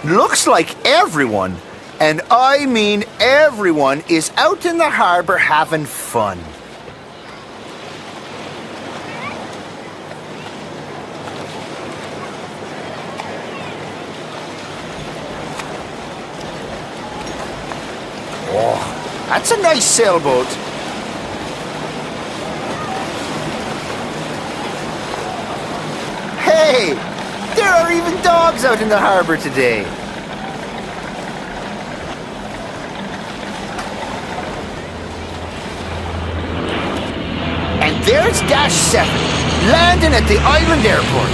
S16: Looks like everyone, and I mean everyone, is out in the harbor having fun. Oh, that's a nice sailboat. Hey, there are even dogs out in the harbor today. And there's Dash 7, landing at the island airport.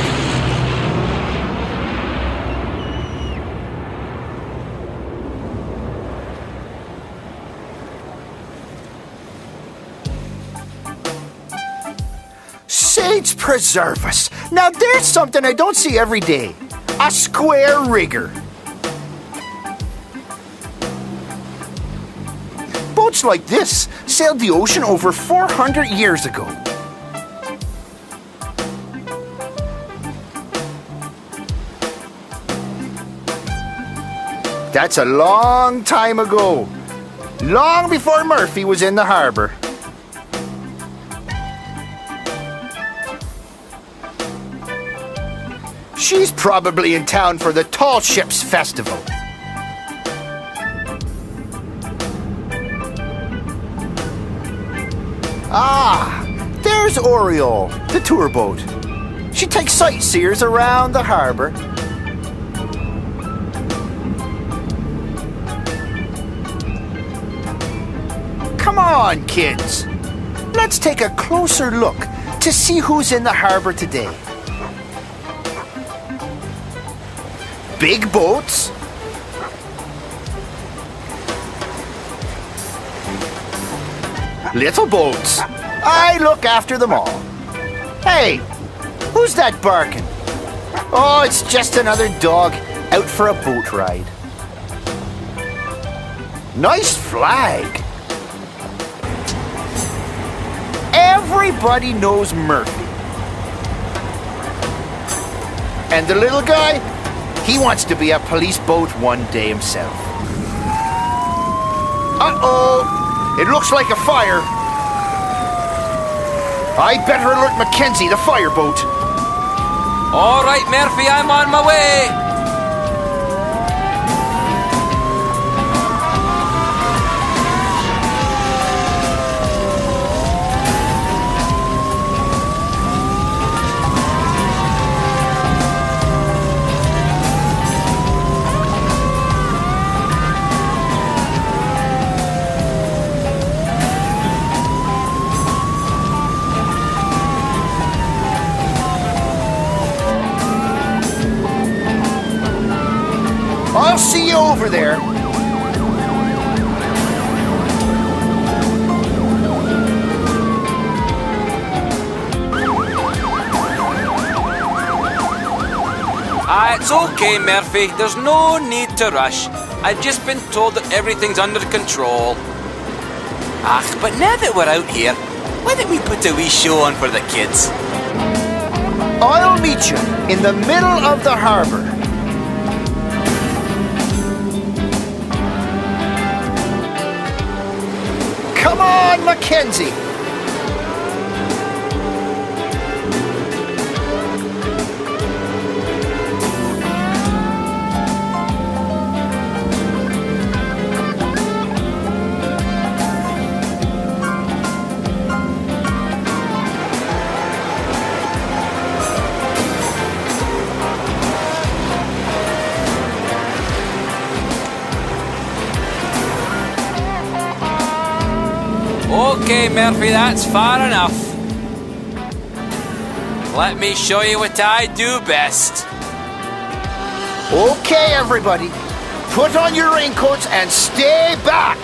S16: Saints preserve us. Now there's something I don't see every day. A square rigger. Boats like this sailed the ocean over 400 years ago. That's a long time ago. Long before Murphy was in the harbor. She's probably in town for the Tall Ships Festival. Ah, there's Oriole, the tour boat. She takes sightseers around the harbor. Come on, kids. Let's take a closer look to see who's in the harbor today. Big boats. Little boats. I look after them all. Hey, who's that barking? Oh, it's just another dog out for a boat ride. Nice flag. Everybody knows Murphy. And the little guy, he wants to be a police boat one day himself. Uh-oh, it looks like a fire. I better alert Mackenzie, the fireboat.
S12: All right, Murphy, I'm on my way.
S16: I'll see you over there.
S12: It's okay, Murphy. There's no need to rush. I've just been told that everything's under control. But now that we're out here, why don't we put a wee show on for the kids?
S16: I'll meet you in the middle of the harbor. Come on, Mackenzie.
S12: Okay, Murphy, that's far enough. Let me show you what I do best.
S16: Okay, everybody. Put on your raincoats and stay back.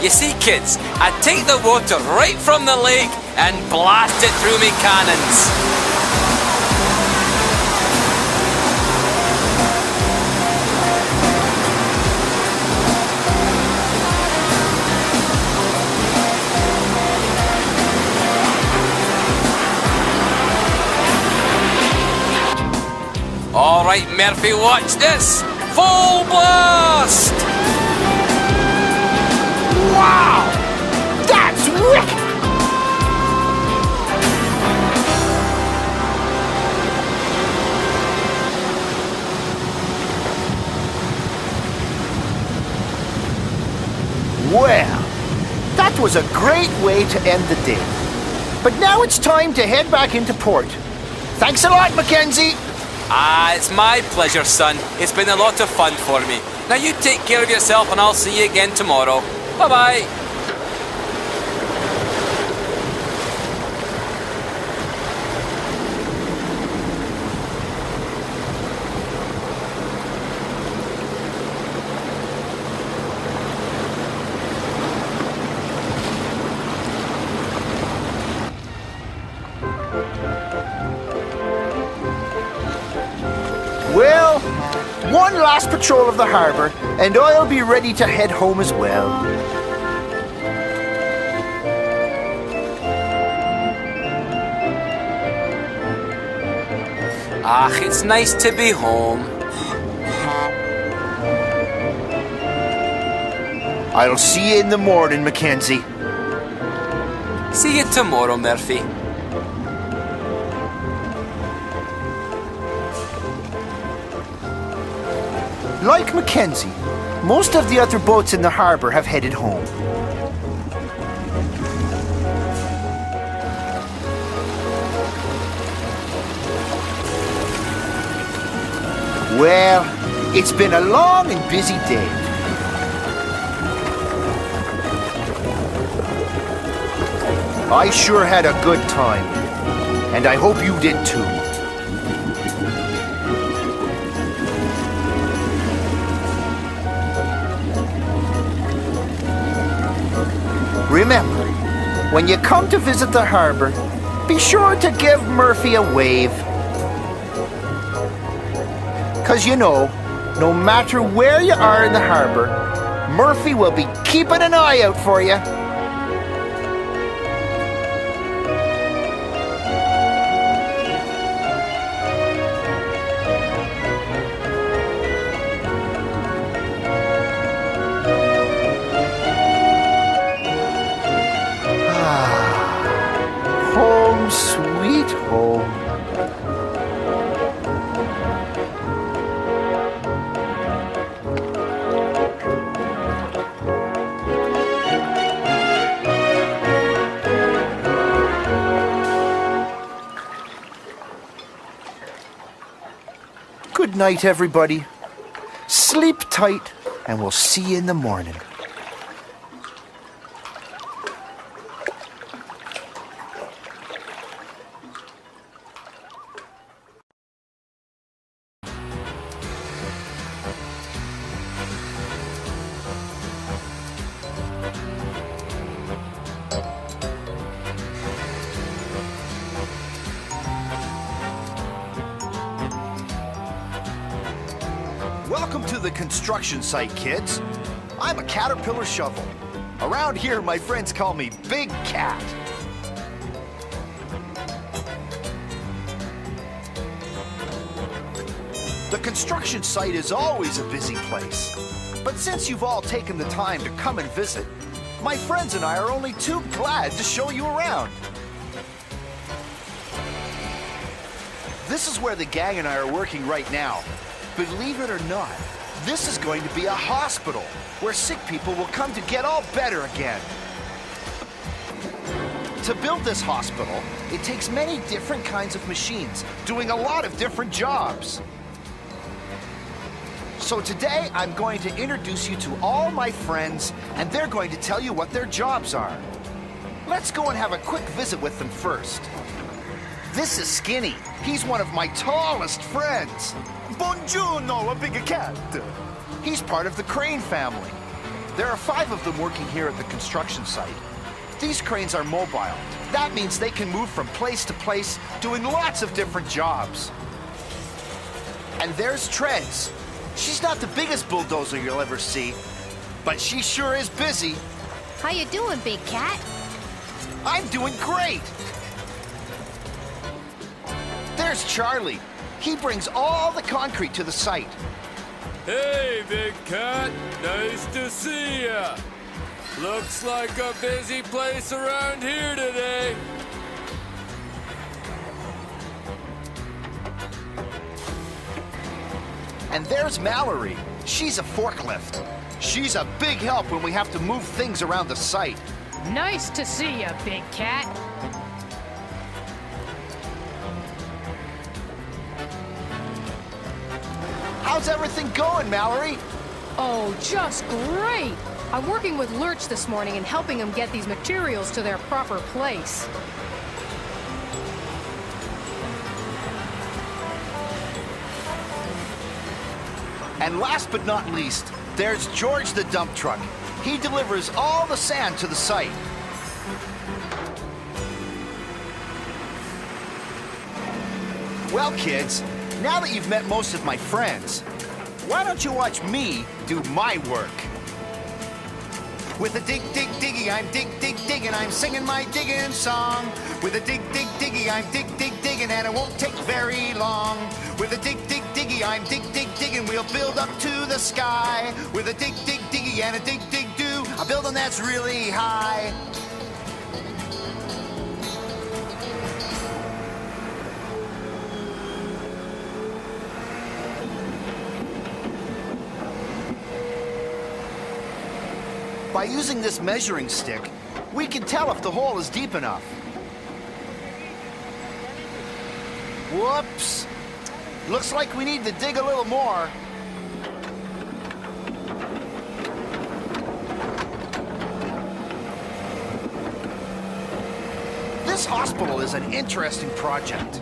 S12: You see, kids, I take the water right from the lake and blast it through me cannons. All right, Murphy, watch this. Full blast!
S16: Wow! That's wicked! Well, that was a great way to end the day. But now it's time to head back into port. Thanks a lot, Mackenzie.
S12: It's my pleasure, son. It's been a lot of fun for me. Now you take care of yourself and I'll see you again tomorrow. Bye-bye.
S16: Well, one last patrol of the harbor, and I'll be ready to head home as well.
S12: It's nice to be home.
S16: I'll see you in the morning, Mackenzie.
S12: See you tomorrow, Murphy.
S16: Like Mackenzie, most of the other boats in the harbor have headed home. Well, it's been a long and busy day. I sure had a good time, and I hope you did too. Remember, when you come to visit the harbor, be sure to give Murphy a wave. 'Cause you know, no matter where you are in the harbor, Murphy will be keeping an eye out for you. Home, sweet home. Good night, everybody. Sleep tight, and we'll see you in the morning. Welcome to the construction site, kids. I'm a Caterpillar shovel. Around here, my friends call me Big Cat. The construction site is always a busy place. But since you've all taken the time to come and visit, my friends and I are only too glad to show you around. This is where the gang and I are working right now. Believe it or not, this is going to be a hospital where sick people will come to get all better again. To build this hospital, it takes many different kinds of machines doing a lot of different jobs. So today, I'm going to introduce you to all my friends, and they're going to tell you what their jobs are. Let's go and have a quick visit with them first. This is Skinny. He's one of my tallest friends. Buongiorno, a big cat. He's part of the crane family. There are 5 of them working here at the construction site. These cranes are mobile. That means they can move from place to place, doing lots of different jobs. And there's Treads. She's not the biggest bulldozer you'll ever see, but she sure is busy.
S17: How you doing, Big Cat?
S16: I'm doing great. There's Charlie. He brings all the concrete to the site.
S8: Hey, Big Cat. Nice to see ya. Looks like a busy place around here today.
S16: And there's Mallory. She's a forklift. She's a big help when we have to move things around the site.
S17: Nice to see you, Big Cat.
S16: How's everything going, Mallory?
S18: Oh, just great! I'm working with Lurch this morning and helping him get these materials to their proper place.
S16: And last but not least, there's George the dump truck. He delivers all the sand to the site. Well, kids, now that you've met most of my friends, why don't you watch me do my work? With a dig, dig, diggy, I'm dig, dig, digging, I'm singing my digging song. With a dig, dig, diggy, I'm dig, dig, digging, and it won't take very long. With a dig, dig, diggy, I'm dig, dig, digging, we'll build up to the sky. With a dig, dig, diggy, and a dig, dig, do, a building that's really high. By using this measuring stick, we can tell if the hole is deep enough. Whoops! Looks like we need to dig a little more. This hospital is an interesting project.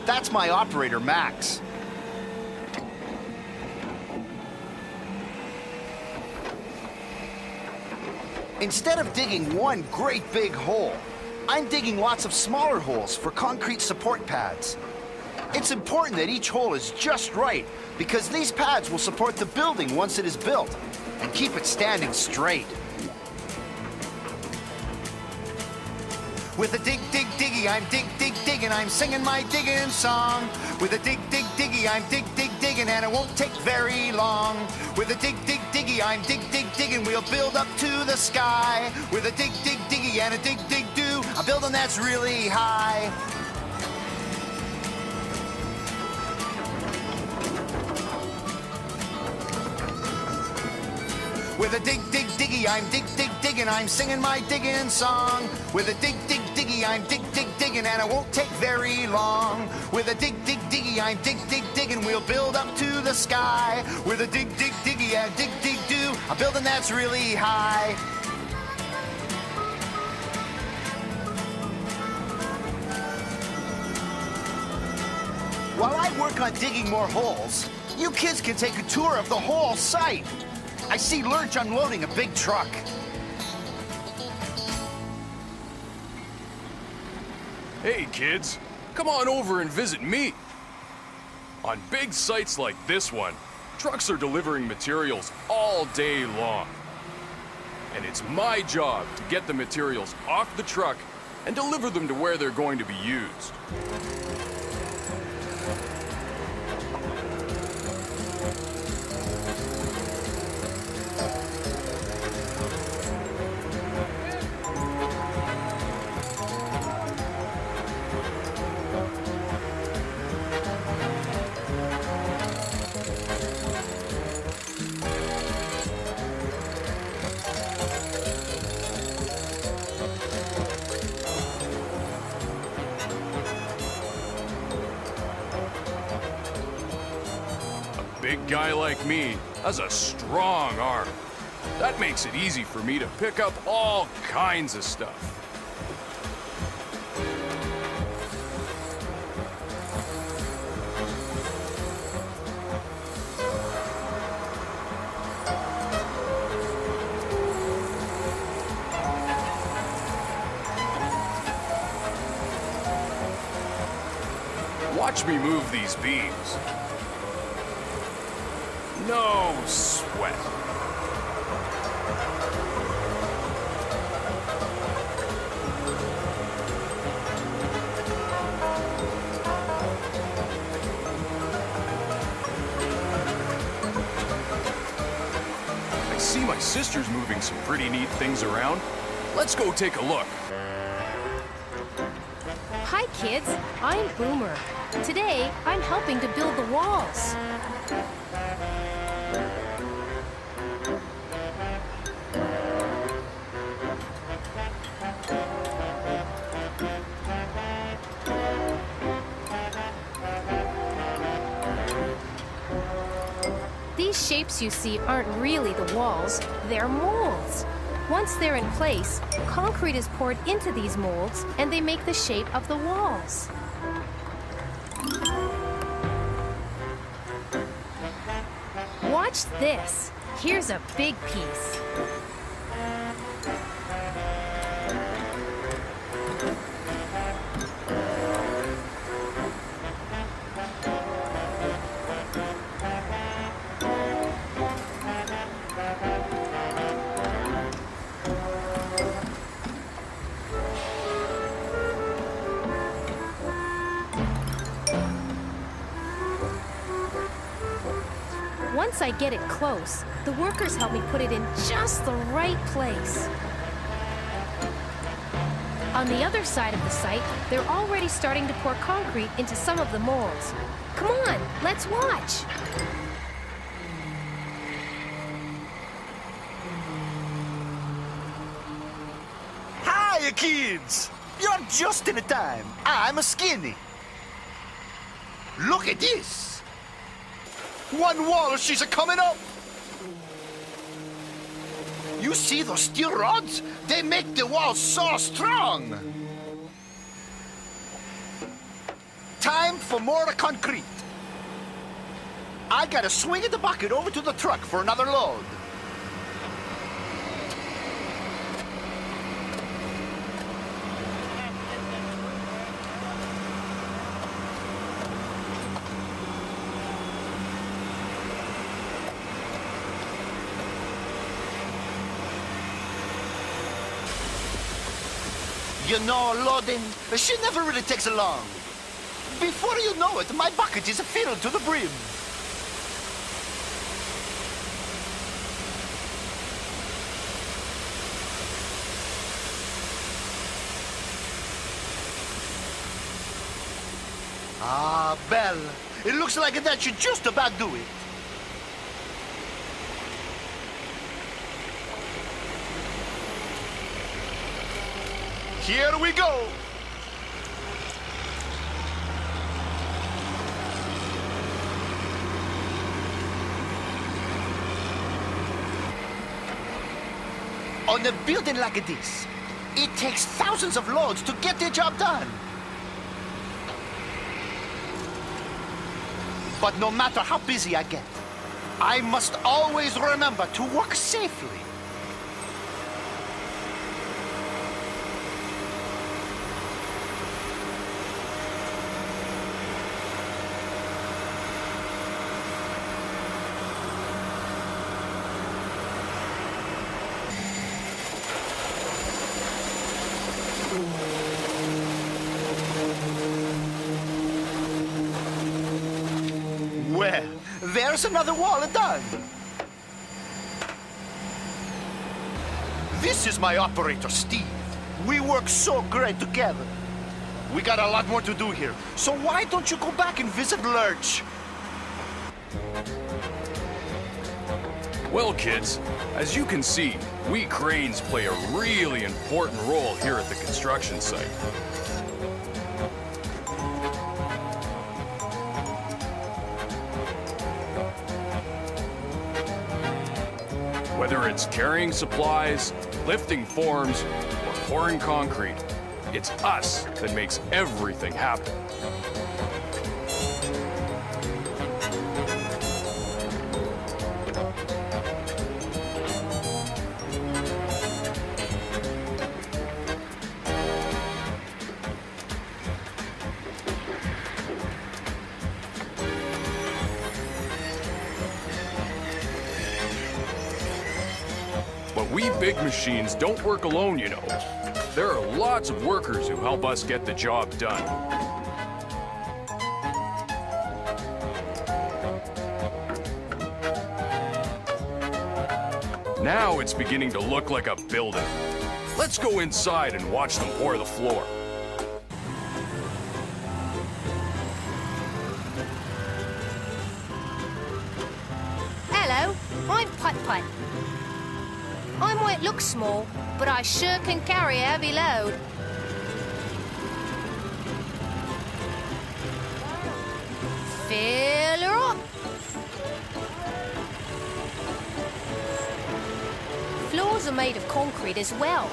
S16: That's my operator, Max. Instead of digging one great big hole, I'm digging lots of smaller holes for concrete support pads. It's important that each hole is just right because these pads will support the building once it is built and keep it standing straight. With a dig, dig, diggy, I'm dig, dig, digging, I'm singing my digging song. With a dig, dig, diggy, I'm dig, dig, digging, and it won't take very long. With a dig, dig, diggy, I'm dig, dig, digging, we'll build up to the sky. With a dig, dig, diggy, and a dig, dig, do, a building that's really high. With a dig, dig, diggy, I'm dig, dig, digging, I'm singing my digging song. With a dig, dig, diggy, I'm dig, dig, digging, and it won't take very long. With a dig, dig, diggy, I'm dig, dig, digging, we'll build up to the sky. With a dig, dig, diggy, and a dig, dig, do, a building that's really high. While I work on digging more holes, you kids can take a tour of the whole site. I see Lurch unloading a big truck.
S15: Hey, kids, come on over and visit me. On big sites like this one, trucks are delivering materials all day long. And it's my job to get the materials off the truck and deliver them to where they're going to be used. Big guy like me has a strong arm. That makes it easy for me to pick up all kinds of stuff. Watch me move these beams. No sweat. I see my sister's moving some pretty neat things around. Let's go take a look.
S19: Hi, kids. I'm Boomer. Today, I'm helping to build the walls. These shapes you see aren't really the walls, they're molds. Once they're in place, concrete is poured into these molds and they make the shape of the walls. Watch this. Here's a big piece. Once I get it close, the workers help me put it in just the right place. On the other side of the site, they're already starting to pour concrete into some of the molds. Come on, let's watch.
S16: Hiya, kids! You're just in time. I'm a Skinny. Look at this. One wall, she's a-coming up. You see those steel rods? They make the walls so strong. Time for more concrete. I gotta swing the bucket over to the truck for another load. You know, loading, she never really takes long. Before you know it, my bucket is filled to the brim. Ah, Belle, it looks like that should just about do it. Here we go. On a building like this, it takes thousands of loads to get the job done. But no matter how busy I get, I must always remember to work safely. Well, there's another wall done. This is my operator, Steve. We work so great together. We got a lot more to do here, so why don't you go back and visit Lurch?
S15: Well, kids, as you can see, we cranes play a really important role here at the construction site. Whether it's carrying supplies, lifting forms, or pouring concrete, it's us that makes everything happen. But we big machines don't work alone, you know. There are lots of workers who help us get the job done. Now it's beginning to look like a building. Let's go inside and watch them pour the floor.
S19: Hello, I'm Putt Putt. I might look small, but I sure can carry a heavy load. Fill her up. Floors are made of concrete as well.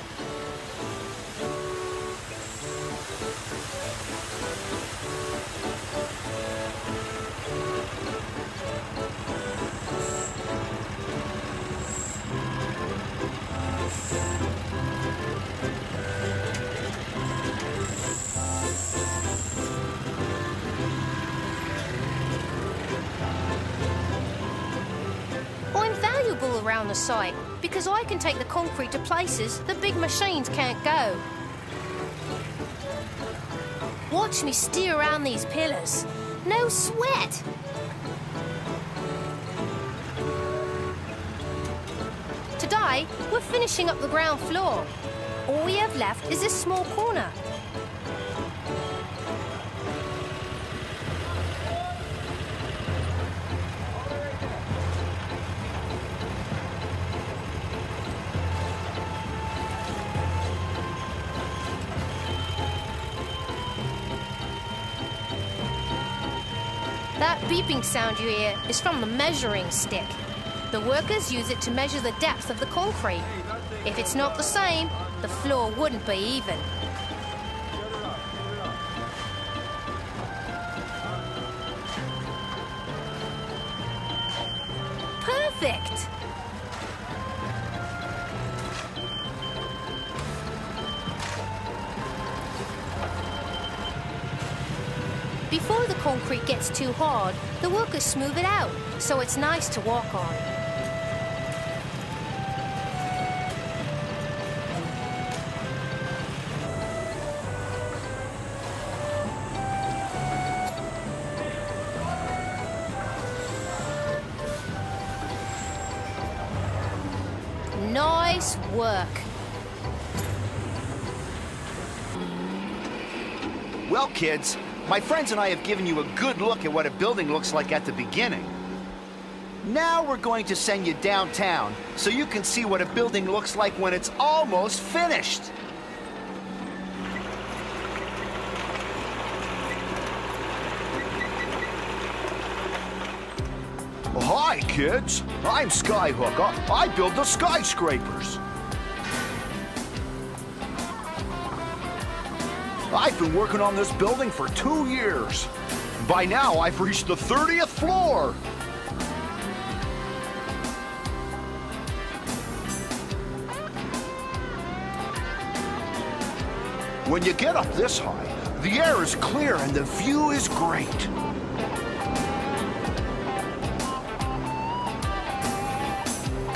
S19: Around the site because I can take the concrete to places the big machines can't go. Watch me steer around these pillars. No sweat. Today, we're finishing up the ground floor. All we have left is this small corner. That beeping sound you hear is from the measuring stick. The workers use it to measure the depth of the concrete. If it's not the same, the floor wouldn't be even. Perfect! Before the concrete gets too hard, the workers smooth it out, so it's nice to walk on. Nice work.
S16: Well, kids, my friends and I have given you a good look at what a building looks like at the beginning. Now we're going to send you downtown so you can see what a building looks like when it's almost finished.
S20: Hi, kids. I'm Skyhook. I build the skyscrapers. I've been working on this building for 2 years. By now, I've reached the 30th floor. When you get up this high, the air is clear and the view is great.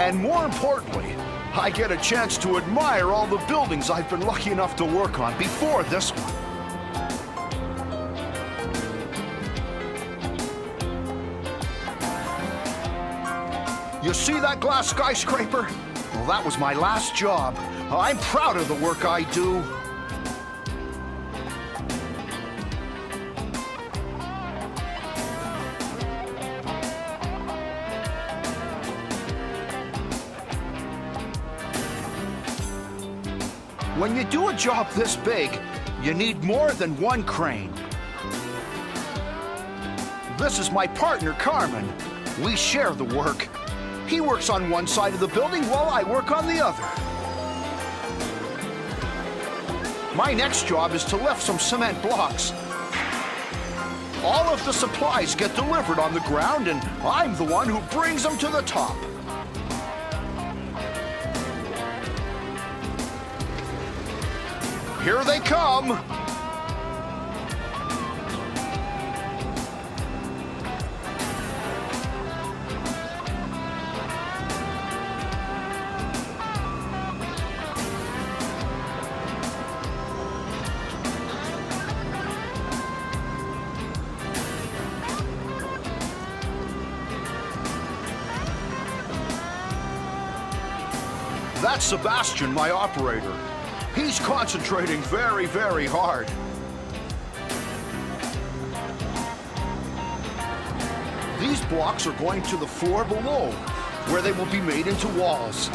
S20: And more importantly, I get a chance to admire all the buildings I've been lucky enough to work on before this one. You see that glass skyscraper? Well, that was my last job. I'm proud of the work I do. When you do a job this big, you need more than one crane. This is my partner, Carmen. We share the work. He works on one side of the building while I work on the other. My next job is to lift some cement blocks. All of the supplies get delivered on the ground, and I'm the one who brings them to the top. Here they come! That's Sebastian, my operator. He's concentrating very, very hard. These blocks are going to the floor below, where they will be made into walls.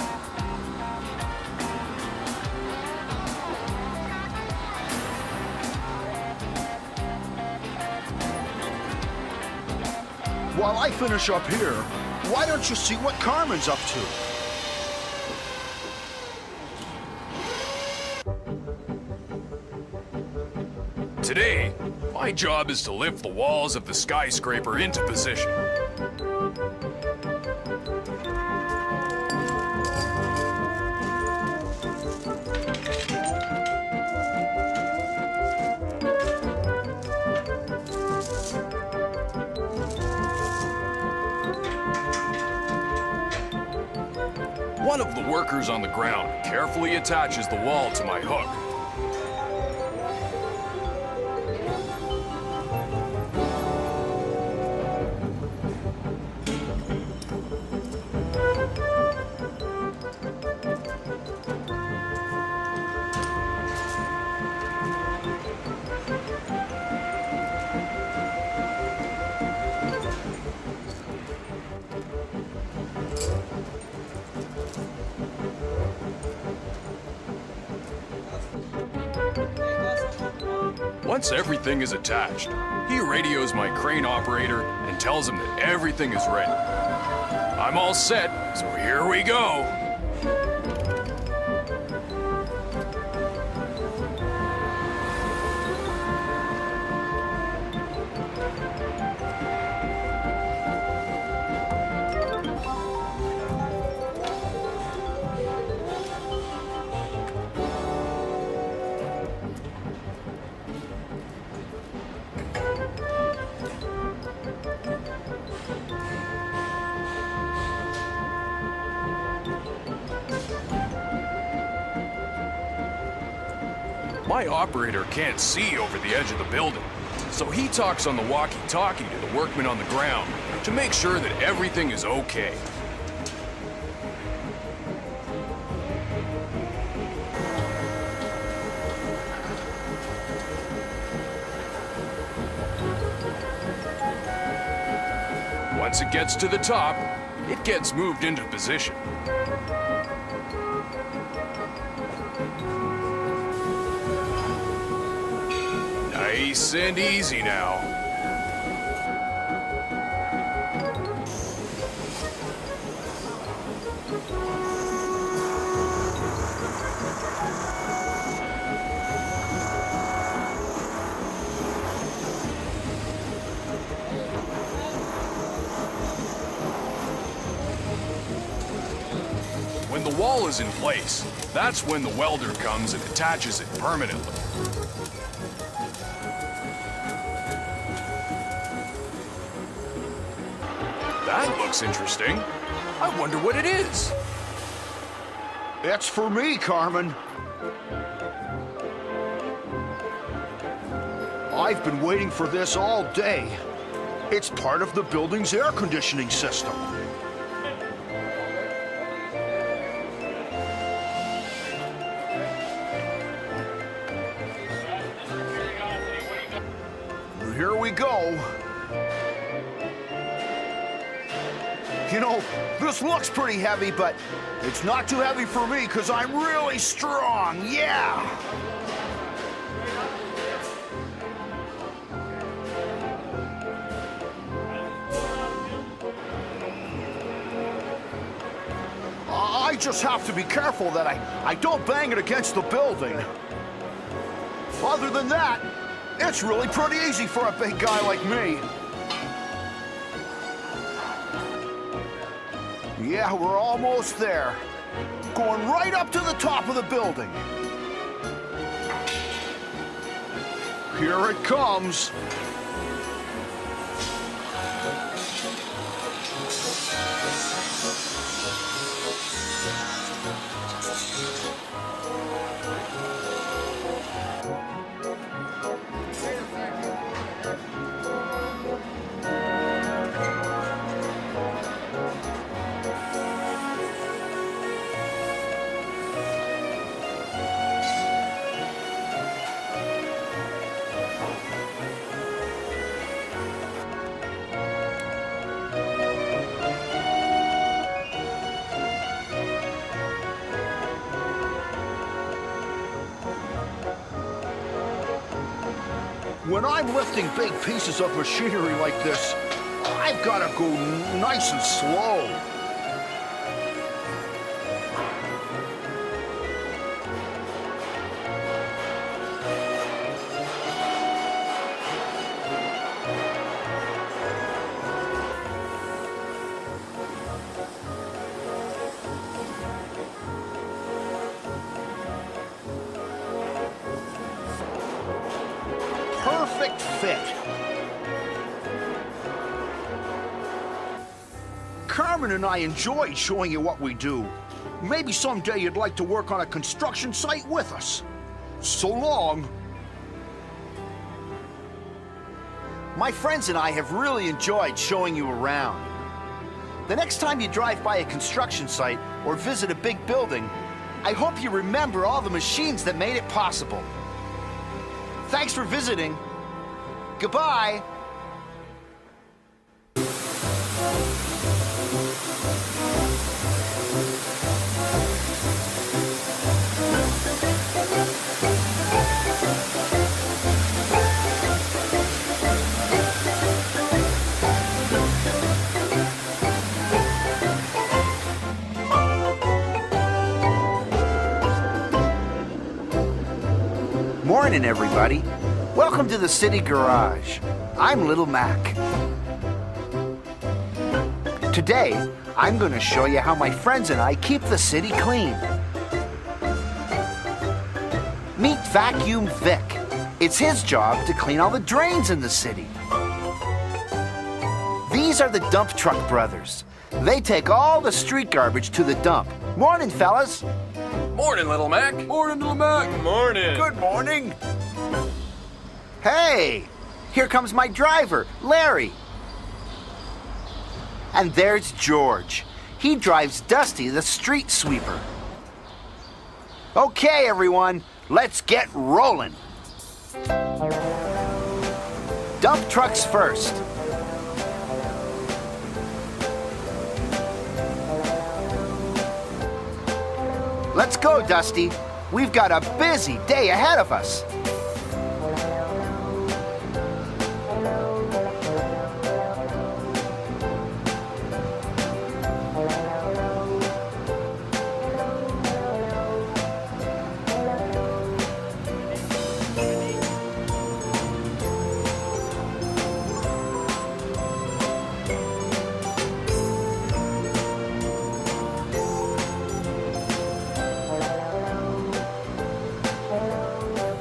S20: While I finish up here, why don't you see what Carmen's up to?
S15: Today, my job is to lift the walls of the skyscraper into position. One of the workers on the ground carefully attaches the wall to my hook. Once everything is attached, he radios my crane operator and tells him that everything is ready. I'm all set, so here we go. My operator can't see over the edge of the building, so he talks on the walkie-talkie to the workmen on the ground to make sure that everything is okay. Once it gets to the top, it gets moved into position. Nice and easy now. When the wall is in place, that's when the welder comes and attaches it permanently. That looks interesting. I wonder what it is.
S20: It's for me, Carmen. I've been waiting for this all day. It's part of the building's air conditioning system. Here we go. You know, this looks pretty heavy, but it's not too heavy for me because I'm really strong, yeah! I just have to be careful that I don't bang it against the building. Other than that, it's really pretty easy for a big guy like me. Yeah, we're almost there. Going right up to the top of the building. Here it comes. When I'm lifting big pieces of machinery like this, I've got to go nice and slow. Perfect fit. Carmen and I enjoyed showing you what we do. Maybe someday you'd like to work on a construction site with us. So long.
S16: My friends and I have really enjoyed showing you around. The next time you drive by a construction site or visit a big building, I hope you remember all the machines that made it possible. Thanks for visiting. Goodbye. morning, everybody. Welcome to the City Garage. I'm Little Mac. Today, I'm going to show you how my friends and I keep the city clean. Meet Vacuum Vic. It's his job to clean all the drains in the city. These are the Dump Truck Brothers. They take all the street garbage to the dump. Morning, fellas.
S8: Morning, Little Mac. Morning, Little Mac. Morning.
S16: Good morning. Hey, here comes my driver, Larry. And there's George. He drives Dusty, the street sweeper. Okay, everyone, let's get rolling. Dump trucks first. Let's go, Dusty. We've got a busy day ahead of us.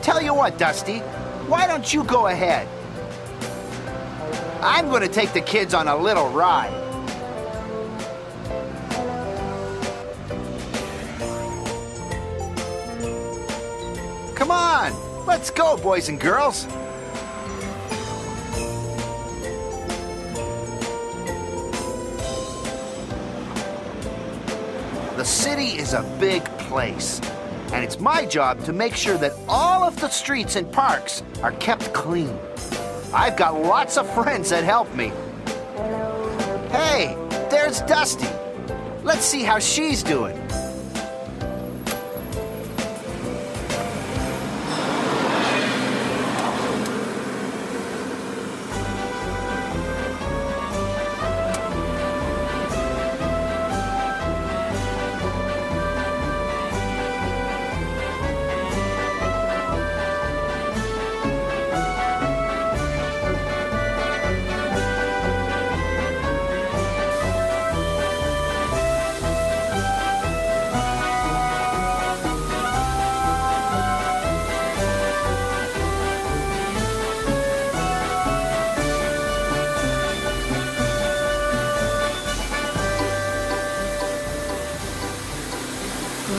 S16: Tell you what, Dusty, why don't you go ahead? I'm going to take the kids on a little ride. Come on, let's go, boys and girls. The city is a big place. And it's my job to make sure that all of the streets and parks are kept clean. I've got lots of friends that help me. Hey, there's Dusty. Let's see how she's doing.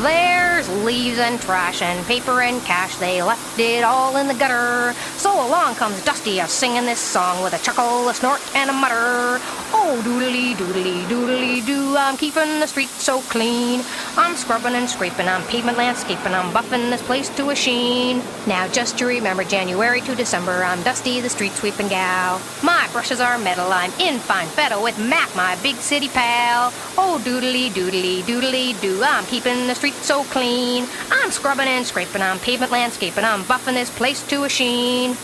S17: There's leaves and trash and paper and cash. They left it all in the gutter. So along comes Dusty a-singing this song with a chuckle, a snort, and a mutter. Oh, doodly, doodly, doodly, doo. I'm keeping the streets so clean. I'm scrubbing and scraping, I'm pavement landscaping, I'm buffing this place to a sheen. Now just to remember, January to December, I'm Dusty, the street sweeping gal. My brushes are metal, I'm in fine fettle with Mac, my big city pal. Oh, doodly, doodly, doodly, doo. I'm keeping the streets so clean. I'm scrubbing and scraping, I'm pavement landscaping, I'm buffing this place to a sheen.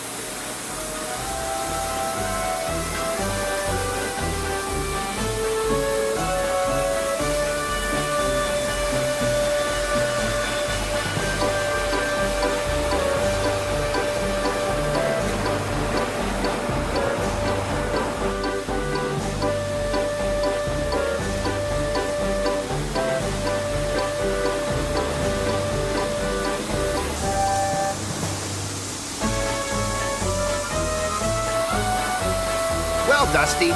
S16: Well, Dusty,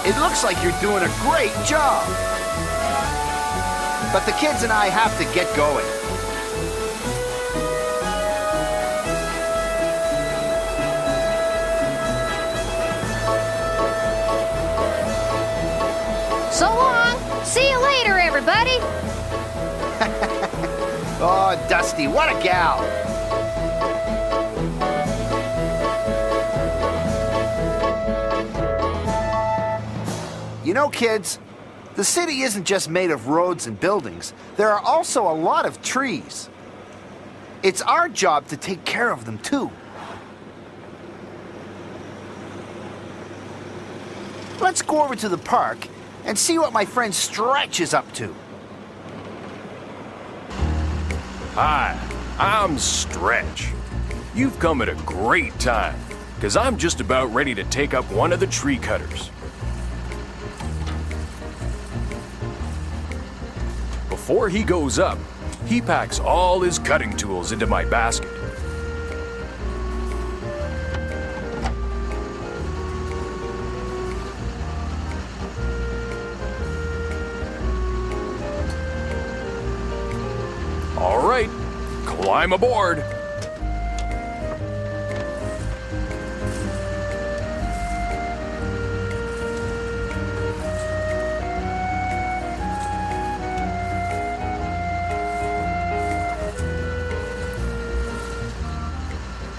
S16: it looks like you're doing a great job. But the kids and I have to get going.
S17: So long. See you later, everybody.
S16: Oh, Dusty, what a gal. You know, kids, the city isn't just made of roads and buildings. There are also a lot of trees. It's our job to take care of them, too. Let's go over to the park and see what my friend Stretch is up to.
S15: Hi, I'm Stretch. You've come at a great time, because I'm just about ready to take up one of the tree cutters. Before he goes up, he packs all his cutting tools into my basket. All right, climb aboard.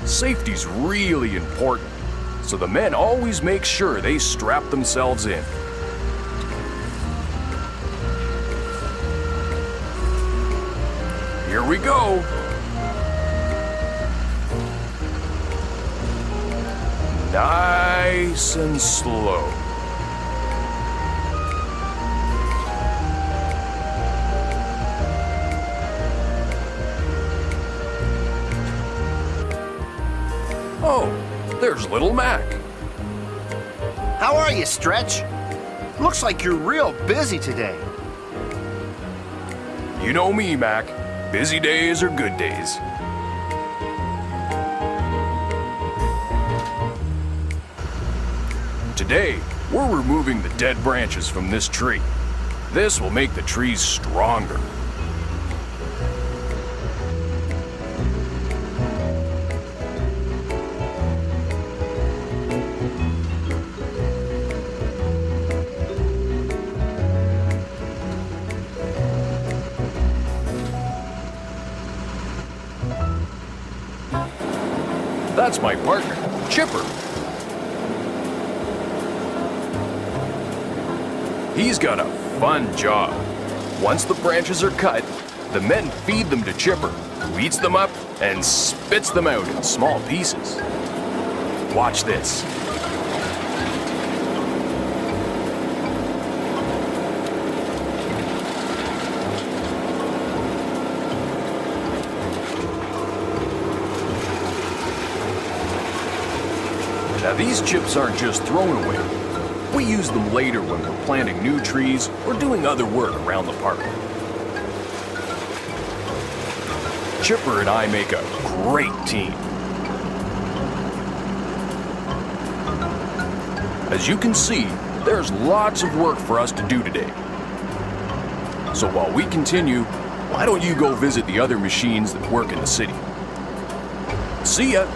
S15: Safety's really important, so the men always make sure they strap themselves in. Here we go. Nice and slow. Oh, there's little Mac.
S20: How are you, Stretch? Looks like you're real busy today.
S15: You know me, Mac. Busy days are good days. Today, we're removing the dead branches from this tree. This will make the trees stronger. That's my partner, Chipper. He's got a fun job. Once the branches are cut, the men feed them to Chipper, who eats them up and spits them out in small pieces. Watch this. Now these chips aren't just thrown away. We use them later when we're planting new trees or doing other work around the park. Chipper and I make a great team. As you can see, there's lots of work for us to do today. So while we continue, why don't you go visit the other machines that work in the city? See ya!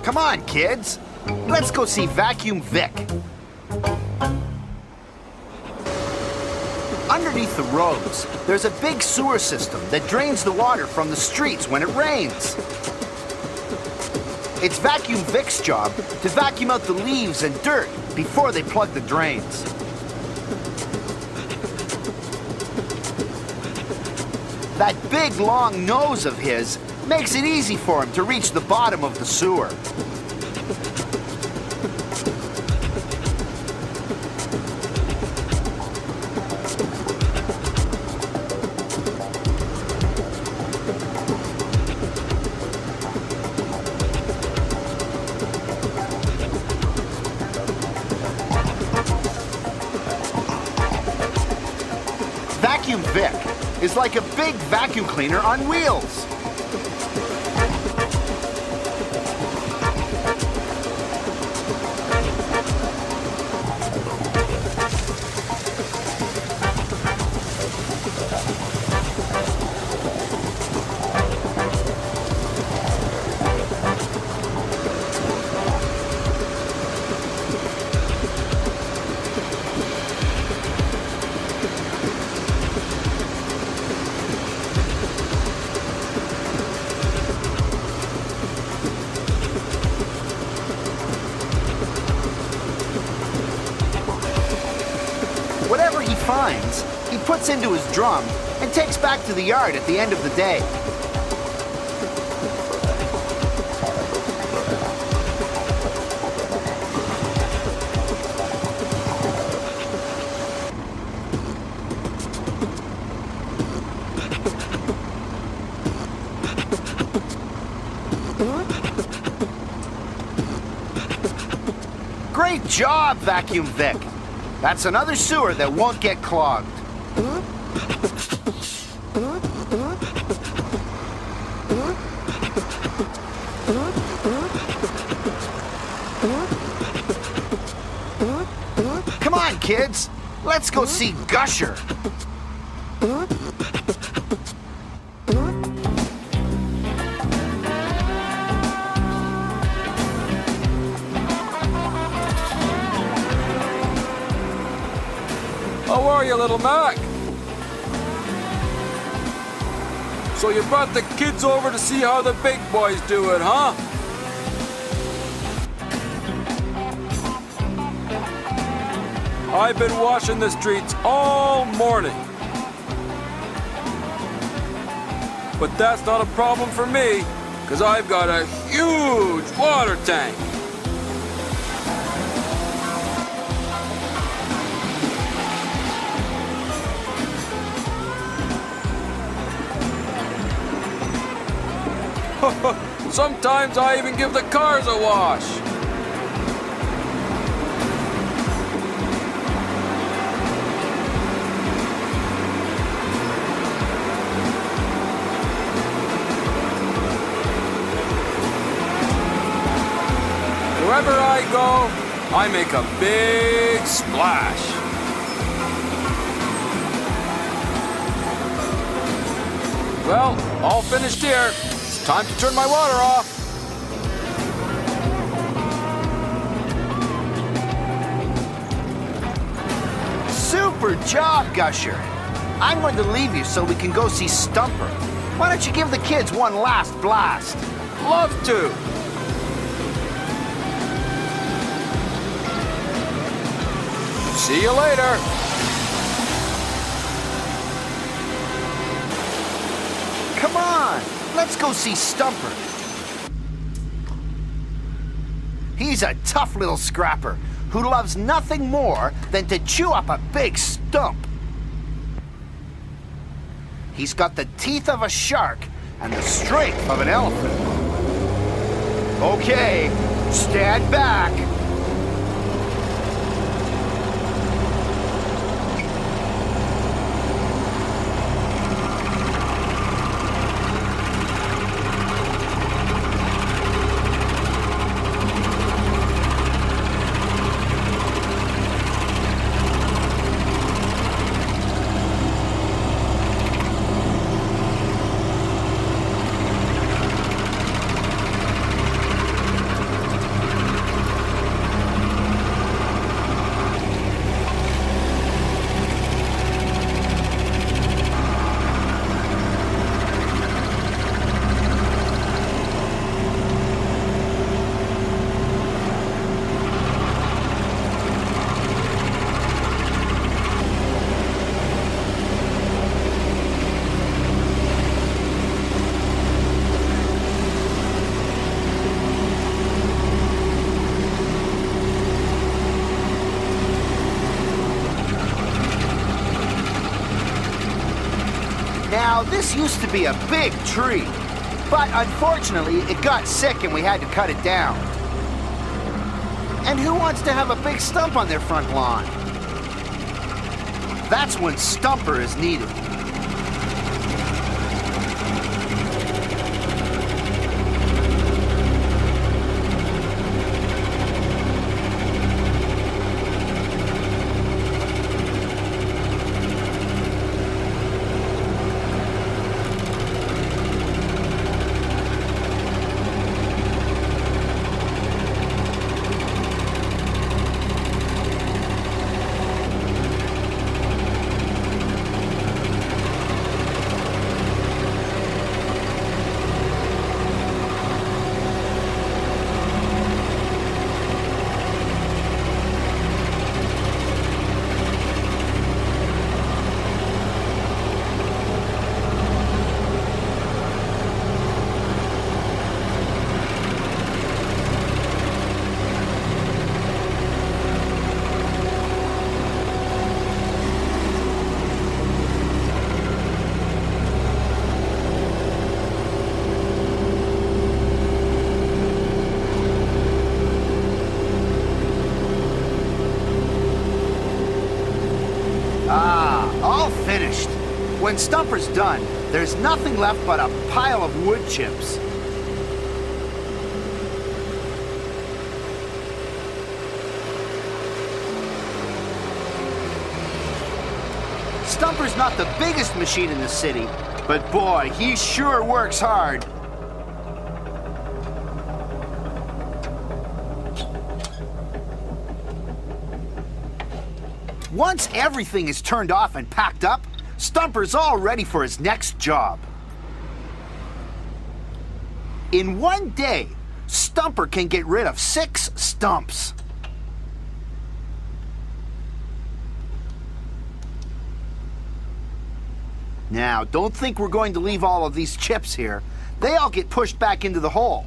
S16: Come on, kids. Let's go see Vacuum Vic. Underneath the roads, there's a big sewer system that drains the water from the streets when it rains. It's Vacuum Vic's job to vacuum out the leaves and dirt before they plug the drains. That big, long nose of his makes it easy for him to reach the bottom of the sewer. Vacuum Vic is like a big vacuum cleaner on wheels. Whatever he finds, he puts into his drum and takes back to the yard at the end of the day. job, Vacuum Vic. That's another sewer that won't get clogged. Come on, kids. Let's go see Gusher.
S8: How are you, little Mac? So you brought the kids over to see how the big boys do it, huh? I've been washing the streets all morning. But that's not a problem for me, because I've got a huge water tank. Sometimes I even give the cars a wash. Wherever I go, I make a big splash. Well, all finished here. It's time to turn my water off.
S16: Super job, Gusher. I'm going to leave you so we can go see Stumper. Why don't you give the kids one last blast?
S8: Love to. See you later.
S16: Come on, let's go see Stumper. He's a tough little scrapper who loves nothing more than to chew up a big stump. He's got the teeth of a shark and the strength of an elephant. Okay, stand back. Now, this used to be a big tree, but unfortunately, it got sick and we had to cut it down. And who wants to have a big stump on their front lawn? That's when Stumper is needed. finished. When Stumper's done, there's nothing left but a pile of wood chips. Stumper's not the biggest machine in the city, but boy, he sure works hard. Once everything is turned off and packed up, Stumper's all ready for his next job. In one day, Stumper can get rid of 6 stumps. Now, don't think we're going to leave all of these chips here. They all get pushed back into the hole.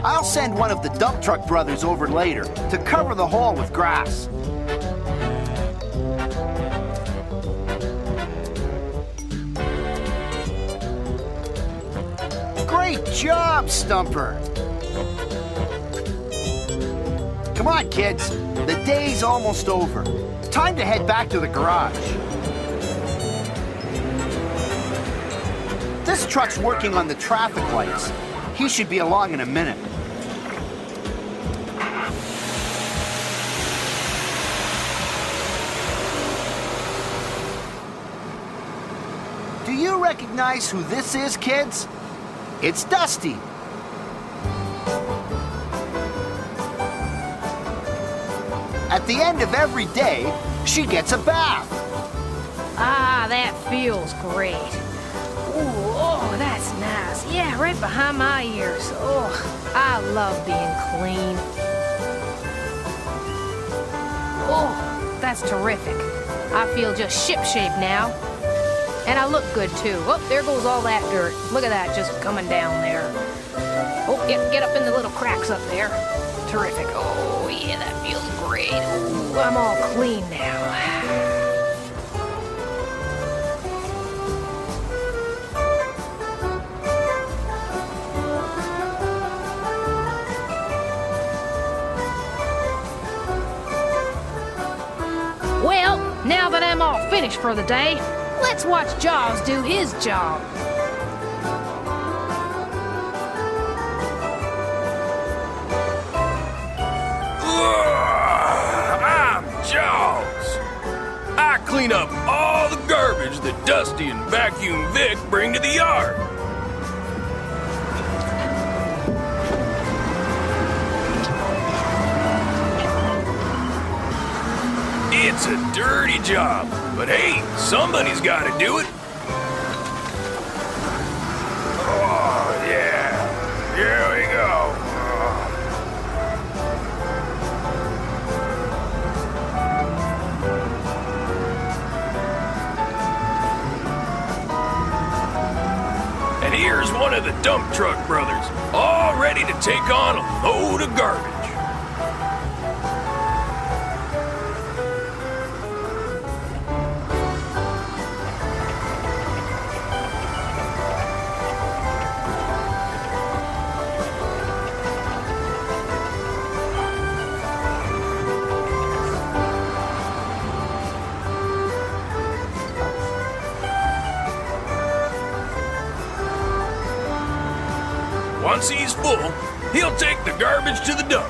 S16: I'll send one of the dump truck brothers over later to cover the hole with grass. Great job, Stumper! Come on, kids. The day's almost over. Time to head back to the garage. This truck's working on the traffic lights. He should be along in a minute. Do you recognize who this is, kids? It's Dusty. At the end of every day, she gets a bath.
S17: Ah, that feels great. Ooh, oh, that's nice. Yeah, right behind my ears. Oh, I love being clean. Oh, that's terrific. I feel just shipshape now. And I look good, too. Oh, there goes all that dirt. Look at that, just coming down there. Oh, get up in the little cracks up there. Terrific. Oh, yeah, that feels great. Ooh, I'm all clean now. Well, now that I'm all finished for the day, let's watch Jaws do his job.
S8: I'm Jaws. I clean up all the garbage that Dusty and Vacuum Vic bring to the yard. It's a dirty job, but hey, somebody's got to do it. Oh, yeah. Here we go. And here's one of the dump truck brothers, all ready to take on a load of garbage. Once he's full, he'll take the garbage to the dump.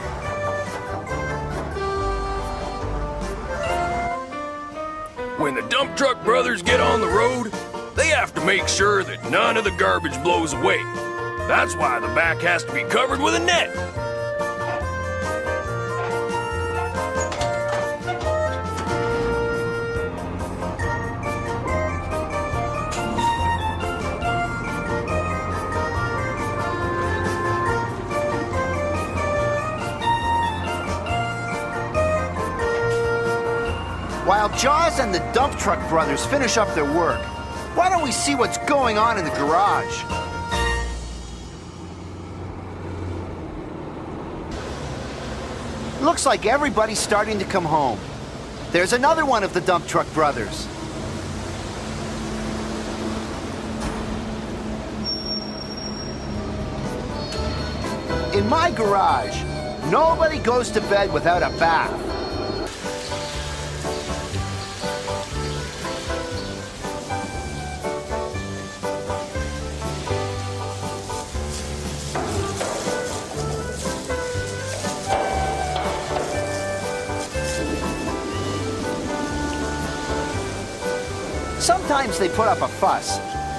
S8: When the dump truck brothers get on the road, they have to make sure that none of the garbage blows away. That's why the back has to be covered with a net.
S16: While Jaws and the dump truck brothers finish up their work, why don't we see what's going on in the garage? Looks like everybody's starting to come home. There's another one of the dump truck brothers.
S20: In my garage, nobody goes to bed without a bath. Sometimes they put up a fuss,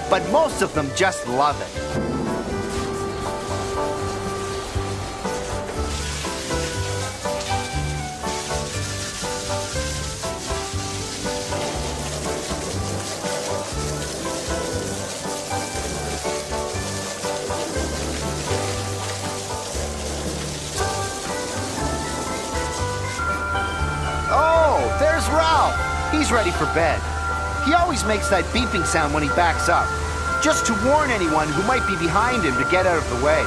S20: but most of them just love it. Oh, there's Ralph. He's ready for bed. He always makes that beeping sound when he backs up, just to warn anyone who might be behind him to get out of the way.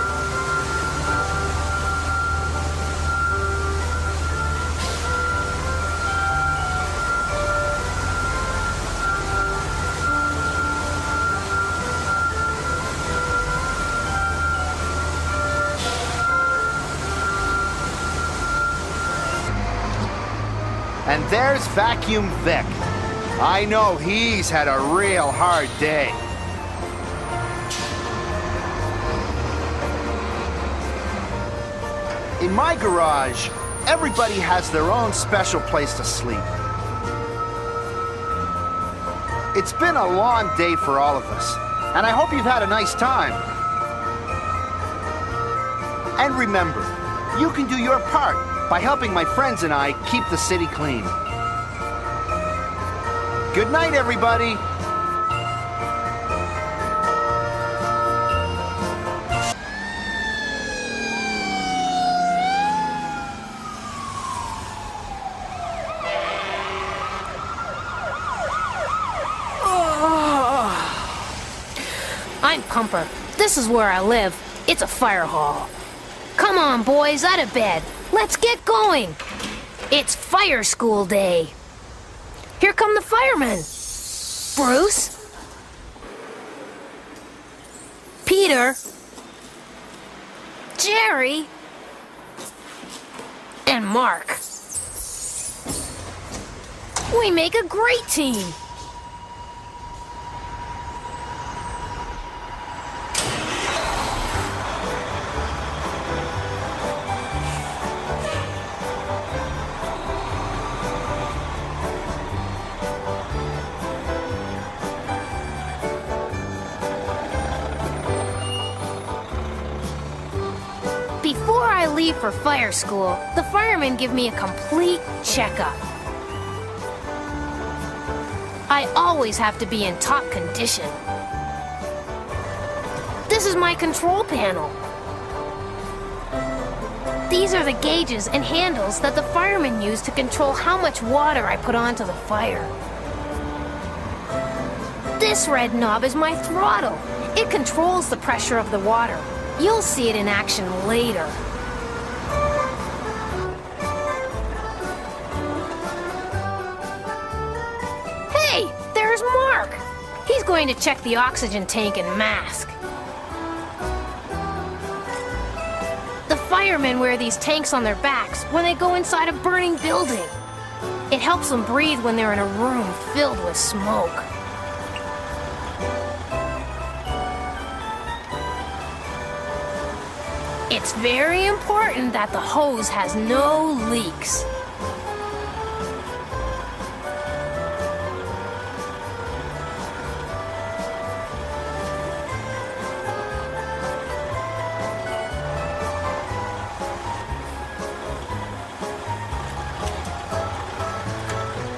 S20: And there's Vacuum Vic. I know he's had a real hard day. In my garage, everybody has their own special place to sleep. It's been a long day for all of us, and I hope you've had a nice time. And remember, you can do your part by helping my friends and I keep the city clean. Good night, everybody.
S17: I'm Pumper. This is where I live. It's a fire hall. Come on, boys, out of bed. Let's get going. It's fire school day. Here come the firemen. Bruce. Peter. Jerry. And Mark. We make a great team. Before I leave for fire school, the firemen give me a complete checkup. I always have to be in top condition. This is my control panel. These are the gauges and handles that the firemen use to control how much water I put onto the fire. This red knob is my throttle. It controls the pressure of the water. You'll see it in action later. Hey, there's Mark. He's going to check the oxygen tank and mask. The firemen wear these tanks on their backs when they go inside a burning building. It helps them breathe when they're in a room filled with smoke. It's very important that the hose has no leaks.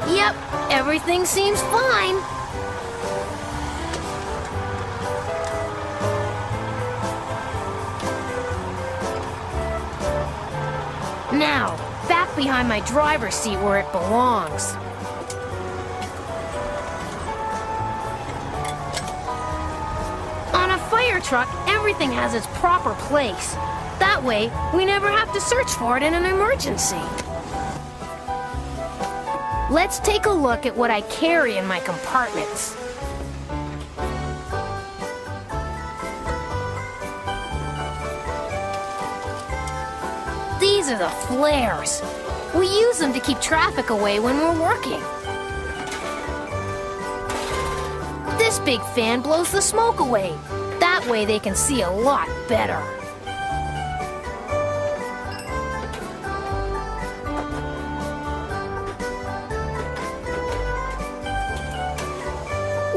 S17: Yep, everything seems fine. Now, back behind my driver's seat where it belongs. On a fire truck, everything has its proper place. That way, we never have to search for it in an emergency. Let's take a look at what I carry in my compartments.
S19: These are the flares. We use them to keep traffic away when we're working. This big fan blows the smoke away. That way they can see a lot better.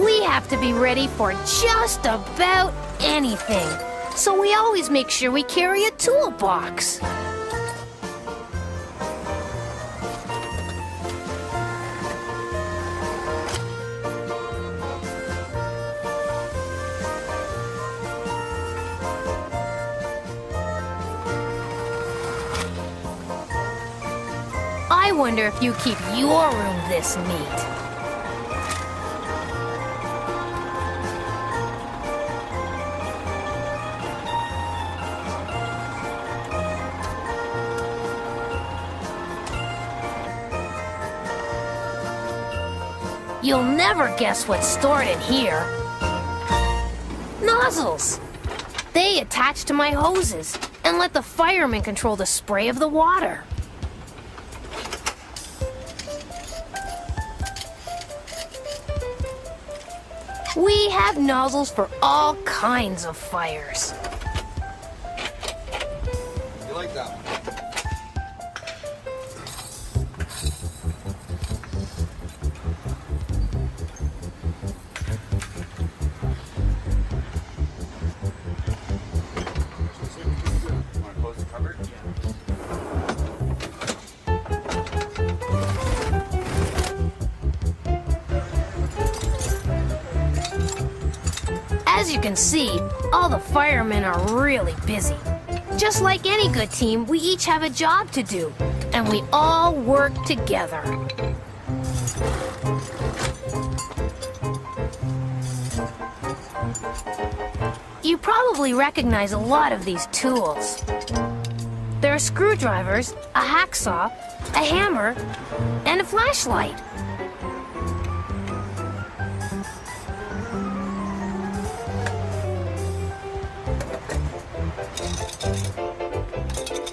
S19: We have to be ready for just about anything. So we always make sure we carry a toolbox. I wonder if you keep your room this neat. You'll never guess what's stored in here. Nozzles! They attach to my hoses and let the firemen control the spray of the water. We have nozzles for all kinds of fires.
S6: You like that one?
S19: As you can see, all the firemen are really busy. Just like any good team, we each have a job to do, and we all work together. You probably recognize a lot of these tools. There are screwdrivers, a hacksaw, a hammer, and a flashlight.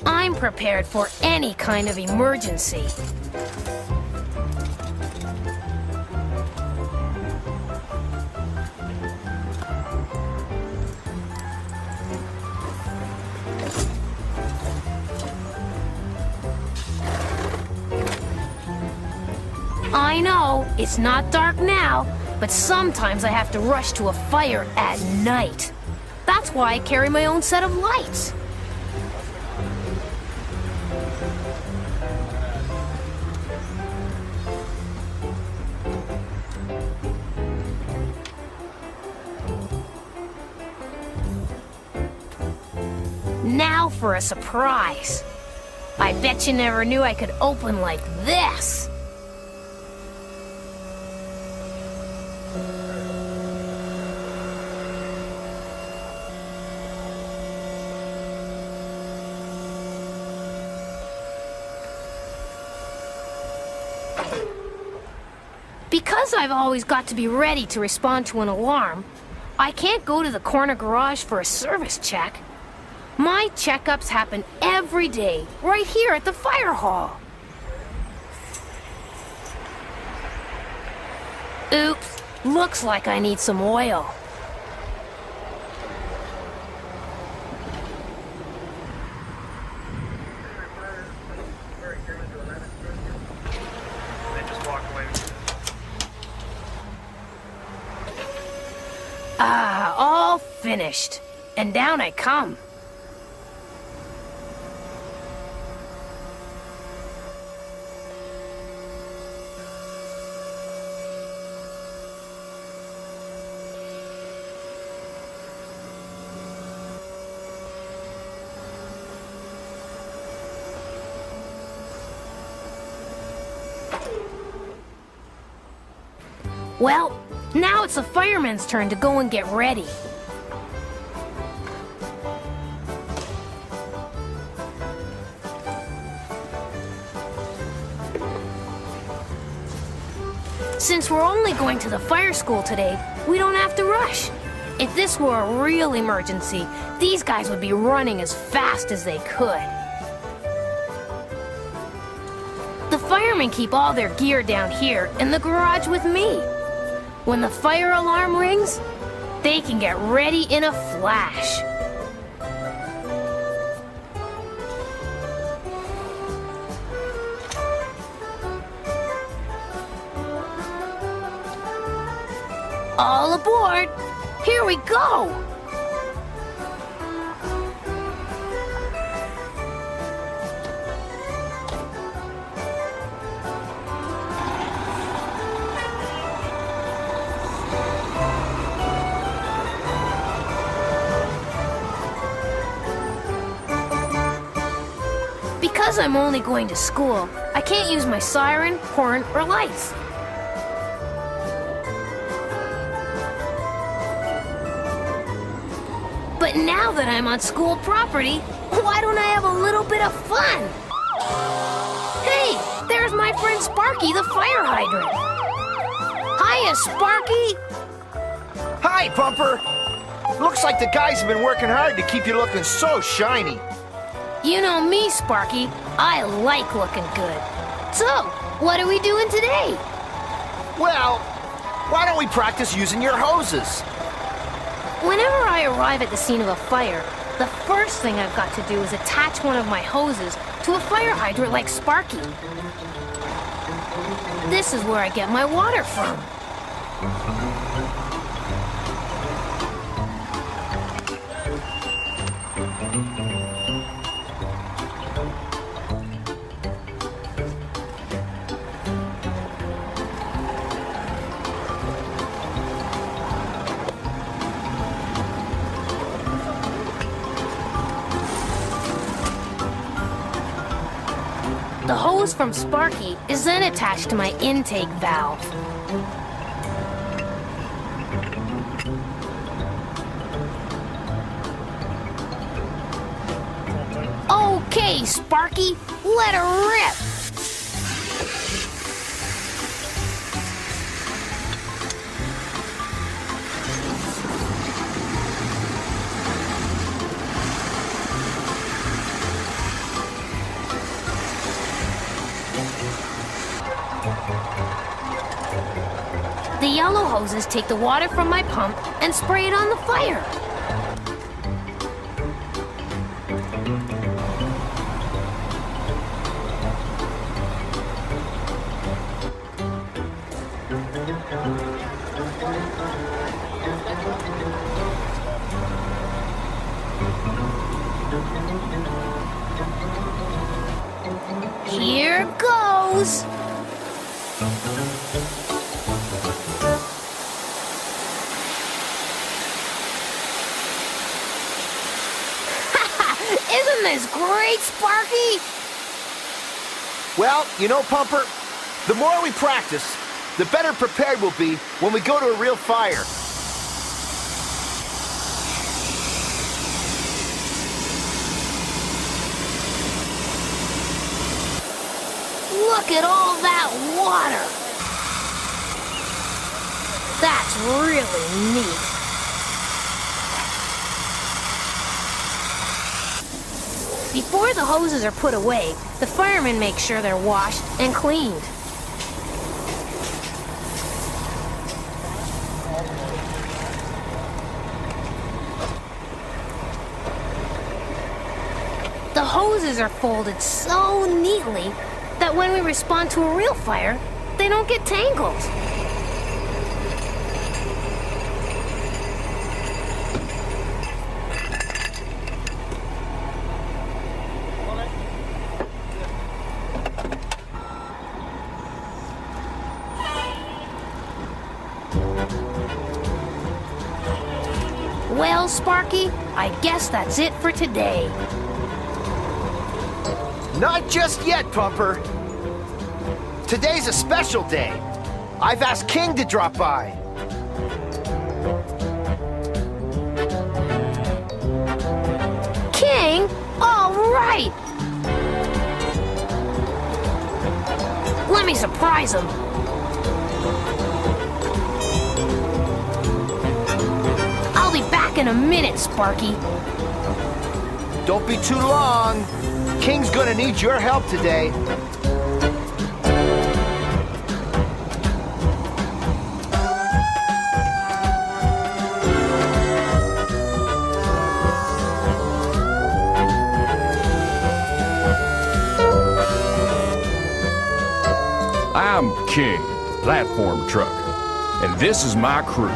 S19: I'm prepared for any kind of emergency. I know, it's not dark now, but sometimes I have to rush to a fire at night. That's why I carry my own set of lights. Now for a surprise. I bet you never knew I could open like this. Because I've always got to be ready to respond to an alarm, I can't go to the corner garage for a service check. My checkups happen every day, right here at the fire hall. Oops, looks like I need some oil. Ah, all finished. And down I come. Well, now it's the firemen's turn to go and get ready. Since we're only going to the fire school today, we don't have to rush. If this were a real emergency, these guys would be running as fast as they could. firemen keep all their gear down here in the garage with me. When the fire alarm rings, they can get ready in a flash. All aboard! Here we go! Because I'm only going to school, I can't use my siren, horn, or lights. But now that I'm on school property, why don't I have a little bit of fun? Hey, there's my friend Sparky, the fire hydrant. Hiya, Sparky!
S20: Hi, Pumper! Looks like the guys have been working hard to keep you looking so shiny.
S19: You know me, Sparky. I like looking good. So, what are we doing today?
S20: Well, why don't we practice using your hoses?
S19: Whenever I arrive at the scene of a fire, the first thing I've got to do is attach one of my hoses to a fire hydrant like Sparky. This is where I get my water from. The hose from Sparky is then attached to my intake valve. Okay, Sparky, let her rip! The yellow hoses take the water from my pump and spray it on the fire. Here goes! Isn't this great, Sparky?
S20: Well, you know, Pumper, the more we practice, the better prepared we'll be when we go to a real fire.
S19: Look at all that water! That's really neat. Before the hoses are put away, the firemen make sure they're washed and cleaned. The hoses are folded so neatly that when we respond to a real fire, they don't get tangled. Well, Sparky, I guess that's it for today.
S20: Not just yet, Pumper. Today's a special day. I've asked King to drop by.
S19: King? All right! Let me surprise him. I'll be back in a minute, Sparky.
S20: Don't be too long. King's gonna need your help today.
S15: I'm King, platform truck, and this is my crew.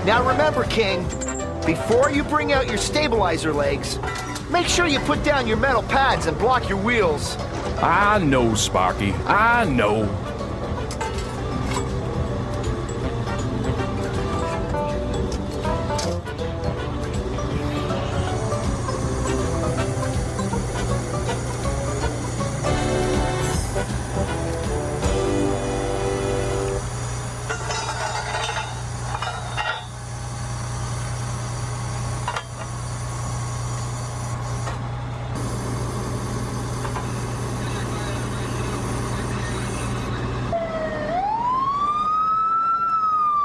S16: Now remember, King, before you bring out your stabilizer legs, make sure you put down your metal pads and block your wheels.
S15: I know, Sparky, I know.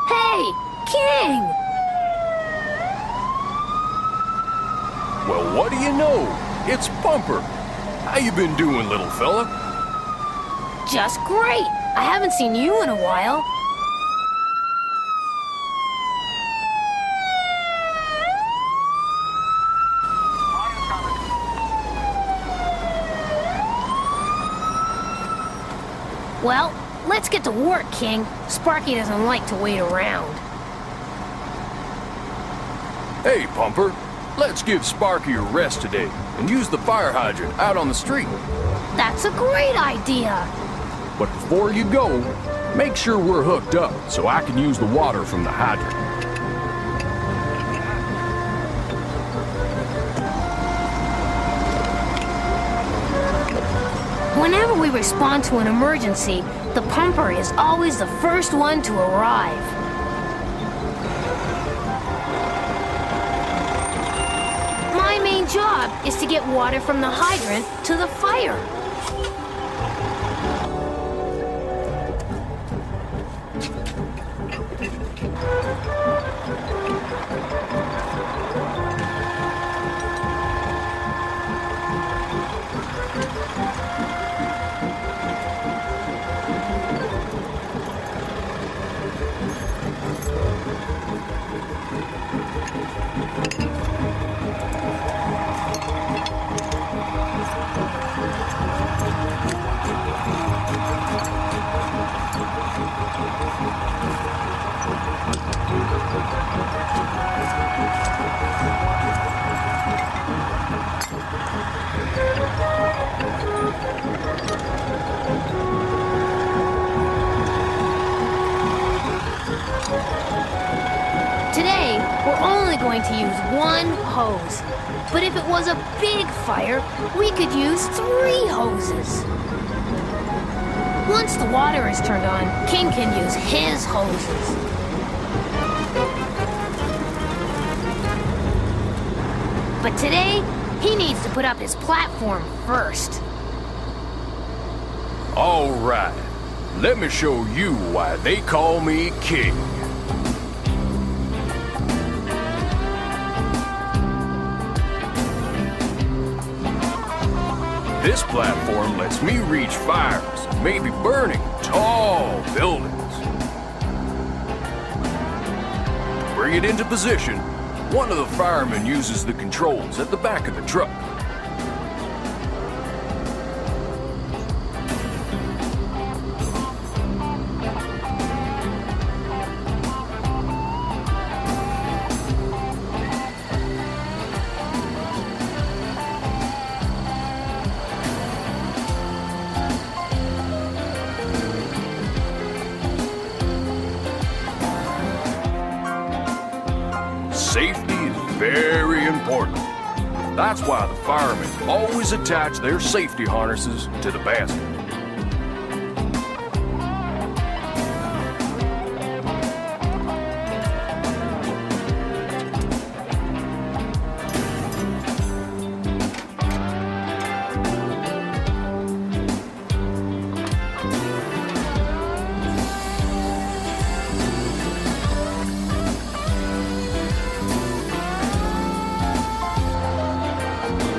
S19: Hey, King!
S15: Well, what do you know? It's Pumper. How you been doing, little fella?
S19: Just great. I haven't seen you in a while. Well, let's get to work, King. Sparky doesn't like to wait around.
S15: Hey, Pumper. Let's give Sparky a rest today and use the fire hydrant out on the street.
S19: That's a great idea.
S15: But before you go, make sure we're hooked up so I can use the water from the hydrant.
S19: Whenever we respond to an emergency, the pumper is always the first one to arrive. My main job is to get water from the hydrant to the fire. Today, we're only going to use one hose. But if it was a big fire, we could use 3 hoses. Once the water is turned on, King can use his hoses. But today, he needs to put up his platform first.
S15: All right. Let me show you why they call me King. This platform lets me reach fires, maybe burning tall buildings. To bring it into position, one of the firemen uses the controls at the back of the truck. Safety is very important. That's why the firemen always attach their safety harnesses to the basket.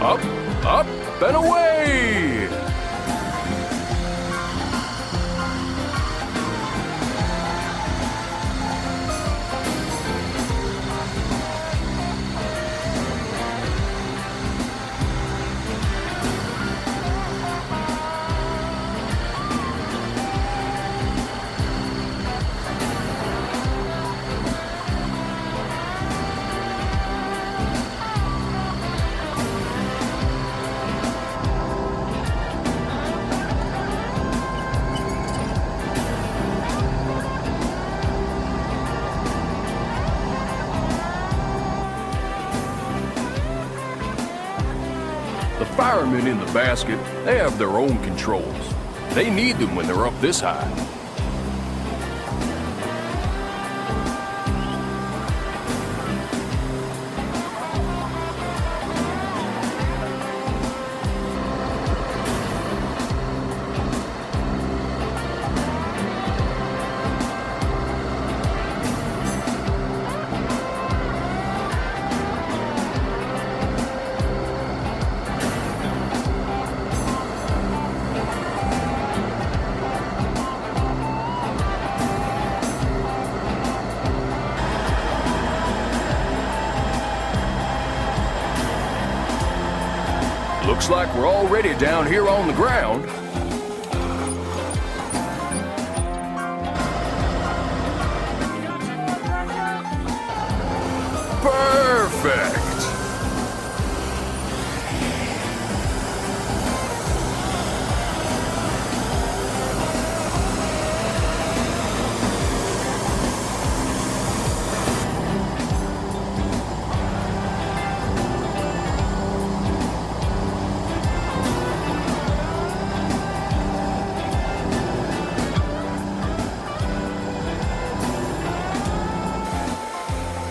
S15: Up, up, and away! firemen in the basket, they have their own controls. They need them when they're up this high. Looks like we're already down here on the ground. Perfect!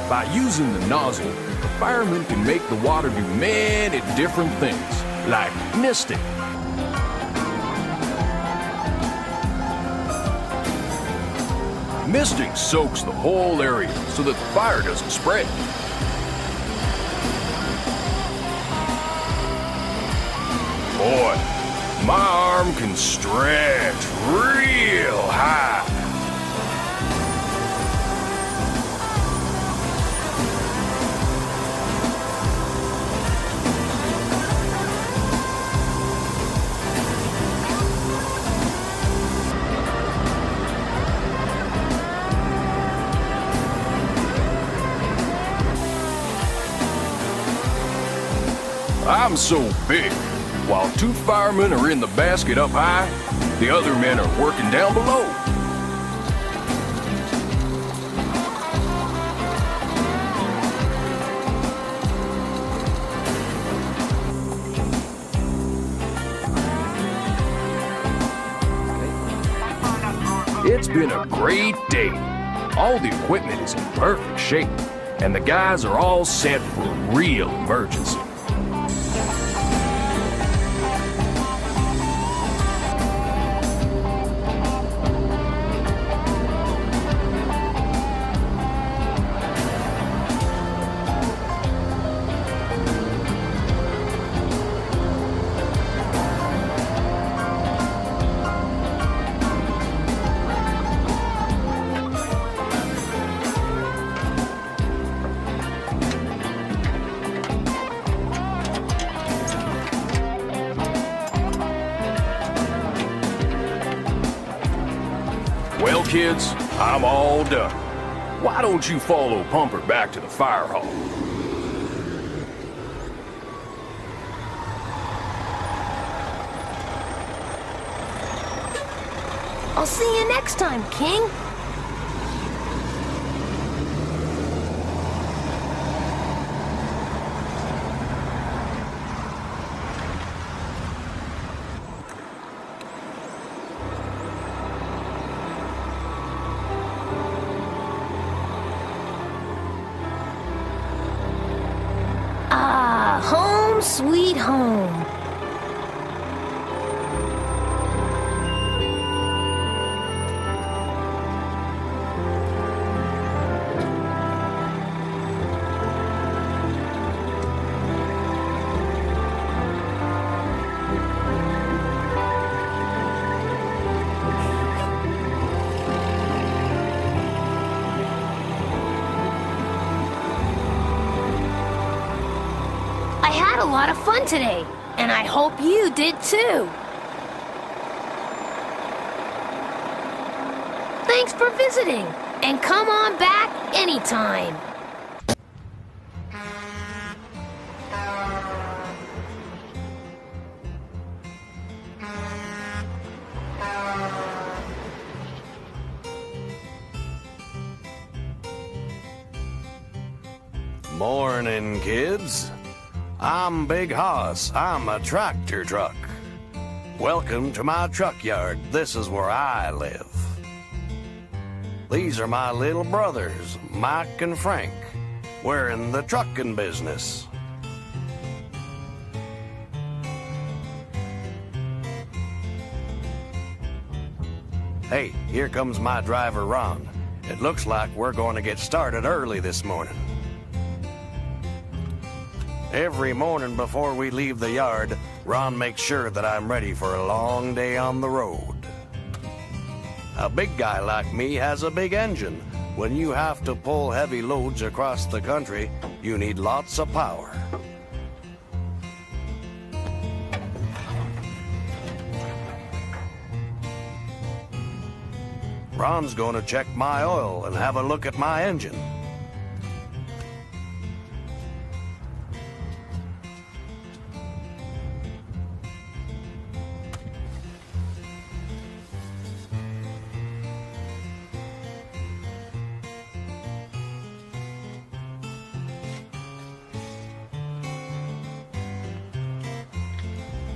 S15: By using the nozzle, the firemen can make the water do many different things, like misting. Misting soaks the whole area so that the fire doesn't spread. Boy, my arm can stretch real high. I'm so big. While two firemen are in the basket up high, the other men are working down below. It's been a great day. All the equipment is in perfect shape, and the guys are all set for a real emergency. Well, kids, I'm all done. Why don't you follow Pumper back to the fire hall?
S19: I'll see you next time, King. Ah, home sweet home. I had a lot of fun today, and I hope you did too. Thanks for visiting, and come on back anytime.
S21: Morning, kids.
S1: I'm Big Hoss. I'm a tractor truck. Welcome to my truck yard. This is where I live. These are my little brothers, Mike and Frank. We're in the trucking business. Hey, here comes my driver, Ron. It looks like we're going to get started early this morning. Every morning before we leave the yard, Ron makes sure that I'm ready for a long day on the road. A big guy like me has a big engine. When you have to pull heavy loads across the country, you need lots of power. Ron's going to check my oil and have a look at my engine.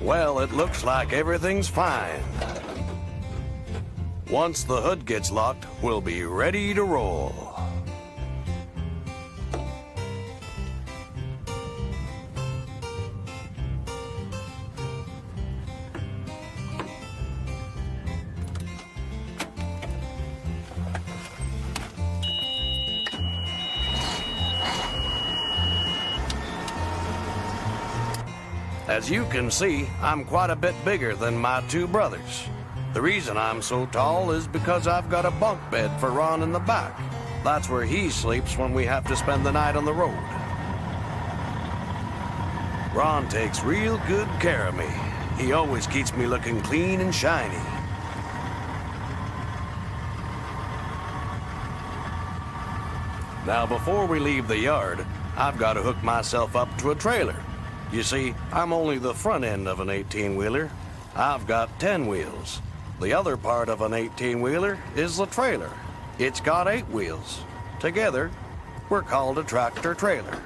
S1: Well, it looks like everything's fine. Once the hood gets locked, we'll be ready to roll. As you can see, I'm quite a bit bigger than my two brothers. The reason I'm so tall is because I've got a bunk bed for Ron in the back. That's where he sleeps when we have to spend the night on the road. Ron takes real good care of me. He always keeps me looking clean and shiny. Now, before we leave the yard, I've got to hook myself up to a trailer. You see, I'm only the front end of an 18-wheeler. I've got 10 wheels. The other part of an 18-wheeler is the trailer. It's got 8 wheels. Together, we're called a tractor-trailer.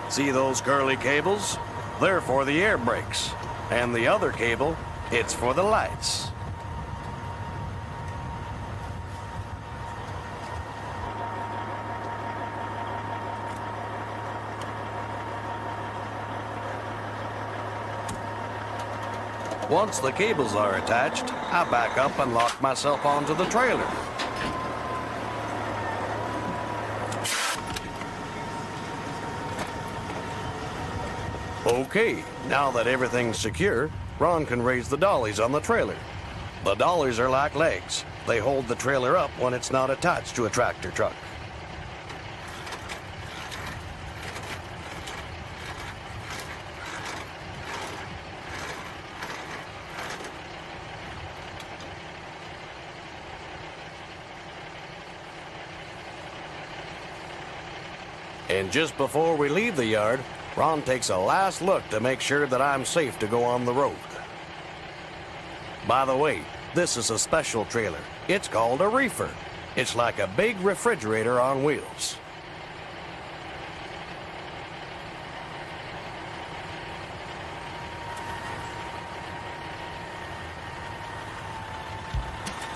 S1: See those curly cables? They're for the air brakes. And the other cable, it's for the lights. Once the cables are attached, I back up and lock myself onto the trailer. Okay, now that everything's secure, Ron can raise the dollies on the trailer. The dollies are like legs. They hold the trailer up when it's not attached to a tractor truck. And just before we leave the yard, Ron takes a last look to make sure that I'm safe to go on the road. By the way, this is a special trailer. It's called a reefer. It's like a big refrigerator on wheels.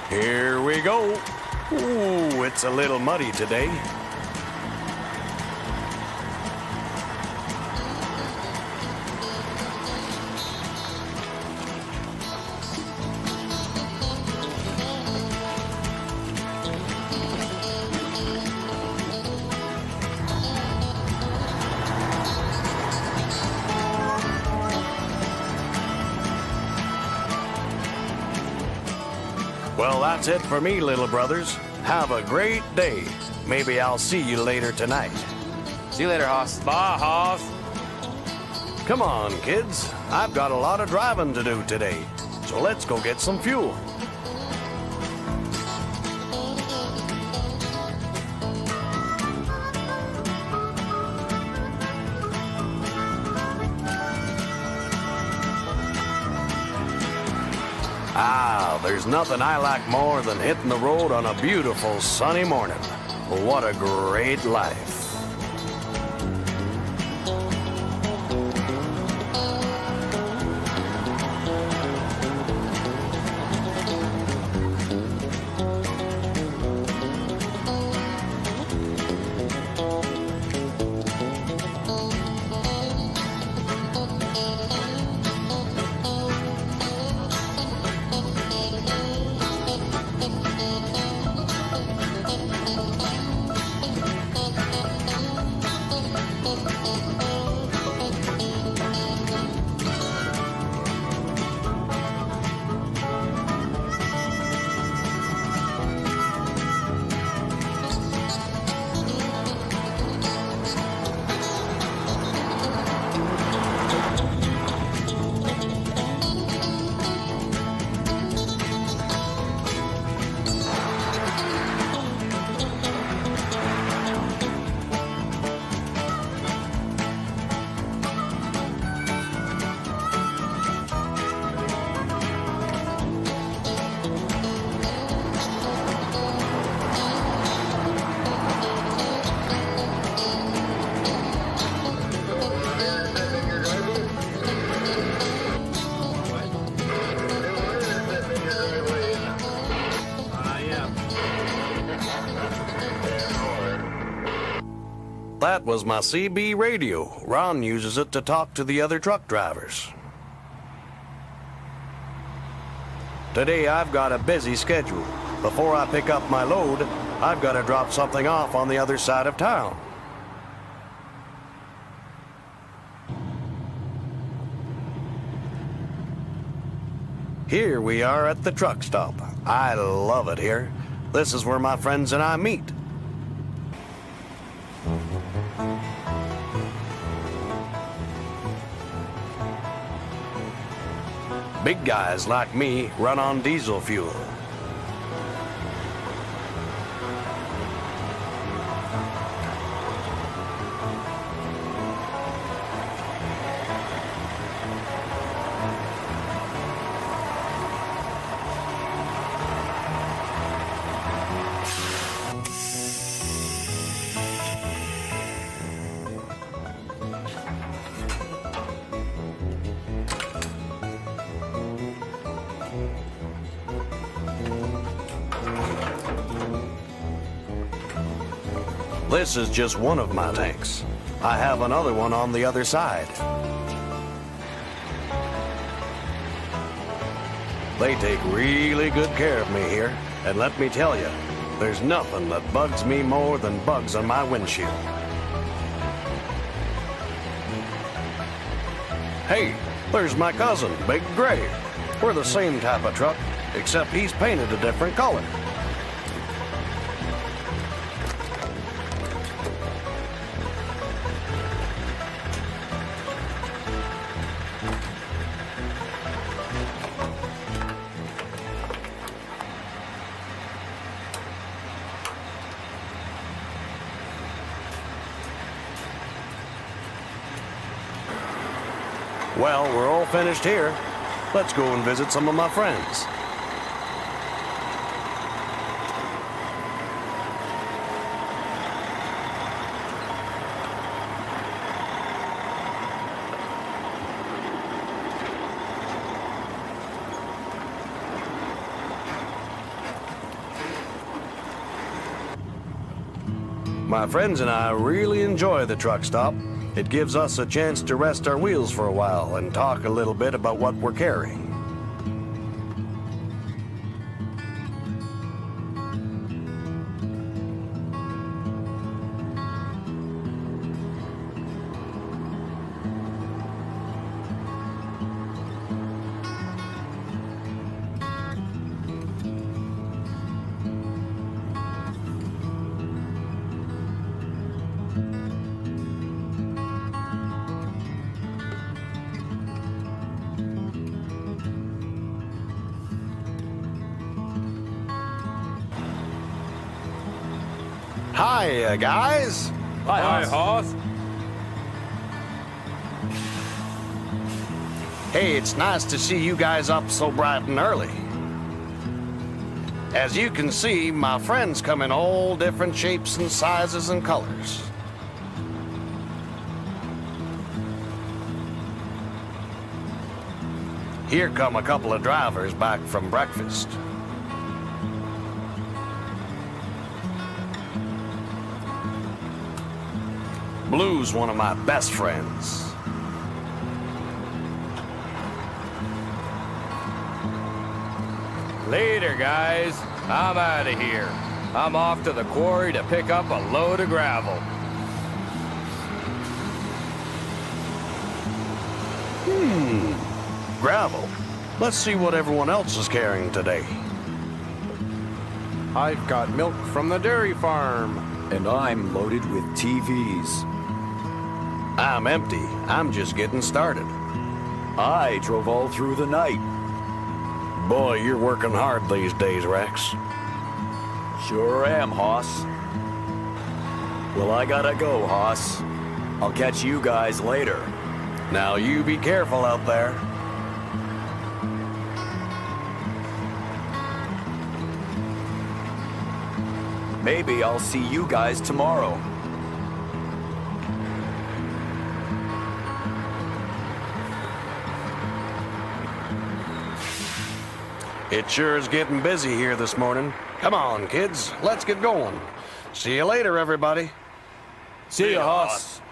S1: Here we go. Ooh, it's a little muddy today. Well, that's it for me, little brothers. Have a great day. Maybe I'll see you later tonight.
S12: See you later, Hoss. Bye, Hoss.
S1: Come on, kids. I've got a lot of driving to do today. So let's go get some fuel.
S21: Ah, there's nothing I like more than hitting the road on a beautiful sunny morning. What a great life. That was my CB radio. Ron uses it to talk to the other truck drivers. Today I've got a busy schedule. Before I pick up my load, I've got to drop something off on the other side of town. Here we are at the truck stop. I love it here. This is where my friends and I meet. Big guys like me run on diesel fuel. This is just one of my tanks. I have another one on the other side. They take really good care of me here, and let me tell you, there's nothing that bugs me more than bugs on my windshield. Hey, there's my cousin, Big Gray. We're the same type of truck, except he's painted a different color. Well, we're all finished here. Let's go and visit some of my friends. My friends and I really enjoy the truck stop. It gives us a chance to rest our wheels for a while and talk a little bit about what we're carrying. Hi, guys.
S2: Hi, Hoss.
S21: Hey, it's nice to see you guys up so bright and early. As you can see, my friends come in all different shapes and sizes and colors. Here come a couple of drivers back from breakfast. Blue's one of my best friends.
S4: Later, guys. I'm out of here. I'm off to the quarry to pick up a load of gravel.
S21: Gravel. Let's see what everyone else is carrying today.
S4: I've got milk from the dairy farm.
S10: And I'm loaded with TVs.
S21: I'm empty. I'm just getting started.
S10: I drove all through the night.
S21: Boy, you're working hard these days, Rex.
S10: Sure am, Hoss. Well, I gotta go, Hoss. I'll catch you guys later.
S21: Now you be careful out there.
S10: Maybe I'll see you guys tomorrow.
S21: It sure is getting busy here this morning. Come on, kids. Let's get going. See you later, everybody.
S10: See ya, Hoss.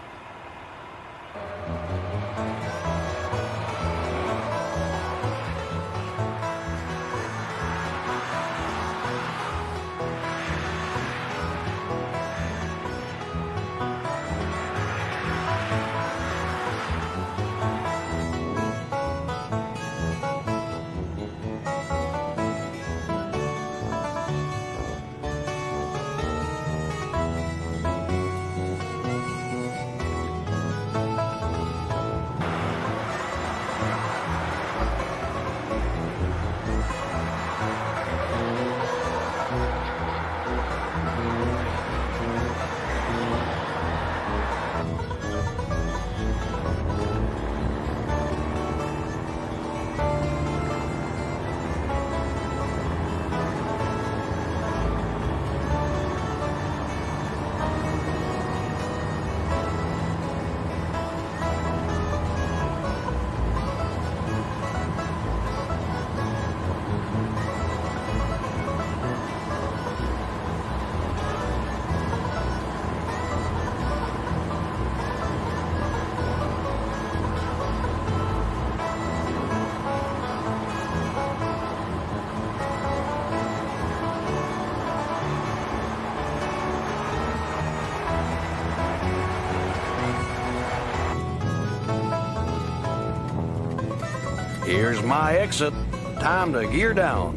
S21: Here's my exit. Time to gear down.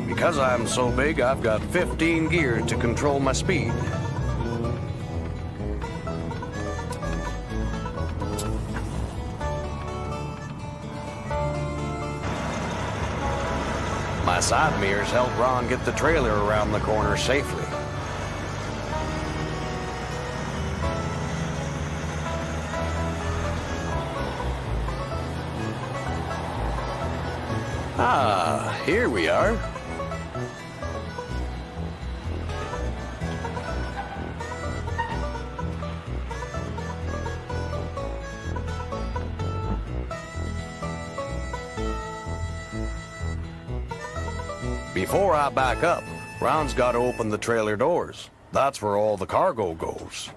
S21: Because I'm so big, I've got 15 gears to control my speed. My side mirrors help Ron get the trailer around the corner safely. Ah, here we are. Before I back up, Ron's got to open the trailer doors. That's where all the cargo goes.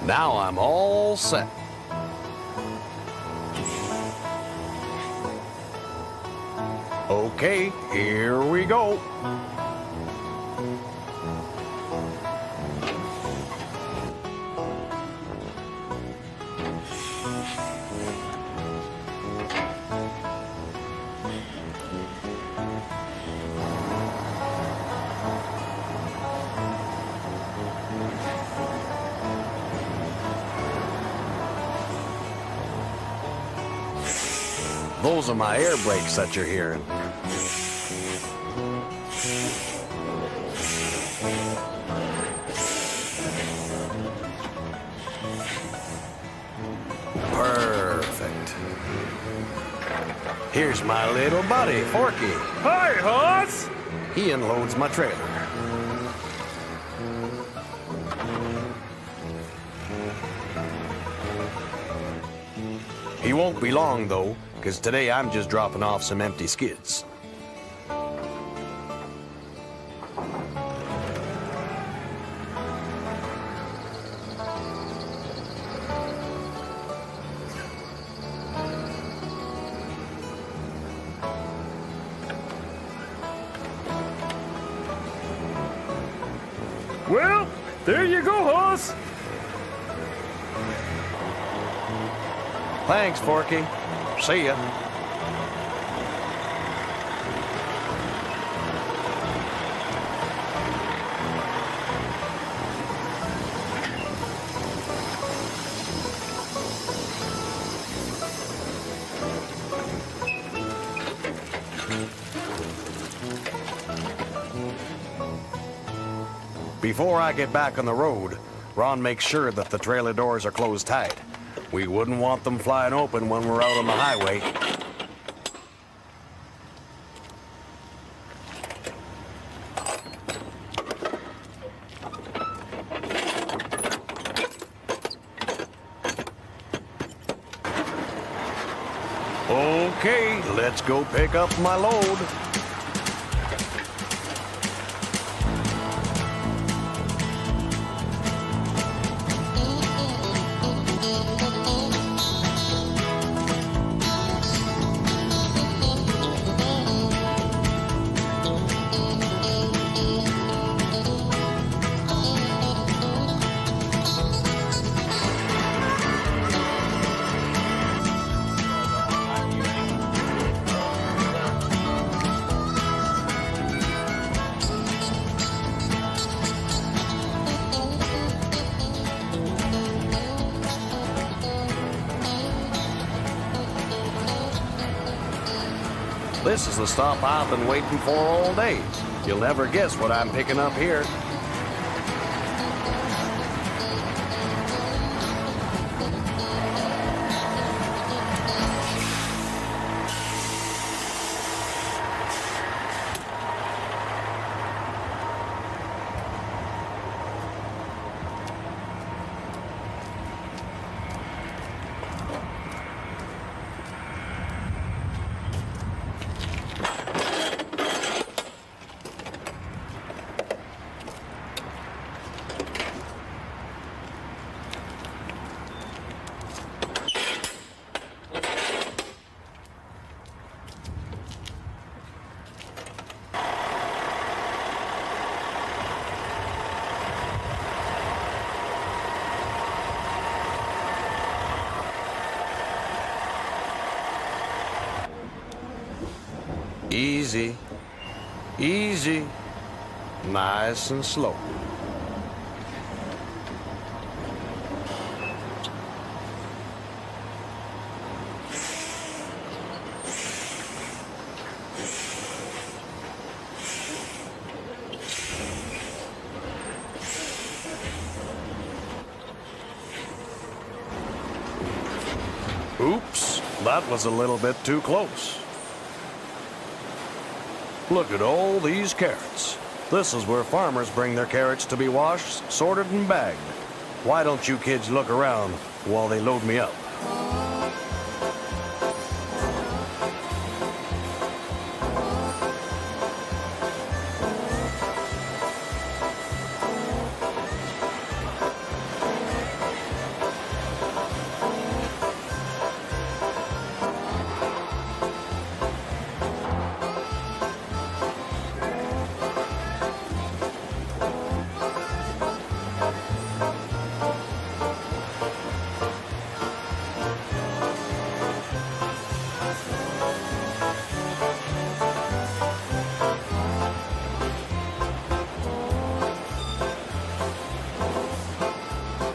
S21: Now I'm all set. Okay, here we go. Those are my air brakes that you're hearing. Perfect. Here's my little buddy, Forky.
S2: Hi, Hoss!
S21: He unloads my trailer. He won't be long, though, because today I'm just dropping off some empty skids.
S2: Well, there you go, Hoss.
S21: Thanks, Forky. See ya. Before I get back on the road, Ron makes sure that the trailer doors are closed tight. We wouldn't want them flying open when we're out on the highway. Okay, let's go pick up my load. This is the stop I've been waiting for all day. You'll never guess what I'm picking up here. Easy, easy, nice and slow. Oops, that was a little bit too close. Look at all these carrots. This is where farmers bring their carrots to be washed, sorted, and bagged. Why don't you kids look around while they load me up?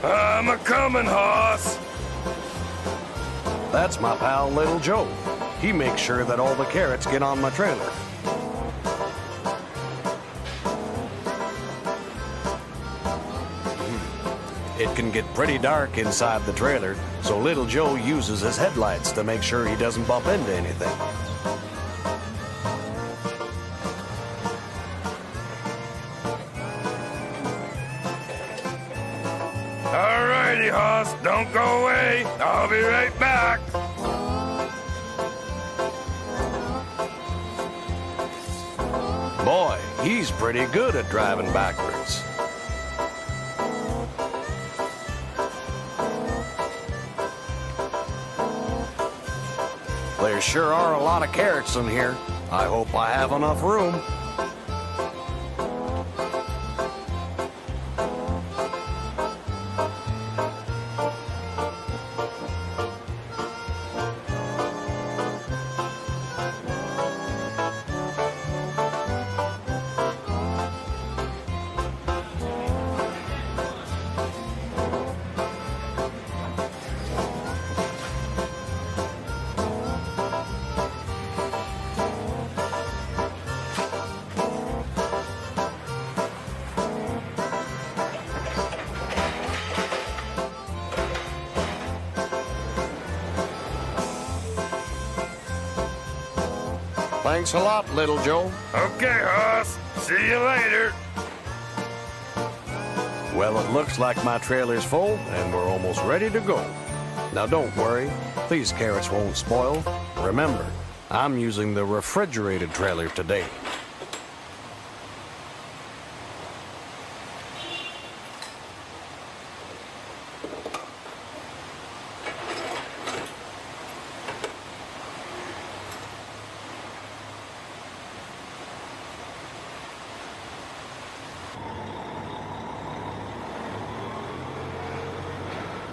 S8: I'm a-comin', Hoss.
S21: That's my pal, Little Joe. He makes sure that all the carrots get on my trailer. It can get pretty dark inside the trailer, so Little Joe uses his headlights to make sure he doesn't bump into anything.
S8: Alrighty, Hoss, don't go away. I'll be right back.
S21: Boy, he's pretty good at driving backwards. There sure are a lot of carrots in here. I hope I have enough room. Thanks a lot, Little Joe.
S8: Okay, Hoss. See you later.
S21: Well, it looks like my trailer's full, and we're almost ready to go. Now, don't worry. These carrots won't spoil. Remember, I'm using the refrigerated trailer today.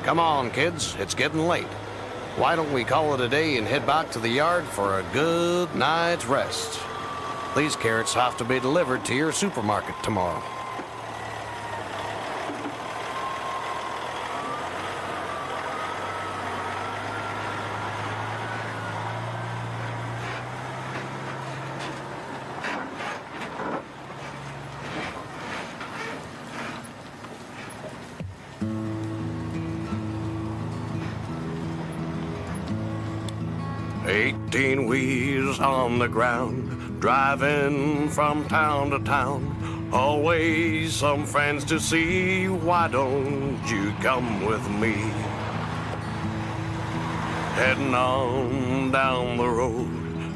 S21: Come on, kids. It's getting late. Why don't we call it a day and head back to the yard for a good night's rest? These carrots have to be delivered to your supermarket tomorrow. Wheels on the ground, driving from town to town. Always some friends to see. Why don't you come with me? Heading on down the road,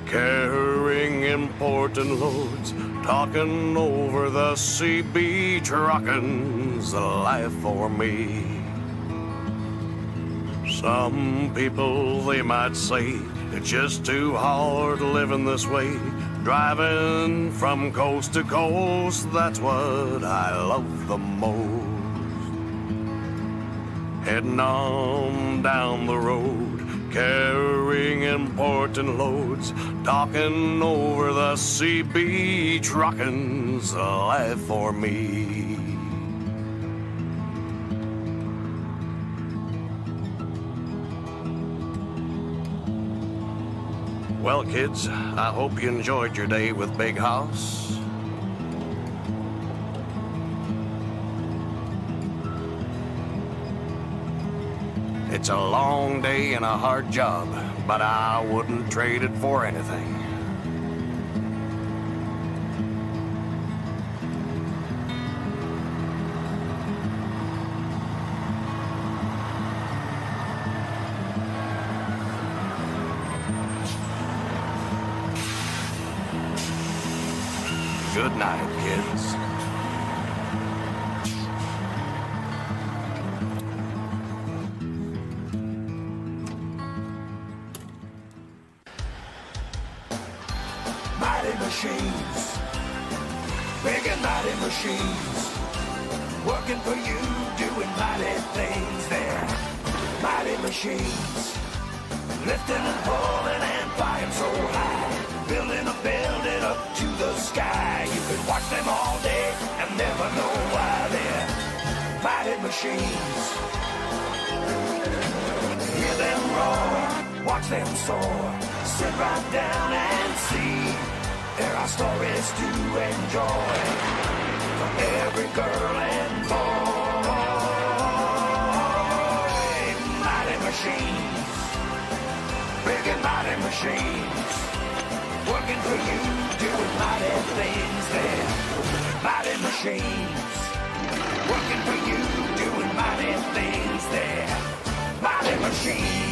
S21: carrying important loads, talking over the CB trucking's the life for me. Some people, they might say, it's just too hard living this way. Driving from coast to coast, that's what I love the most. Heading on down the road, carrying important loads, talking over the CB trucking's the life for me. Well, kids, I hope you enjoyed your day with Big Hoss. It's a long day and a hard job, but I wouldn't trade it for anything. Good night, kids.
S1: Mighty machines, big and mighty machines, working for you, doing mighty things there. Mighty machines, lifting and pulling and flying so high, building a building up to the sky. You could watch them all day and never know why they're mighty machines. Hear them roar, watch them soar, sit right down and see. There are stories to enjoy for every girl and boy. Mighty machines, big and mighty machines, working for you, doing mighty things there. Mighty machines, working for you, doing mighty things there. Mighty machines.